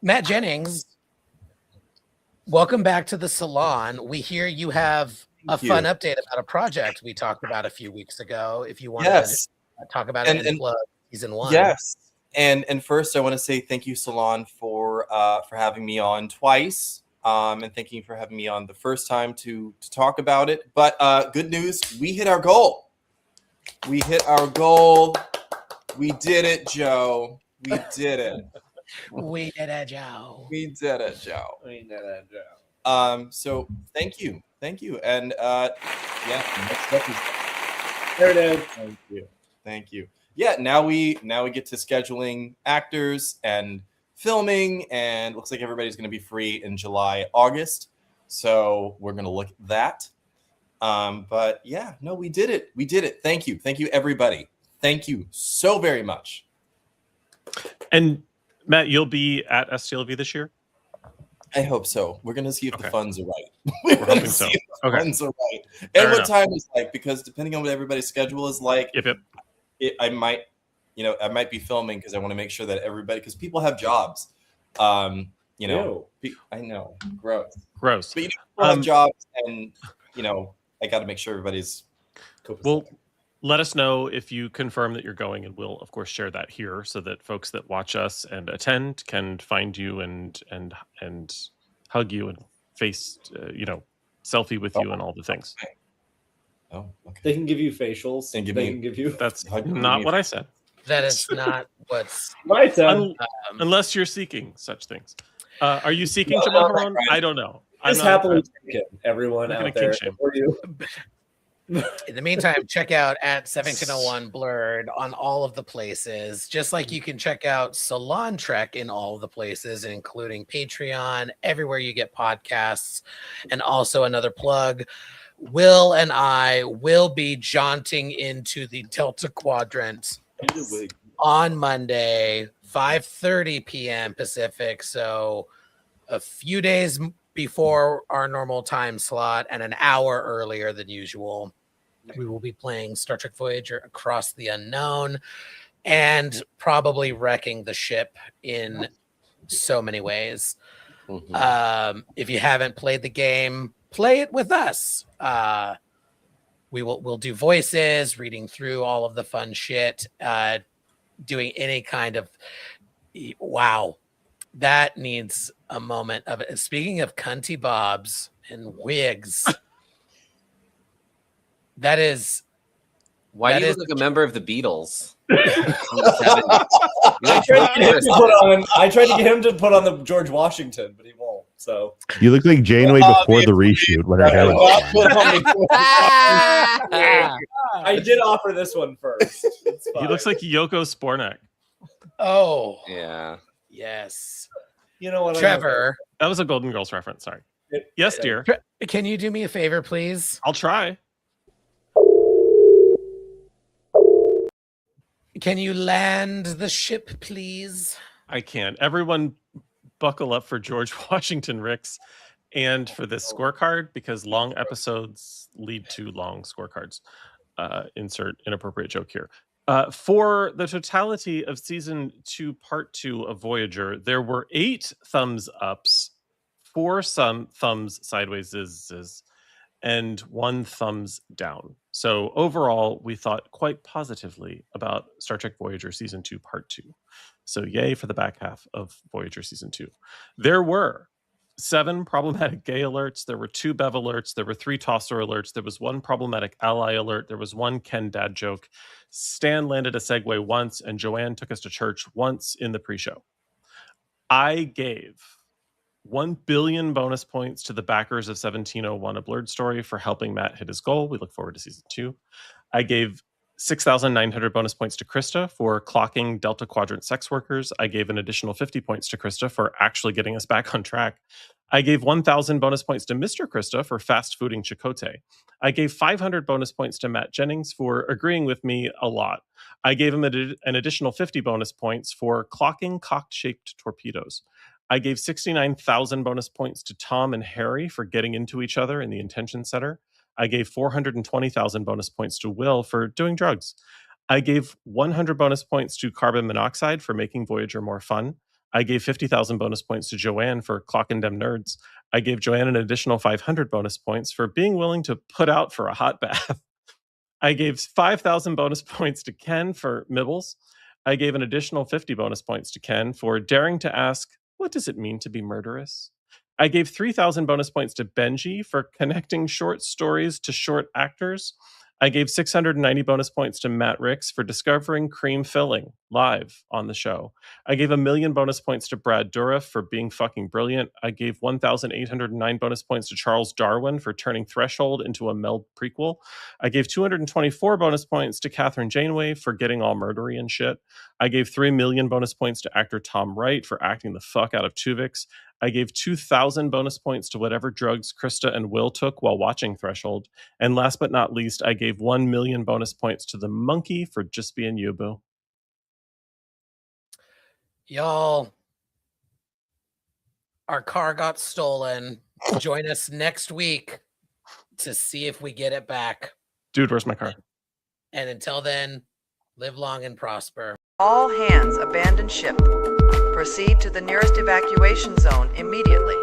Matt Jennings, welcome back to the Salon. We hear you have a fun update about a project we talked about a few weeks ago. If you want to talk about it and plug season 1. Yes. And first, I want to say thank you, Salon, for having me on twice, and thank you for having me on the first time to talk about it. But good news, we hit our goal. We hit our goal. We did it, Joe. We did it. We did it, Joe. We did it, Joe. We did it, Joe. So thank you, and next up is there it is. Thank you. Yeah, now we get to scheduling actors and filming, and looks like everybody's going to be free in July, August. So we're going to look at that. But yeah, no, we did it. We did it. Thank you, everybody. Thank you so very much. And Matt, you'll be at STLV this year? I hope so. We're going to see if the funds are right. We're hoping so. Okay. Funds are right. And what time is like, because depending on what everybody's schedule is like, I might be filming because I want to make sure that everybody, because people have jobs. I know, gross. But people have jobs, and I got to make sure everybody's copacetic. Well, let us know if you confirm that you're going, and we'll of course share that here so that folks that watch us and attend can find you and hug you and face selfie with you and all the things. Oh, okay. They can give you facials. They can give you. That's not what I said. That is not what's right. Unless you're seeking such things. Are you seeking Jamal Harron? I don't know. Just happily taken, everyone I'm out there. For you. In the meantime, check out at 1701 Blurred on all of the places, just like you can check out Salon Trek in all of the places, including Patreon, everywhere you get podcasts. And also another plug, Will and I will be jaunting into the Delta Quadrant on Monday, 5:30 p.m. Pacific. So a few days before our normal time slot and an hour earlier than usual. We will be playing Star Trek Voyager Across the Unknown and probably wrecking the ship in so many ways. If you haven't played the game, play it with us. We'll do voices, reading through all of the fun shit, doing any kind of that needs a moment of it. Speaking of cunty bobs and wigs, that is why do you look like a member of the Beatles? I tried to get him to put on the George Washington, but he won't. So you look like Janeway before the reshoot when her hair was I did offer this one first. He looks like Yoko Spornak. Oh yeah. Yes. You know what, Trevor? That was a Golden Girls reference. Sorry. Yes, dear. Can you do me a favor, please? I'll try. Can you land the ship, please? I can. Everyone buckle up for George Washington Ricks and for this scorecard, because long episodes lead to long scorecards. Insert inappropriate joke here. For the totality of season 2, part 2 of Voyager, there were 8 thumbs ups, 4 thumbs sideways, and 1 thumbs down. So overall, we thought quite positively about Star Trek Voyager season 2, part 2. So yay for the back half of Voyager season 2. There were 7 problematic gay alerts. There were 2 Bev alerts. There were 3 tosser alerts. There was 1 problematic ally alert. There was 1 Ken dad joke. Stan landed a segue once, and Joanne took us to church once in the pre-show. I gave 1 billion bonus points to the backers of 1701, A Blurred Story, for helping Matt hit his goal. We look forward to season 2. I gave 6,900 bonus points to Krista for clocking Delta Quadrant sex workers. I gave an additional 50 points to Krista for actually getting us back on track. I gave 1,000 bonus points to Mr. Krista for fast fooding Chakotay. I gave 500 bonus points to Matt Jennings for agreeing with me a lot. I gave him an additional 50 bonus points for clocking cocked-shaped torpedoes. I gave 69,000 bonus points to Tom and Harry for getting into each other in the Intention Center. I gave 420,000 bonus points to Will for doing drugs. I gave 100 bonus points to carbon monoxide for making Voyager more fun. I gave 50,000 bonus points to Joanne for clocking them nerds. I gave Joanne an additional 500 bonus points for being willing to put out for a hot bath. I gave 5,000 bonus points to Ken for Mibbles. I gave an additional 50 bonus points to Ken for daring to ask, what does it mean to be murderous? I gave 3,000 bonus points to Benji for connecting short stories to short actors. I gave 690 bonus points to Matt Ricks for discovering cream filling live on the show. I gave 1,000,000 bonus points to Brad Dourif for being fucking brilliant. I gave 1,809 bonus points to Charles Darwin for turning Threshold into a Meld prequel. I gave 224 bonus points to Catherine Janeway for getting all murdery and shit. I gave 3 million bonus points to actor Tom Wright for acting the fuck out of Tuvix. I gave 2,000 bonus points to whatever drugs Krista and Will took while watching Threshold. And last but not least, I gave 1 million bonus points to the monkey for just being you, boo. Y'all, our car got stolen. Join us next week to see if we get it back. Dude, where's my car? And until then, live long and prosper. All hands abandon ship. Proceed to the nearest evacuation zone immediately.